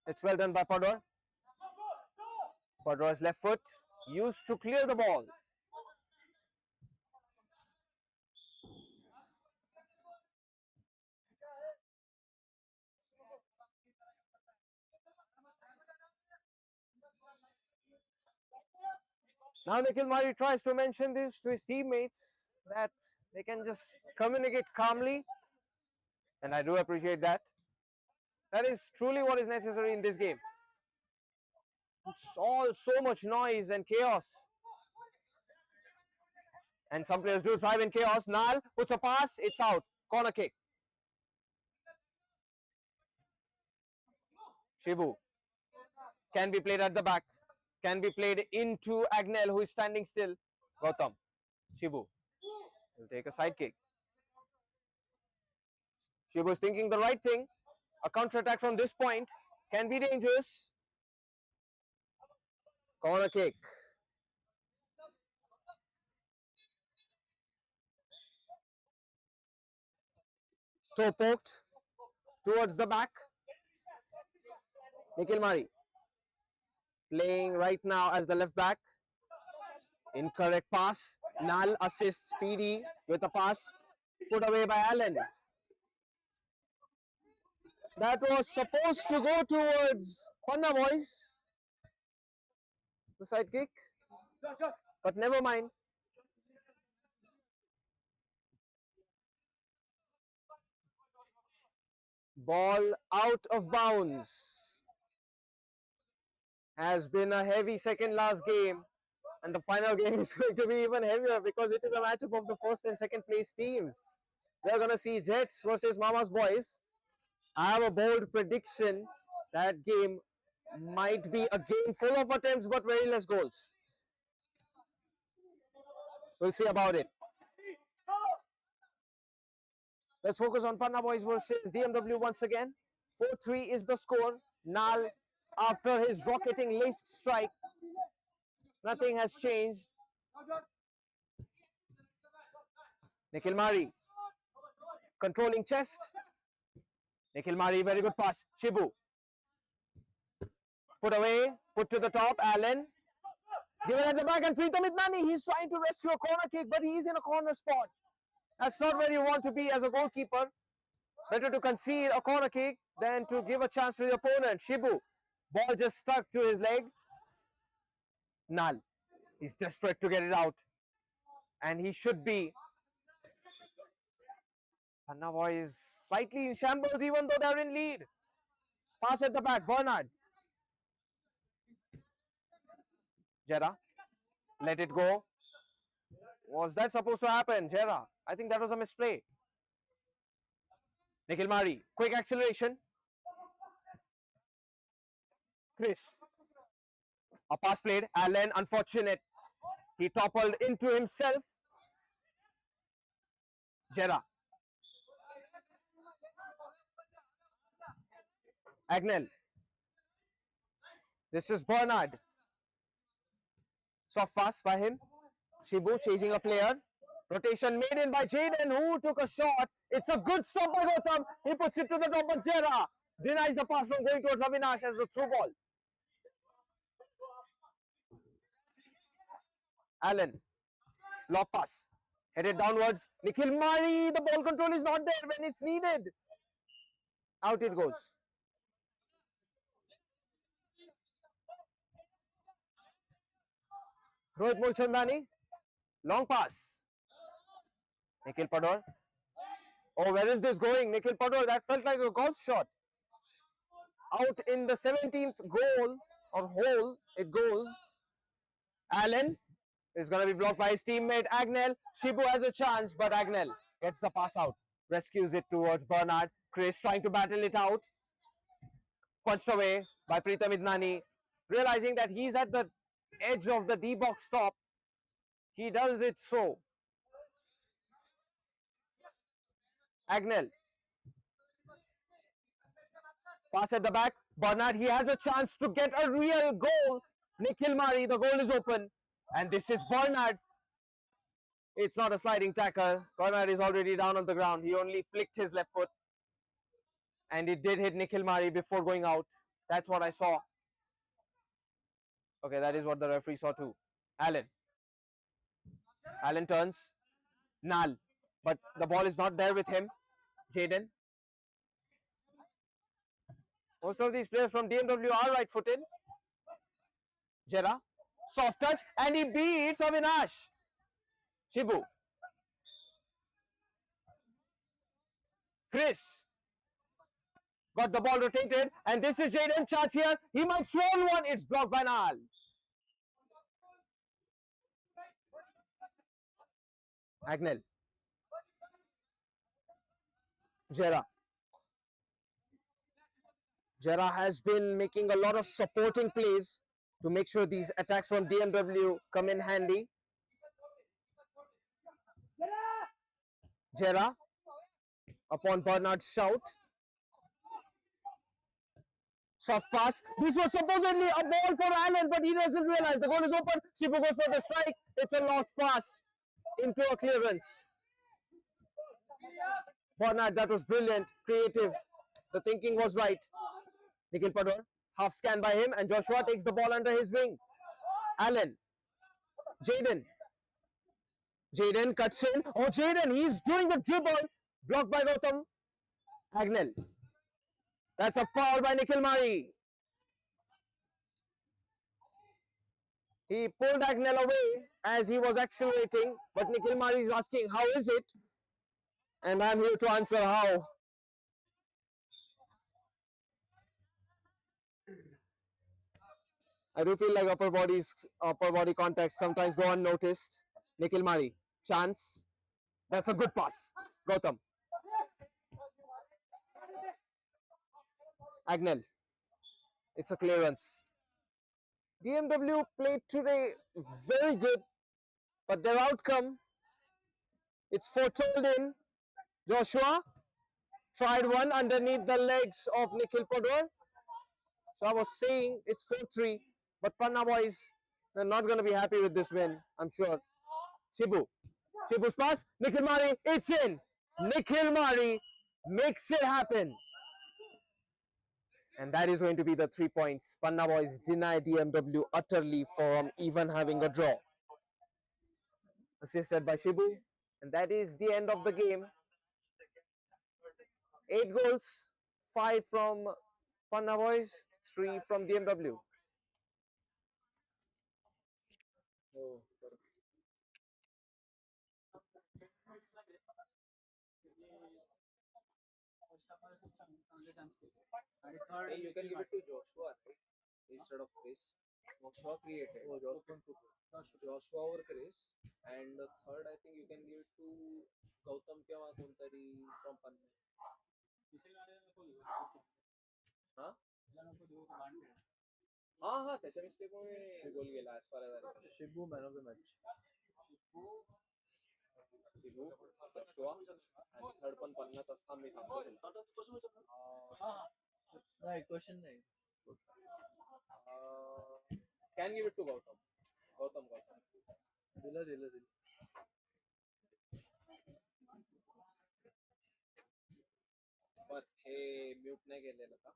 D: It's well done by Padwa. Padwa's left foot used to clear the ball. Now Nikhil Mari tries to mention this to his teammates, that they can just communicate calmly, and I do appreciate that. That is truly what is necessary in this game. It's all so much noise and chaos. And some players do thrive in chaos. Nal puts a pass, it's out. Corner kick. Shibu can be played at the back. Can be played into Agnel, who is standing still. Gautam. Shibu will take a side kick. Shibu is thinking the right thing. A counter-attack from this point can be dangerous. Corner kick. Toe poked towards the back. Nikhil Mari playing right now as the left back. Incorrect pass. Nal assists PD with a pass put away by Allen. That was supposed to go towards Panna boys. The side kick. But never mind. Ball out of bounds. Has been a heavy second last game, and the final game is going to be even heavier because it is a matchup of the first and second place teams. We are going to see Jets versus Mama's boys. I have a bold prediction that game might be a game full of attempts but very less goals. We'll see about it. Let's focus on Panna boys versus DMW once again. 4-3 is the score. Nal, after his rocketing laced strike, Nothing has changed. Nikhil Mari controlling chest. Nikhil Mari, very good pass. Shibu. Put away, put to the top. Allen. Given at the back, and Preetham Idnani, he's trying to rescue a corner kick, but he's in a corner spot. That's not where you want to be as a goalkeeper. Better to concede a corner kick than to give a chance to the opponent. Shibu. Ball just stuck to his leg. Nal. He's desperate to get it out. And he should be. Panna boys slightly in shambles even though they're in lead. Pass at the back. Bernard. Jera. Let it go. Was that supposed to happen? Jera. I think that was a misplay. Nikhil Mari. Quick acceleration. Chris. A pass played. Allen, unfortunate. He toppled into himself. Jera. Agnel. This is Bernard. Soft pass by him. Shibu chasing a player. Rotation made in by Jaden, who took a shot. It's a good stop by Gautam. He puts it to the top, but Jera denies the pass from going towards Avinash as the through ball. Allen. Lob pass. Headed downwards. Nikhil Mari. The ball control is not there when it's needed. Out it goes. Rohit Mulchandani. Long pass. Nikhil Pador. Oh, where is this going? Nikhil Pador, that felt like a golf shot. Out in the 17th goal or hole, it goes. Allen is going to be blocked by his teammate Agnel. Shibu has a chance, but Agnel gets the pass out. Rescues it towards Bernard. Chris trying to battle it out. Punched away by Preetham Idnani. Realizing that he's at the edge of the D-box stop, he does it so. Agnel. Pass at the back. Bernard, he has a chance to get a real goal. Nikhil Mari, the goal is open. And this is Bernard. It's not a sliding tackle. Bernard is already down on the ground. He only flicked his left foot. And it did hit Nikhil Mari before going out. That's what I saw. Okay, that is what the referee saw too. Allen. Allen turns. Nal. But the ball is not there with him. Jaden. Most of these players from DMW are right-footed. Jera. Soft touch. And he beats Avinash. Shibu. Chris. Got the ball rotated. And this is Jaden. Chance here. He might swarm one. It's blocked by Nal. Agnel. Jera. Jera has been making a lot of supporting plays to make sure these attacks from DMW come in handy. Jera upon Bernard's shout. Soft pass. This was supposedly a ball for Allen, but he doesn't realize the goal is open. Shibu goes for the strike. It's a lost pass into a clearance. Bernard, that was brilliant, creative. The thinking was right. Nikhil Pador, half scan by him, and Joshua takes the ball under his wing. Allen. Jaden. Jaden cuts in. Oh, Jaden, he's doing the dribble. Blocked by Gautam. Agnel. That's a foul by Nikhil Mari. He pulled Agnel away as he was accelerating, but Nikhil Mari is asking, how is it? And I'm here to answer how. I do feel like upper body contacts sometimes go unnoticed. Nikhil Mari, chance. That's a good pass. Gautam. Agnel. It's a clearance. DMW played today very good, but their outcome, it's foretold in. Joshua tried one underneath the legs of Nikhil Pador. So I was saying it's 4-3, but Panna boys They're not going to be happy with this win, I'm sure. Shibu. Shibu's pass. Nikhil Mari. It's in. Nikhil Mari makes it happen. And that is going to be the 3 points. Panna boys deny DMW utterly from even having a draw. Assisted by Shibu. And that is the end of the game. 8 goals. 5 from Panna boys. 3 from DMW.
B: Hey, you can give it to Joshua, right? Instead of Chris. Joshua created. Oh, Joshua over Chris. And the third, I think you can give it to Gautam किंवा कोणतरी from Panna. हाँ? हाँ त्याच्या मिस्टेकमुळे गोल गेला as far as I remember.
A: Shibu, man of the match.
B: Shibu, Joshua, and third पण पन्नाच असता मी सांगतो तुला.
A: नाही, question नाही.
B: Can give it to Gautam. Gautam.
A: दिलं.
B: पण हे म्यूट नाही केलेलं का?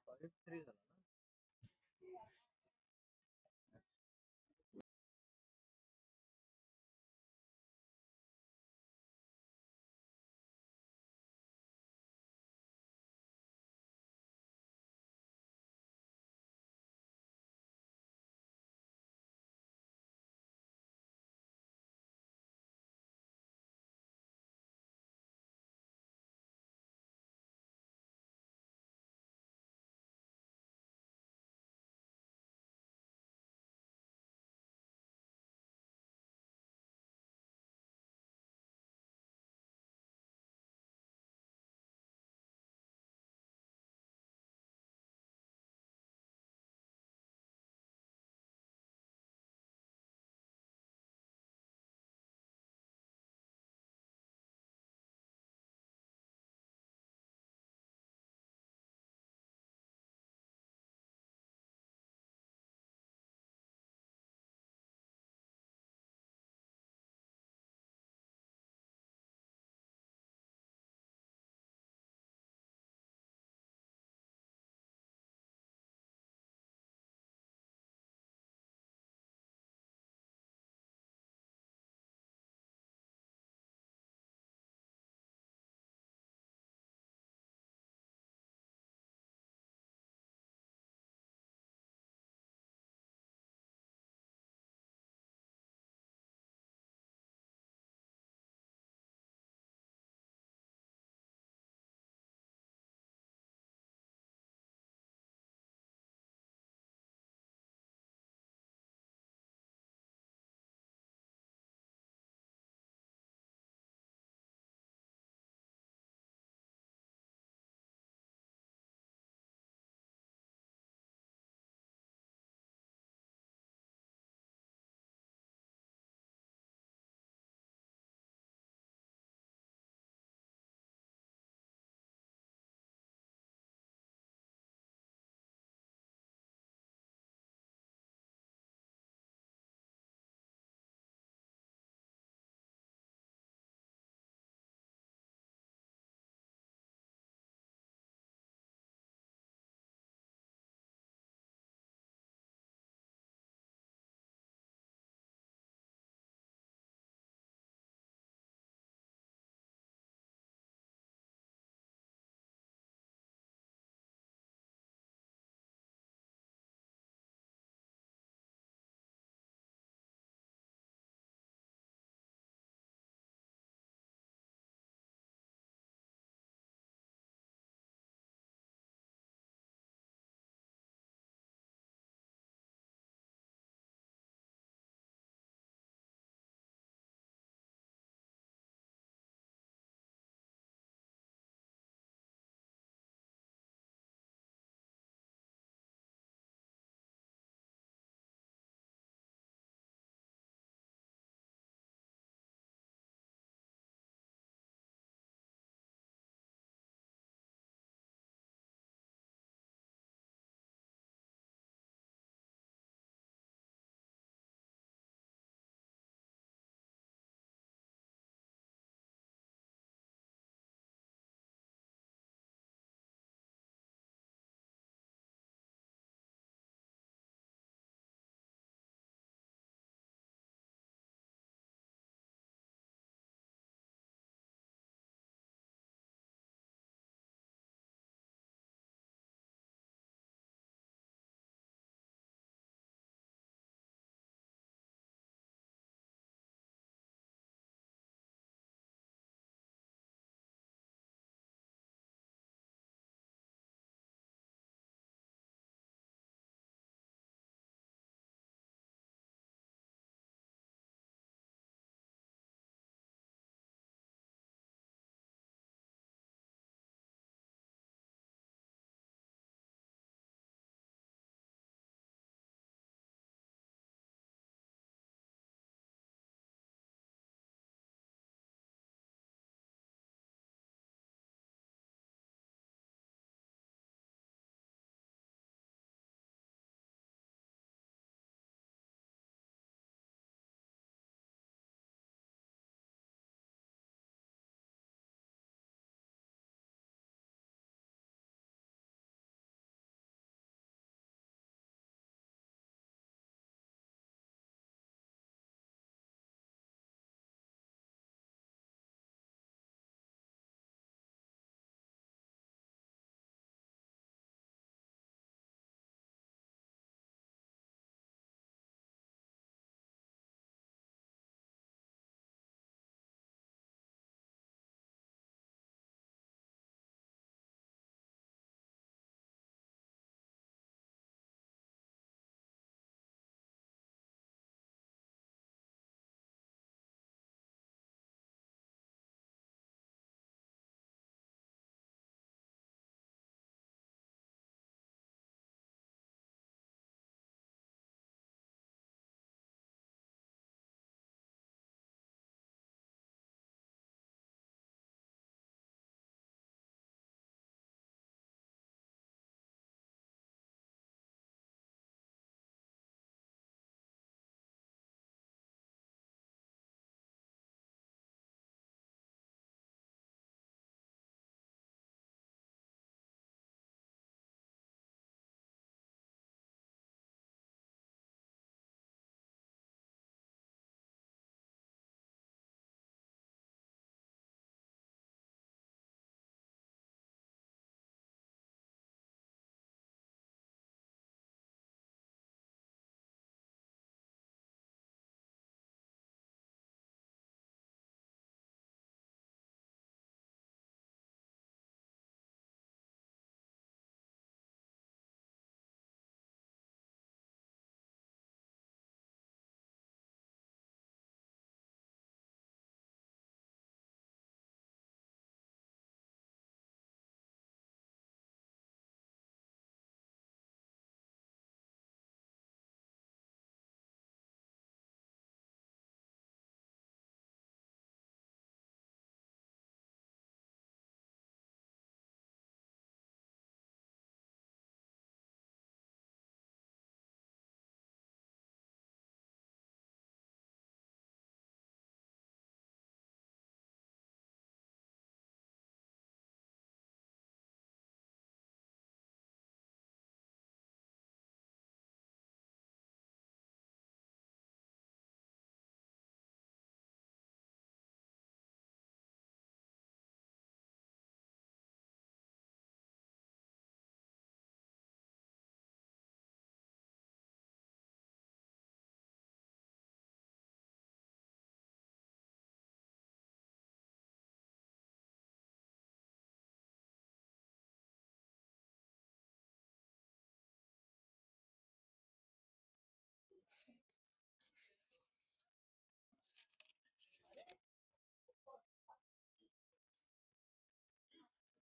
A: 5-3 झाला ना.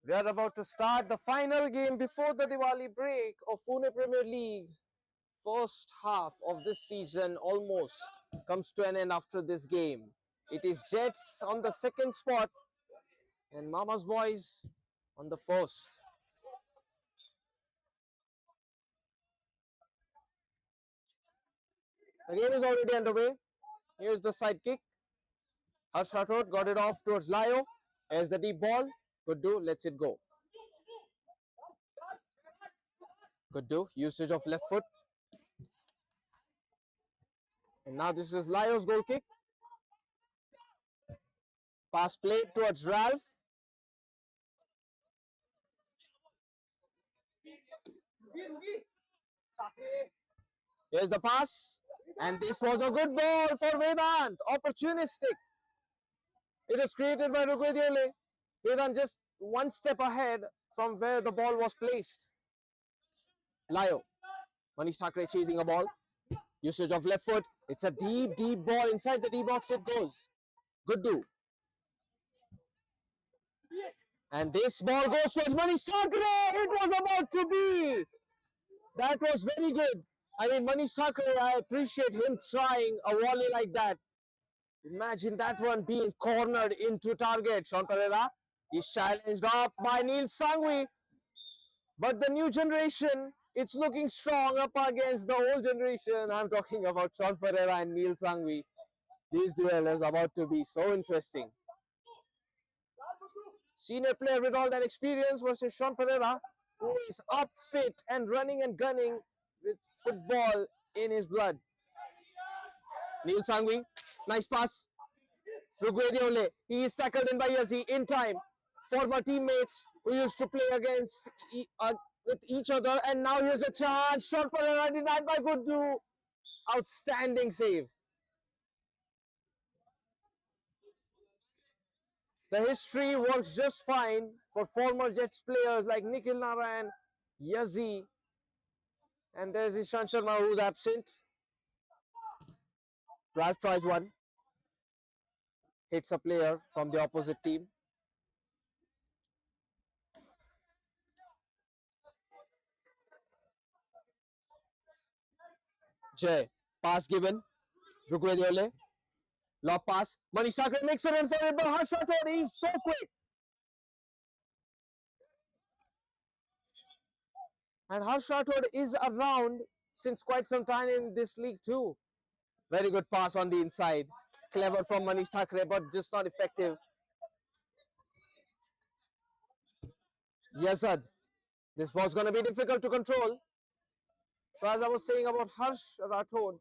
D: We are about to start the final game before the Diwali break of Pune Premier League. First half of this season almost comes to an end after this game. It is Jets on the second spot and Mama's Boys on the first. The game is already underway. Here's the side kick. Harsh Rathod got it off towards Lyo. Here's the deep ball. Good do, lets it go. Good do, usage of left foot. And now this is Lyo's goal kick. Pass played towards Ralph. Here's the pass. And this was a good ball for Vedant. Opportunistic. It is created by Rugwediole. Vedant just one step ahead from where the ball was placed. Lyo. Manish Thakre chasing a ball. Usage of left foot. It's a deep, deep ball. Inside the D box it goes. Good do. And this ball goes towards Manish Thakre. It was about to be. That was very good. I mean, Manish Thakre, I appreciate him trying a volley like that. Imagine that one being cornered into target. Sean Pereira is challenged up by Neil Sangvi. But the new generation, it's looking strong up against the old generation. I'm talking about Sean Pereira and Neil Sangvi. This duel is about to be so interesting. Senior player with all that experience versus Sean Pereira, who is up fit and running and gunning with football in his blood. Neil Sangvi, nice pass. Rugwediole, he is tackled in by Yazzie in time. Former teammates who used to play against with each other, and now here's a chance. Shot Pereira denied by Guddu. Outstanding save. The history works just fine for former Jets players like Nikhil Narayan, Yazzie, and there's Ishan Sharma who's absent. Ralph tries one. Hits a player from the opposite team. Jay, pass given. Rugwediole. Lob pass. Manish Thakre makes a run for it, but Harsh Rathod, he's so quick. And Harsh Rathod is around since quite some time in this league too. Very good pass on the inside. Clever from Manish Thakre, but just not effective. Yazad. This ball's going to be difficult to control. So as I was saying about Harsh Rathod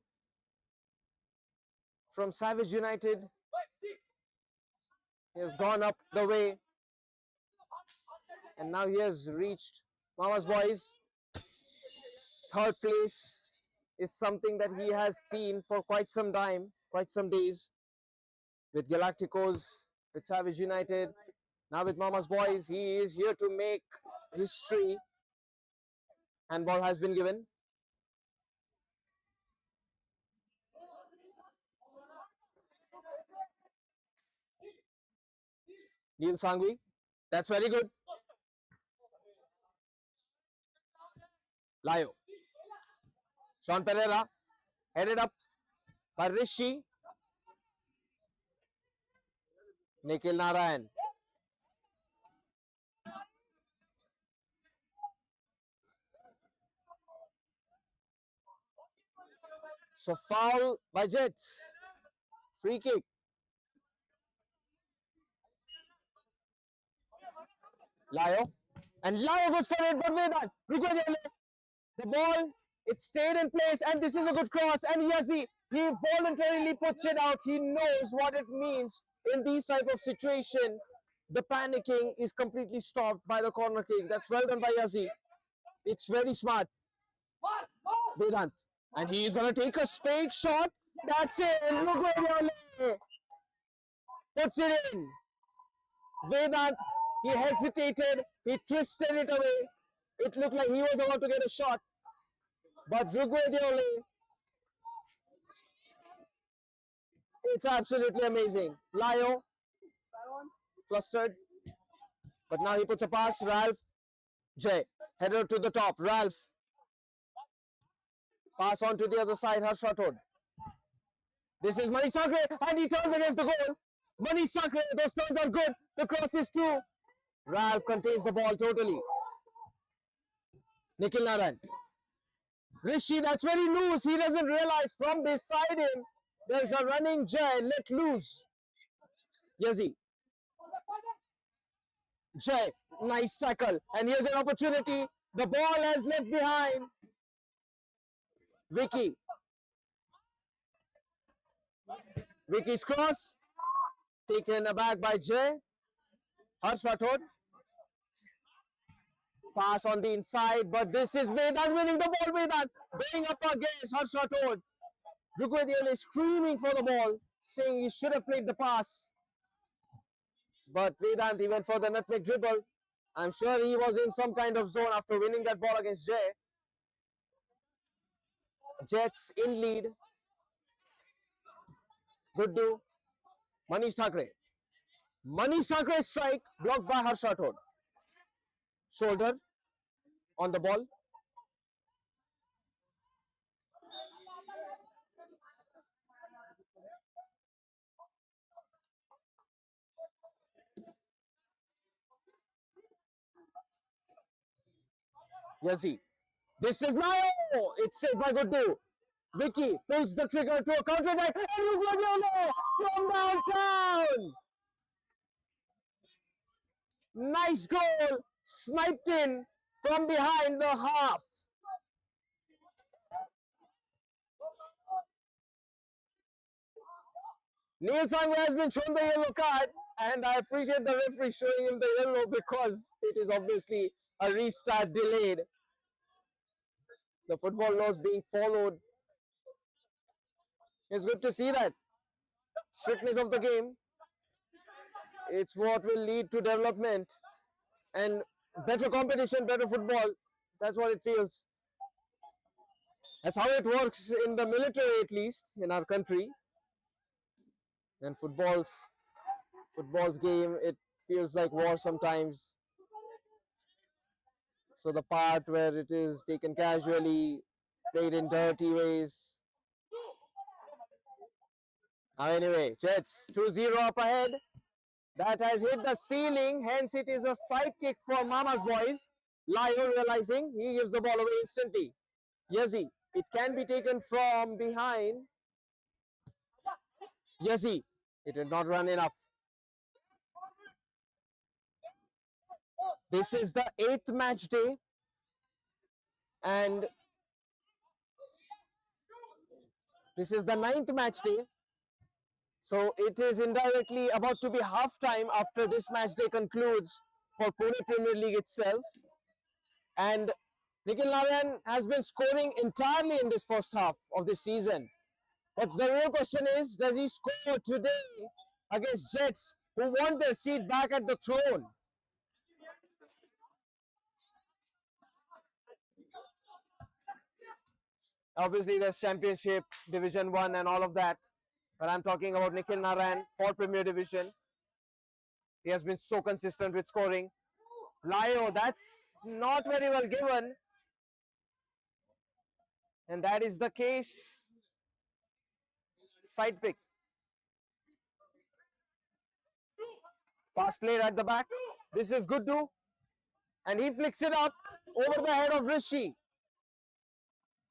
D: from Savage United, he has gone up the way. And now he has reached Mama's Boys. Third place is something that he has seen for quite some time, quite some days. With Galacticos, with Savage United, now with Mama's Boys, he is here to make history. Handball has been given. Neil Sangvi, that's very good. Lyo. Sean Pereira, headed up by Rishi. Nikhil Narayan. So foul by Jets. Free kick. Lyo. And Lyo goes for it, but Vedant. The ball, it stayed in place, and this is a good cross. And Yazzie, he voluntarily puts it out. He knows what it means in these type of situation. The panicking is completely stopped by the corner kick. That's well done by Yazzie. It's very smart. Vedant. And he is going to take a fake shot. That's it. Puts it in. Vedant, he hesitated. He twisted it away. It looked like he was about to get a shot. But Rugwediole, it's absolutely amazing. Lyo, flustered. But now he puts a pass. Ralph. Jay. Header to the top. Ralph. Pass on to the other side. Harsh Rathod. This is Manish Thakre and he turns against the goal. Manish Thakre, those turns are good. The cross is too. Ralph contains the ball totally. Nikhil Naran. Rishi, that's very loose. He doesn't realize from beside him there's a running Jay let loose. Yazzie. Jay, nice tackle. And here's an opportunity. The ball has left behind. Vicky. Vicky's cross. Taken aback by Jay. Harsh Rathod. Pass on the inside, but this is Vedant winning the ball. Vedant going up against Harsh Rathod. Rugwediole is screaming for the ball, saying he should have played the pass. But Vedant, he went for the nutmeg dribble. I'm sure he was in some kind of zone after winning that ball against Jay. Jets in lead. Good do. Manish Thakre. Manish Thakre strike blocked by Harsh Rathod. Shoulder on the ball. Yazzie. This is now. It's saved by Guddu. Vicky pulls the trigger to a counter attack. And Rugwediole from downtown. Nice goal. Sniped in from behind the half. Neil Sangha has been shown the yellow card, and I appreciate the referee showing him the yellow because it is obviously a restart delayed. The football laws being followed. It's good to see that. Strictness of the game. It's what will lead to development and better competition, better football. That's what it feels. That's how it works in the military, at least in our country. And football's game, it feels like war sometimes. So the part where it is taken casually, played in dirty ways. Anyway, Jets 2-0 up ahead. That has hit the ceiling, hence it is a side kick for Mama's boys. Lio realizing, he gives the ball away instantly. Yazzie, it can be taken from behind. Yazzie, it did not run enough. This is the 8th match day. And this is the 9th match day. So it is indirectly about to be half time after this match day concludes for Pune Premier League itself. And Nikhil Naran has been scoring entirely in this first half of this season. But the real question is, does he score today against Jets who want their seat back at the throne? Obviously there's Championship, Division 1 and all of that. But I'm talking about Nikhil Naran for Premier Division. He has been so consistent with scoring. Lio, that's not very well given. And that is the case. Side pick. Pass played at the back. This is Guddu. And he flicks it up over the head of Rishi.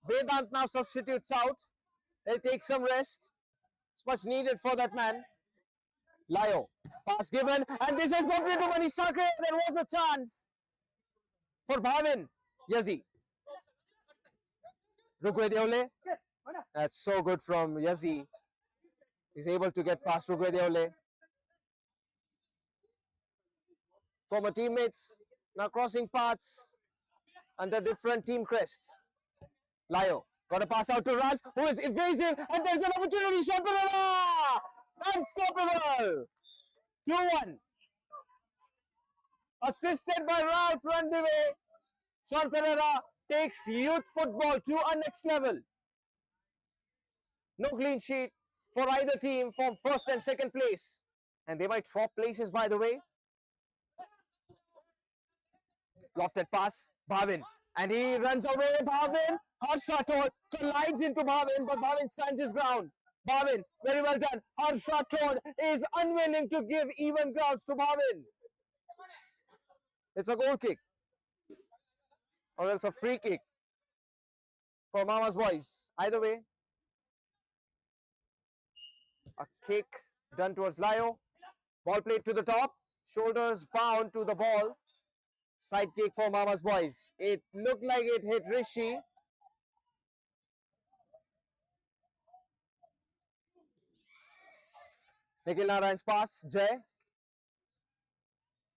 D: Vedant now substitutes out. They'll take some rest. It's much needed for that man. Lio. Pass given. And this is bumped into Manish Thakre. There was a chance for Bhavin. Yazzie. Rugwediole. That's so good from Yazzie. He's able to get past Rugwediole. Former teammates now crossing paths under different team crests. Lio. Got a pass out to Ralph, who is evasive, and there's an opportunity. Shot Pereira! Unstoppable! 2-1. Assisted by Ralph Randeve. Shot Pereira takes youth football to a next level. No clean sheet for either team from first and second place. And they might swap places, by the way. Lofted pass, Bhavin. And he runs away, Bhavin. Harsh Rathod collides into Bhavin, but Bhavin stands his ground. Bhavin, very well done. Harsh Rathod is unwilling to give even grounds to Bhavin. It's a goal kick. Or else a free kick for Mama's boys. Either way, a kick done towards Lyo. Ball played to the top. Shoulders bound to the ball. Side kick for Mama's boys. It looked like it hit Rishi. Nikhil Narayan's pass. Jay.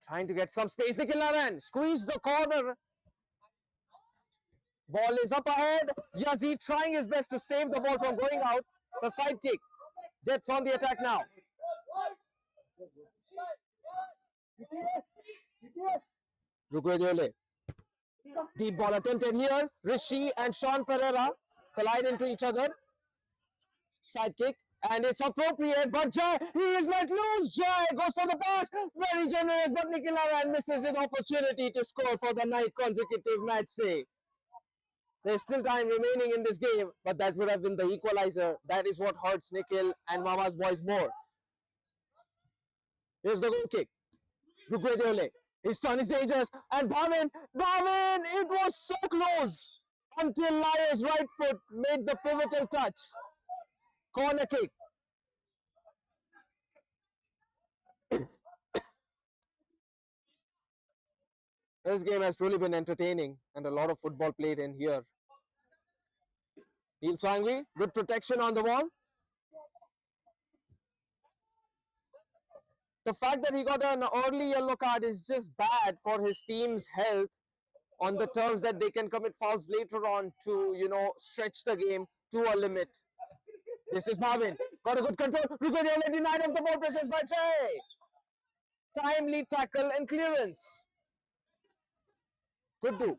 D: Trying to get some space. Nikhil Narayan squeeze the corner. Ball is up ahead. Yazid trying his best to save the ball from going out. It's a side kick. Jets on the attack now. Rugwediole. Deep ball attempted here. Rishi and Sean Pereira collide into each other. Side kick. And it's appropriate, but Jai, he is let loose. Jai goes for the pass. Very generous, but Nikhil Narayan misses an opportunity to score for the 9th consecutive match day. There's still time remaining in this game, but that would have been the equalizer. That is what hurts Nikhil and Mama's boys more. Here's the goal kick. Rugwediole. His turn is dangerous. And Bhavin, it was so close until Lyo's right foot made the pivotal touch. Corner kick. This game has truly been entertaining and a lot of football played in here. Neil Sangvi, good protection on the ball. The fact that he got an early yellow card is just bad for his team's health on the terms that they can commit fouls later on to, stretch the game to a limit. This is Marvin. Got a good control. Rugwediole denied of the ball presence by Jay. Timely tackle and clearance. Good do.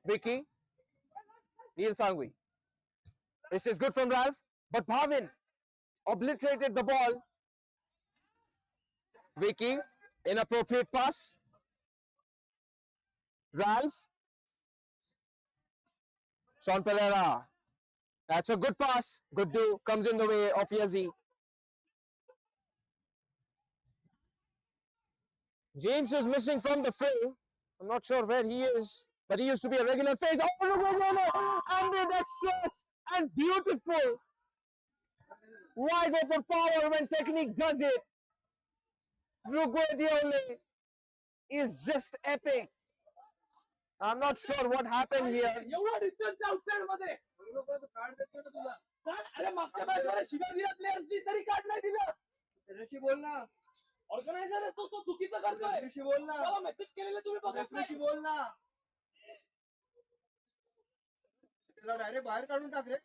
D: Vicky. Neil Sangvi. This is good from Ralph. But Bhavin obliterated the ball. Vicky. Inappropriate pass. Ralph. Sean Pereira. That's a good pass. Good do. Comes in the way of Yazzie. James is missing from the fray. I'm not sure where he is, but he used to be a regular face. Oh, ambidextrous and beautiful. Why go for power when technique does it? Rugwediole is just epic. I'm not sure what happened here.
A: Organiser असतो तो चुकीचं करतोय ऋषी बोल ना मला message केलेले तुम्ही बघत ऋषी बोल ना त्याला डायरेक्ट बाहेर काढून टाक रे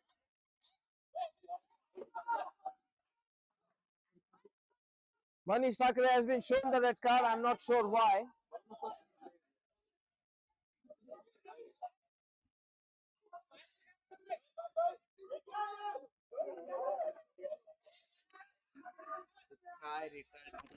D: Manish Thackeray has been shown the red card. I'm not sure why.
B: I returned.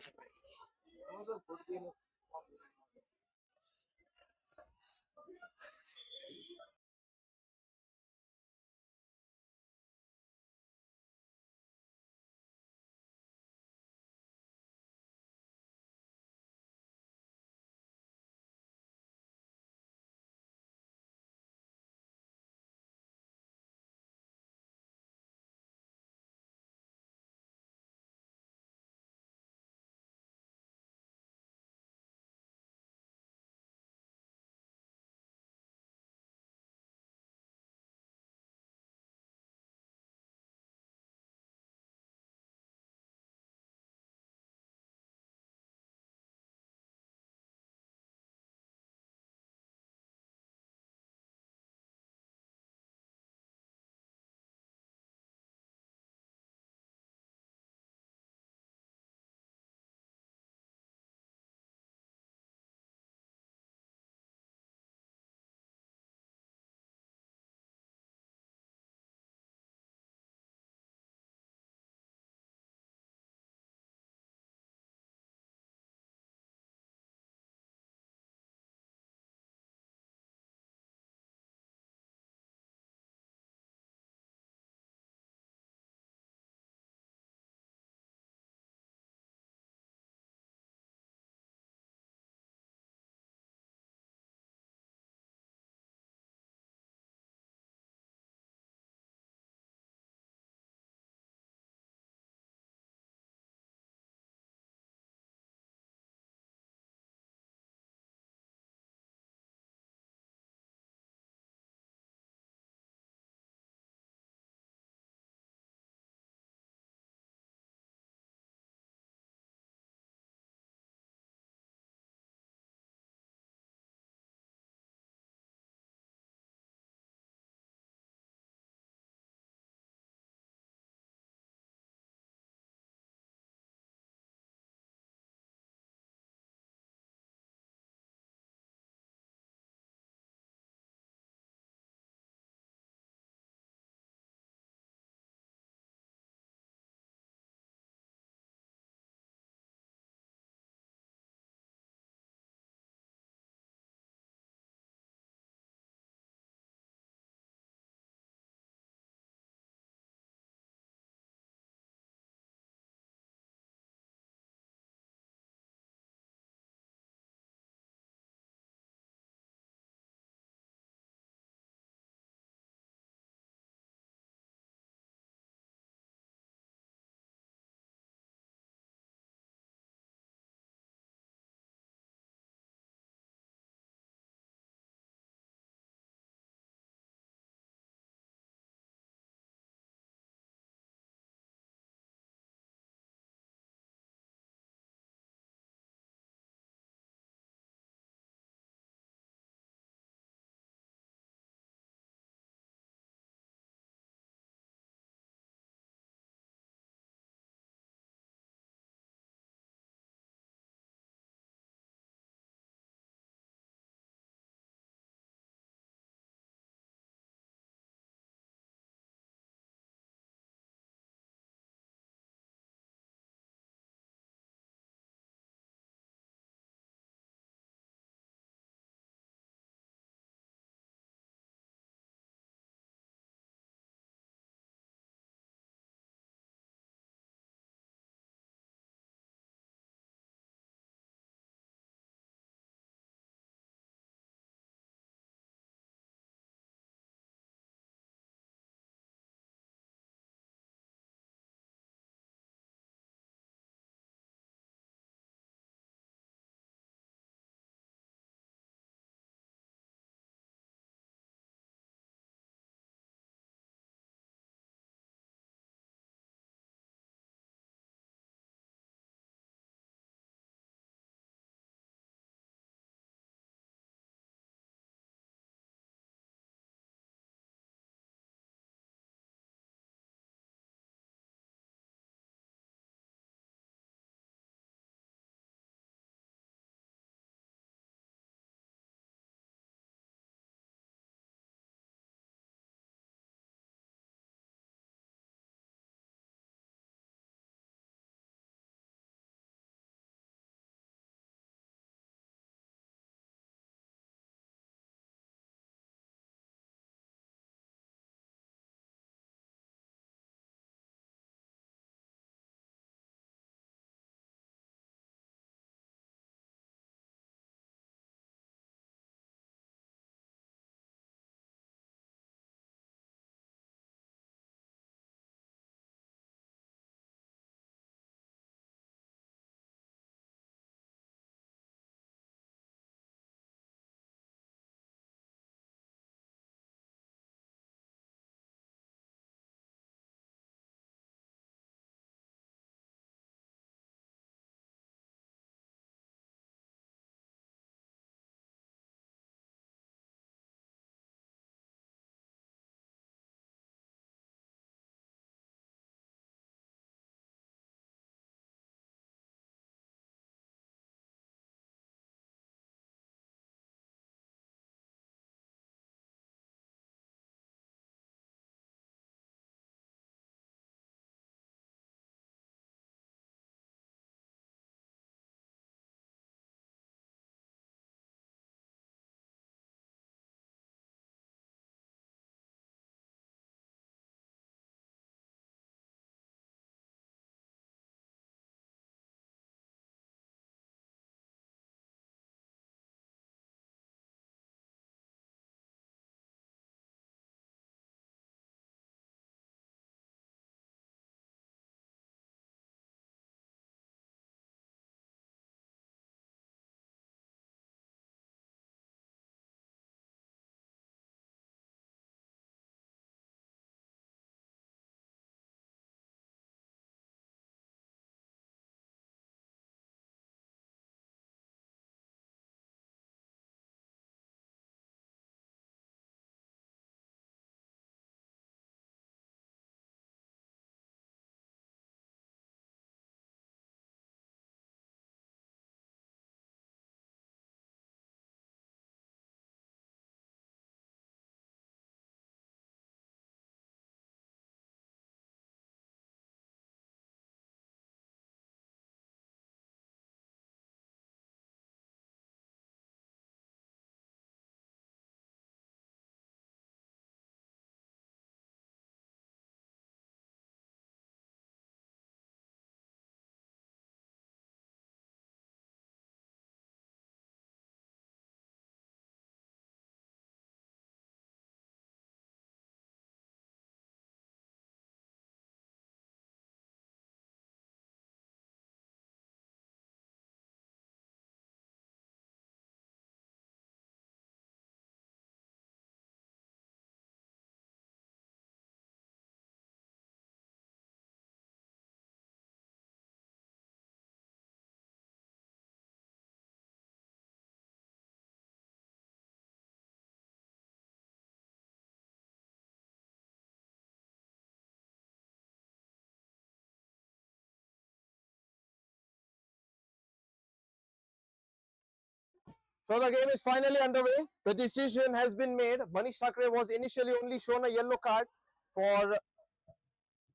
D: So the game is finally underway. The decision has been made. Manish Thakre was initially only shown a yellow card for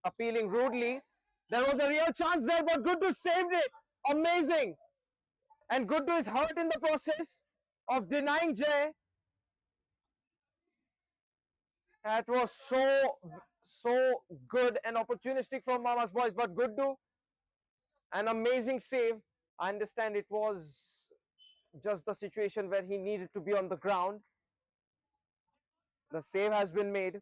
D: appealing rudely. There was a real chance there, but Guddu saved it. Amazing. And Guddu is hurt in the process of denying Jay. That was so good and opportunistic from Mama's boys, but Guddu, an amazing save. I understand it was just the situation where he needed to be on the ground. The save has been made.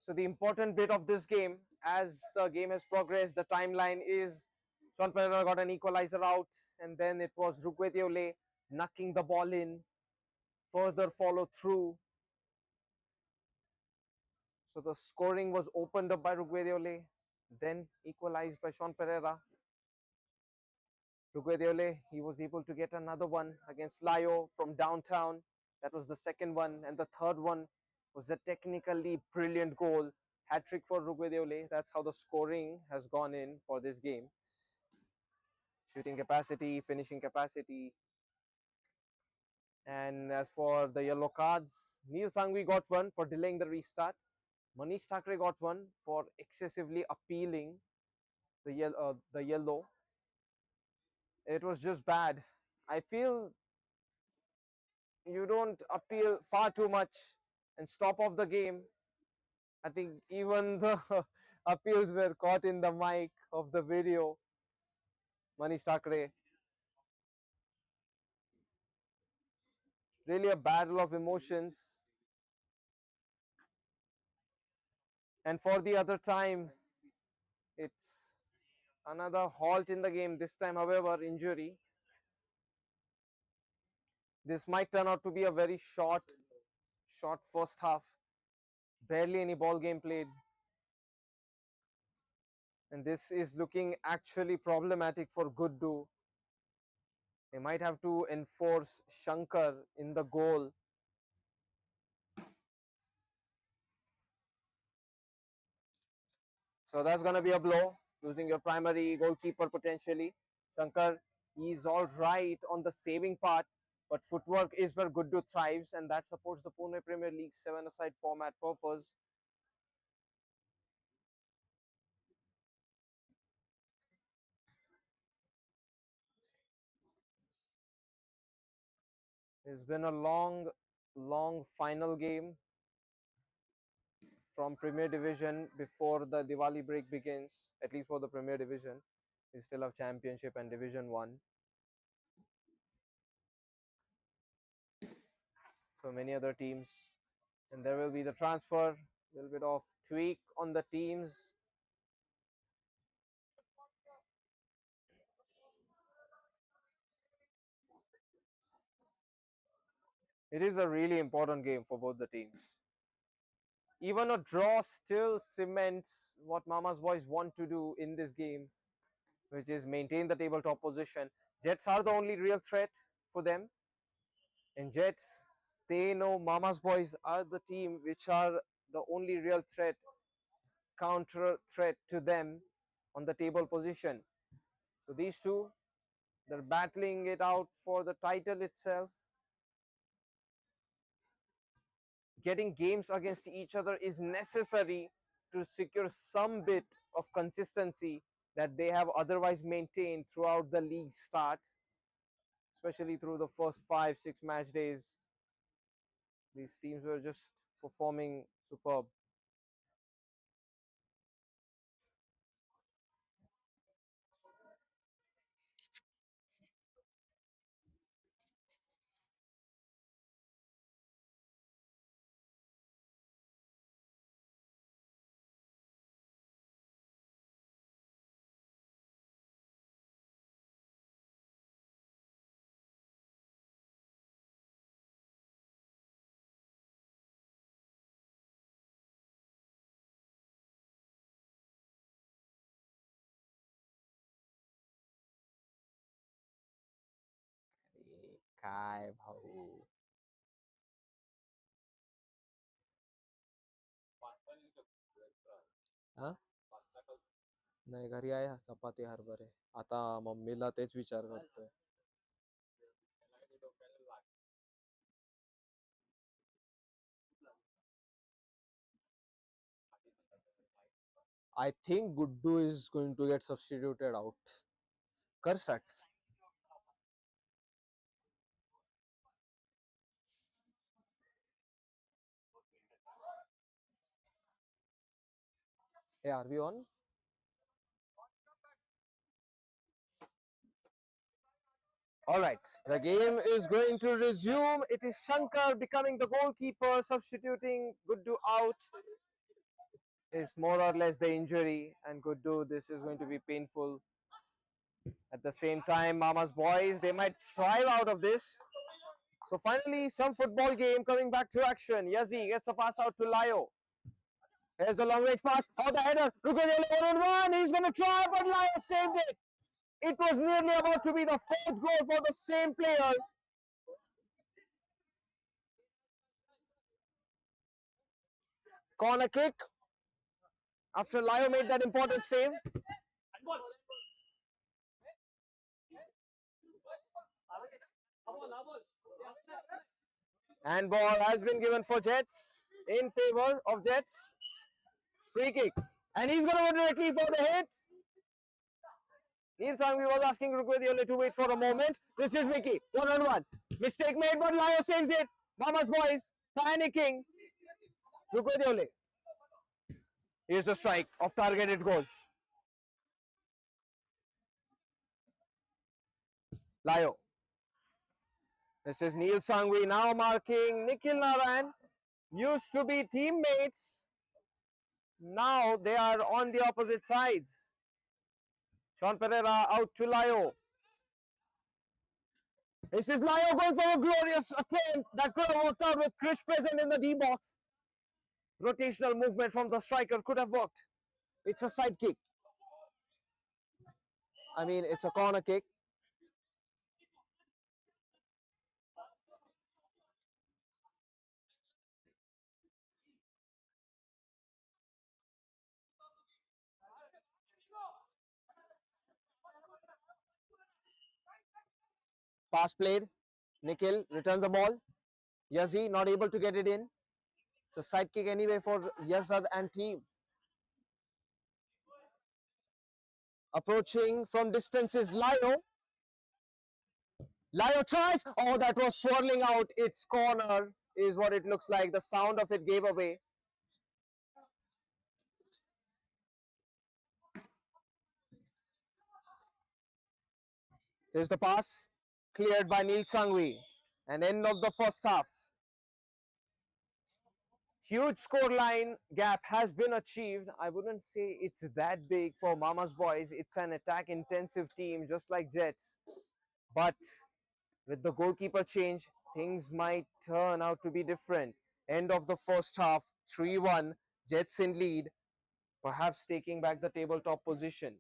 D: So the important bit of this game, as the game has progressed, the timeline is Sean Pereira got an equalizer out, and then it was Rugwediole knocking the ball in, further follow through. So the scoring was opened up by Rugwediole, then equalized by Sean Pereira. Rugwediole, he was able to get another one against Layo from downtown. That was the second one, and the third one was a technically brilliant goal. Hat-trick for Rugwediole. That's how the scoring has gone in for this game. Shooting capacity, finishing capacity. And as for the yellow cards, Neil Sangvi got one for delaying the restart. Manish Thakre got one for excessively appealing the yellow. It was just bad. I feel you don't appeal far too much and stop off the game. I think even the appeals were caught in the mic of the video. Manish Thakre. Really a battle of emotions. And for the other time, it's another halt in the game. This time, however, injury. This might turn out to be a very short first half. Barely any ball game played. And this is looking actually problematic for Guddu. They might have to enforce Shankar in the goal. So that's going to be a blow, losing your primary goalkeeper potentially. Shankar, he's all right on the saving part, but footwork is where Guddu thrives, and that supports the Pune Premier League 7-a-side format purpose. It's been a long final game from Premier Division before the Diwali break begins, at least for the Premier Division. We still have Championship and Division 1. For many other teams. And there will be the transfer, a little bit of tweak on the teams. It is a really important game for both the teams. Even a draw still cements what Mama's boys want to do in this game, which is maintain the tabletop position. Jets are the only real threat for them. And Jets, they know Mama's boys are the team which are the only real threat, counter threat to them on the table position. So these two, they're battling it out for the title itself. Getting games against each other is necessary to secure some bit of consistency that they have otherwise maintained throughout the league start, especially through the first 5-6 match days. These teams were just performing superb. काय भाऊ हा नाही घरी आहे चपाती हरभरे आता मम्मीला तेच विचार करतोय I think Guddu is going to get substituted out. Kar start. Hey, are we on? All right, the game is going to resume. It is Shankar becoming the goalkeeper, substituting Guddu out. Is more or less the injury, and Guddu, this is going to be painful. At the same time, Mama's boys, they might thrive out of this. So finally, some football game coming back to action. Yazzie gets a pass out to Layo. Here's the long range pass. Oh, the header. Look at the 1-on-1. He's going to try, but Layo saved it. It was nearly about to be the fourth goal for the same player. Corner kick after Layo made that important save. And ball has been given for Jets, in favor of Jets. Free kick. And he's going to go directly for the hit. Neil Sangvi was asking Rugwediole to wait for a moment. This is Mickey, 1-on-1. Mistake made, but Layo saves it. Mama's boys panicking. Rugwediole. Here's the strike. Off target it goes. Layo. This is Neil Sangvi now marking Nikhil Narayan. Used to be teammates. Now they are on the opposite sides. Sean Pereira out to Layo. This is Layo going for a glorious attempt that could have worked out with Krish present in the D box. Rotational movement from the striker could have worked. It's a side kick. I mean, it's a corner kick. Pass played. Nikhil returns the ball. Yazzie not able to get it in. It's a side kick anyway for Yazad and team. Approaching from distance is Layo. Layo tries. Oh, that was swirling out. It's corner is what it looks like. The sound of it gave away. Here's the pass. Cleared by Neil Sangvi. And end of the first half. Huge scoreline gap has been achieved. I wouldn't say it's that big for Mama's boys. It's an attack intensive team just like Jets. But with the goalkeeper change, things might turn out to be different. End of the first half, 3-1, Jets in lead, perhaps taking back the tabletop position.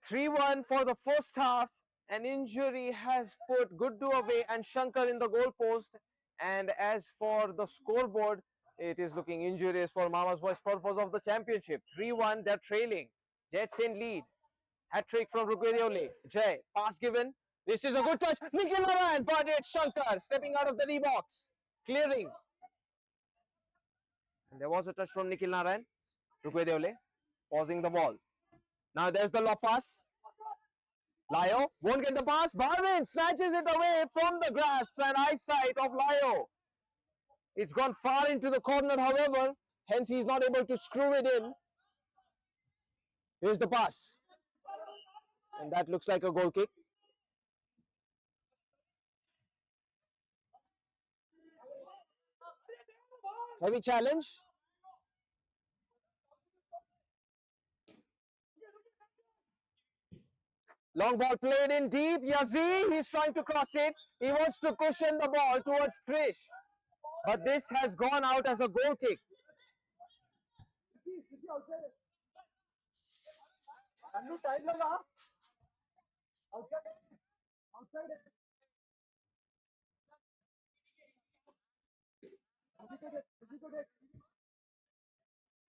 D: 3-1 for the first half. An injury has put Guddu away and Shankar in the goal post. And as for the scoreboard, it is looking injurious for Mama's Boys' purpose of the championship. 3-1, they're trailing. Jets in lead. Hat-trick from Rugwediole. Jay, pass given. This is a good touch. Nikhil Narayan, but it's Shankar stepping out of the D box. Clearing. And there was a touch from Nikhil Narayan. Rugwediole pausing the ball. Now there's the lob pass. Lyo won't get the pass. Barwin snatches it away from the grasps and eyesight of Lyo. It's gone far into the corner, however, hence he's not able to screw it in. Here's the pass. And that looks like a goal kick. Heavy challenge. Long ball played in deep. Yazzie, he's trying to cross it. He wants to cushion the ball towards Krish. But this has gone out as a goal kick.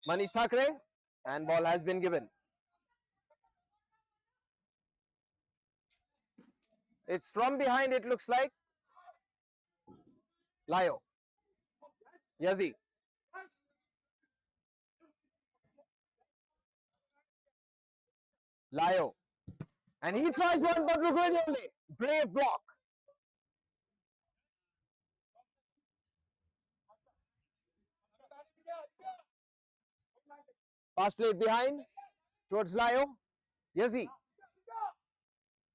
D: Manish Thakre, and ball has been given. It's from behind, it looks like. Lyo. Yazzie. Lyo. And he tries one, but Rugwediole. Brave block. Pass played behind towards Lyo. Yazzie.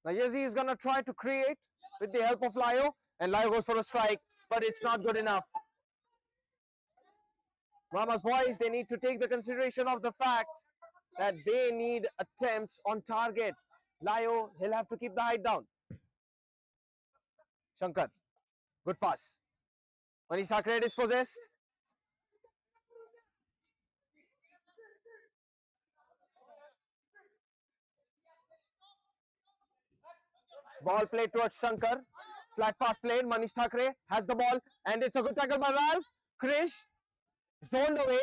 D: Now Yazzie is going to try to create with the help of Lyo. And Lyo goes for a strike, but it's not good enough. Mama's Boys, they need to take the consideration of the fact that they need attempts on target. Lyo, he'll have to keep the height down. Shankar, good pass. Manish Thakre is possessed. Ball played towards Shankar. Flat pass played. Manish Thakre has the ball. And it's a good tackle by Ralph. Krish zoned away.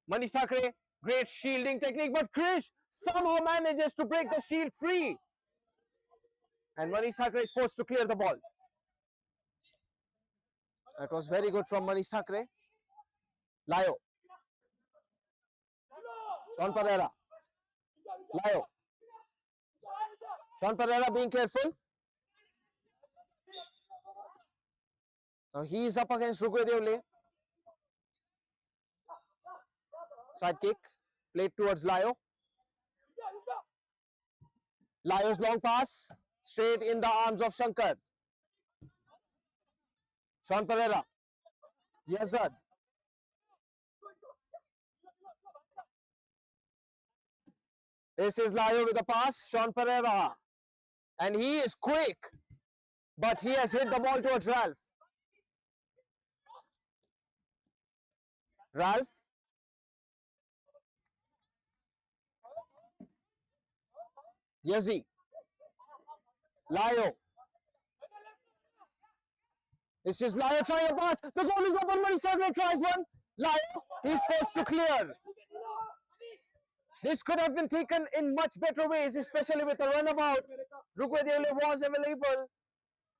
D: Manish Thakre, great shielding technique. But Krish somehow manages to break the shield free. And Manish Thakre is forced to clear the ball. That was very good from Manish Thakre. Lyo. Sean Pereira. Lyo. Sean Pereira being careful. Now he is up against Rugwediole. Side kick played towards Lyo. Lyo's long pass straight in the arms of Shankar. Sean Pereira. Yazad. This is Lyo with a pass. Sean Pereira. And he is quick. But he has hit the ball towards Ralph. Ralph. Yazzie. Lyo. This is Lyo trying a pass. The goal is open. Manish Thakre tries one. Lyo, he's forced to clear. This could have been taken in much better ways, especially with a runabout. Rugwediole was available.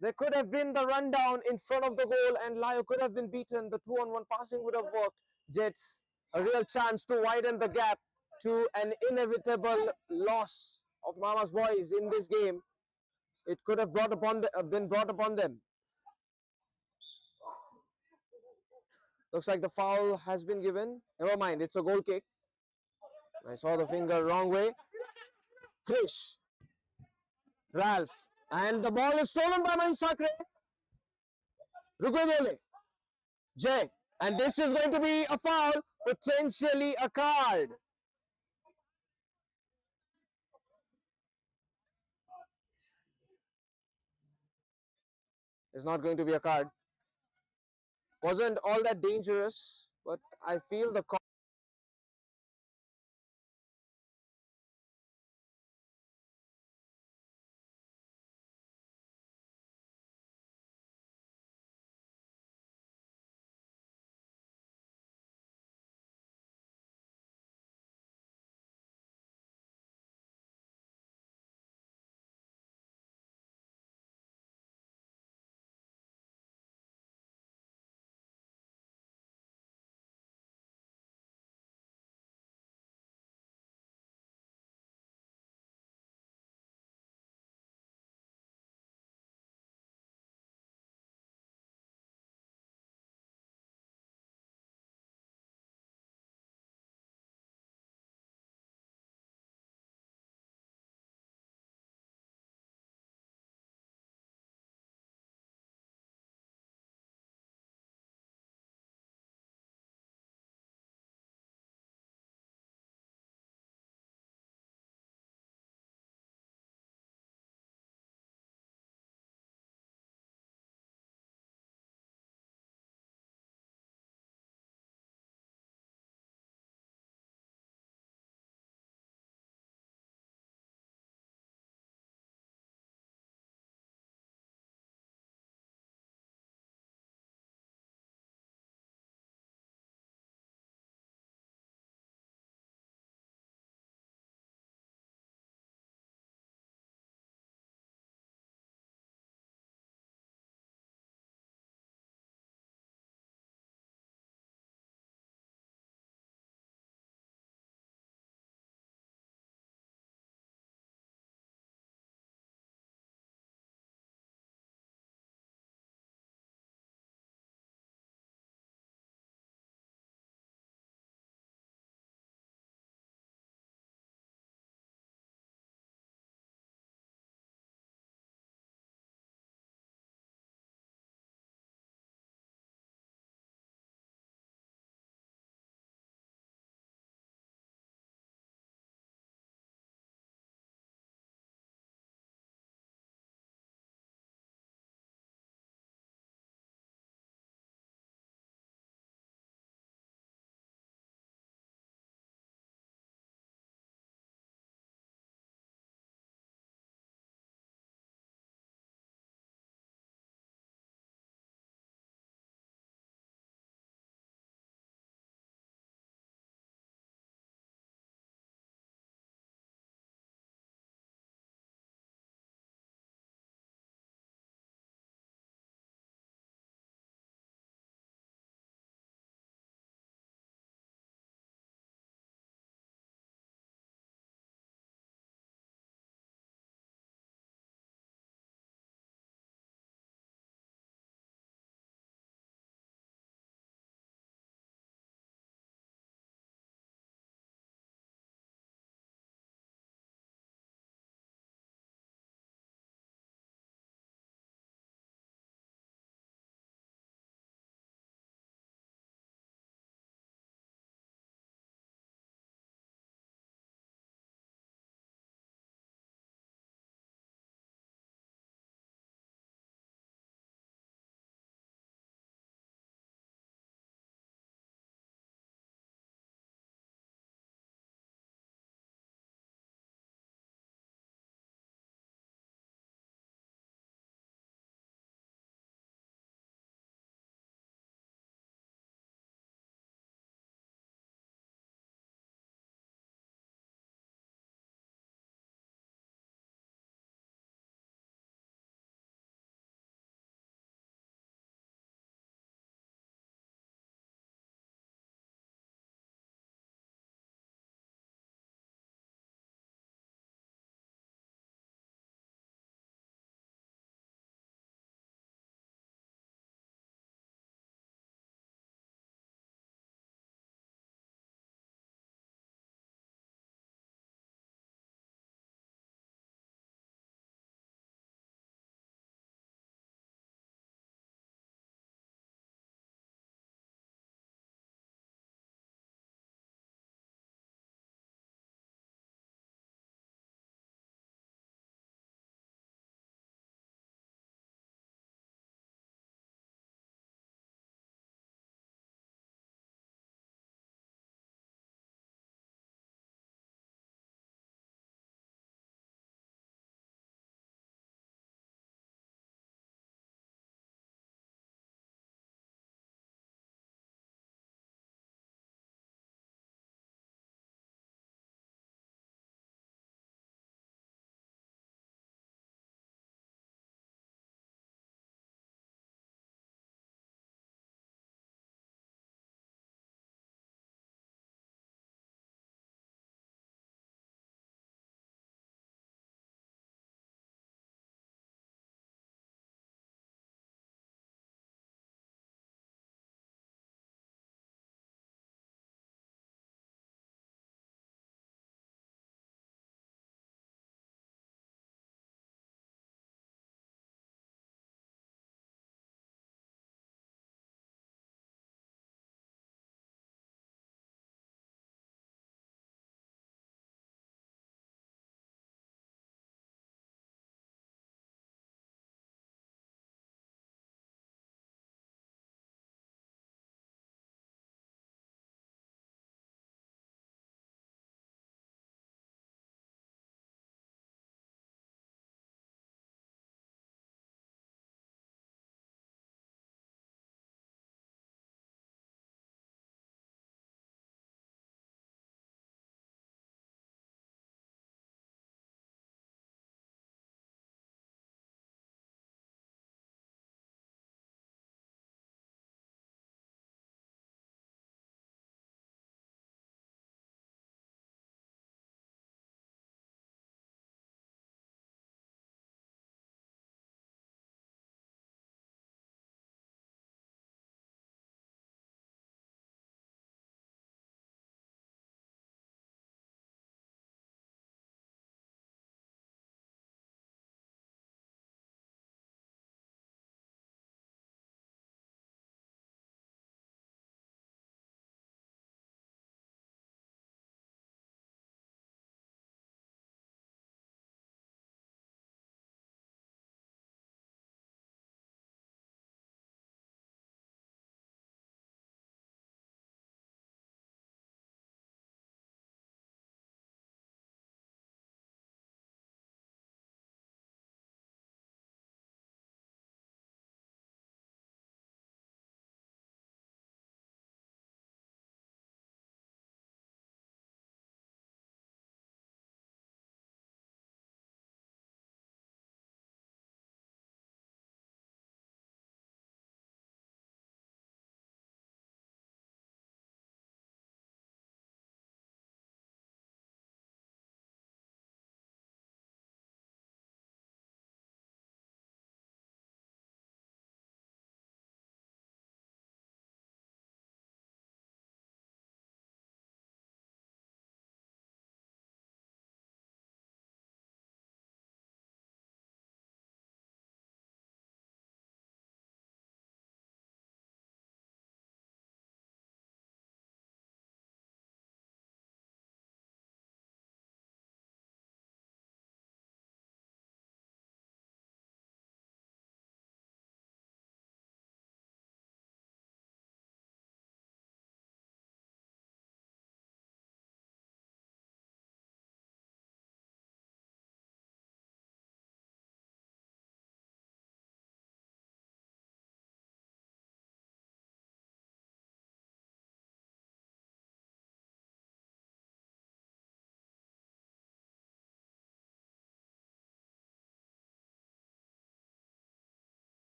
D: There could have been the rundown in front of the goal and Lyo could have been beaten. The 2-on-1 passing would have worked. Jets, a real chance to widen the gap to an inevitable loss of Mama's Boys in this game. It could have been brought upon them. Looks like the foul has been given. Never mind, it's a goal kick. I saw the finger wrong way. Krish. Ralph. And the ball is stolen by Manish Thakre. Rugwediole. Jay. And this is going to be a foul, potentially a card. It's not going to be a card. Wasn't all that dangerous, but I feel the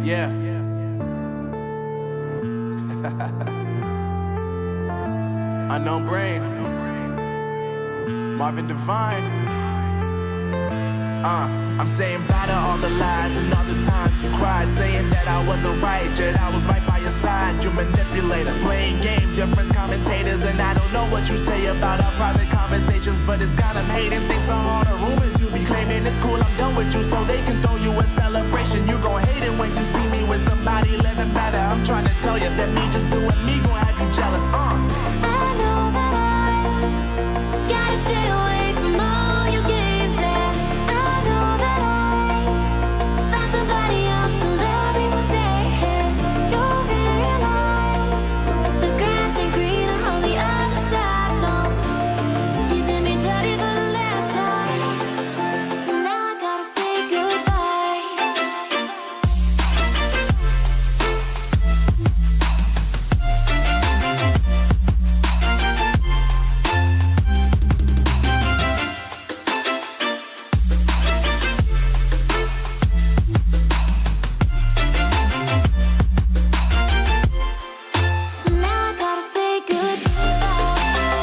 E: Yeah. Unknown Brain. Marvin Devine. I'm saying bye to all the lies and all the times you cried, saying that I wasn't right, yet I was right by your side. You manipulator, playing games, your friends commentators, and I don't know what you say about our private conversations, but it's got them hating. Thanks to all the rumors you be claiming. It's cool, I'm done with you, so they can throw you a celebration. You gon' hate it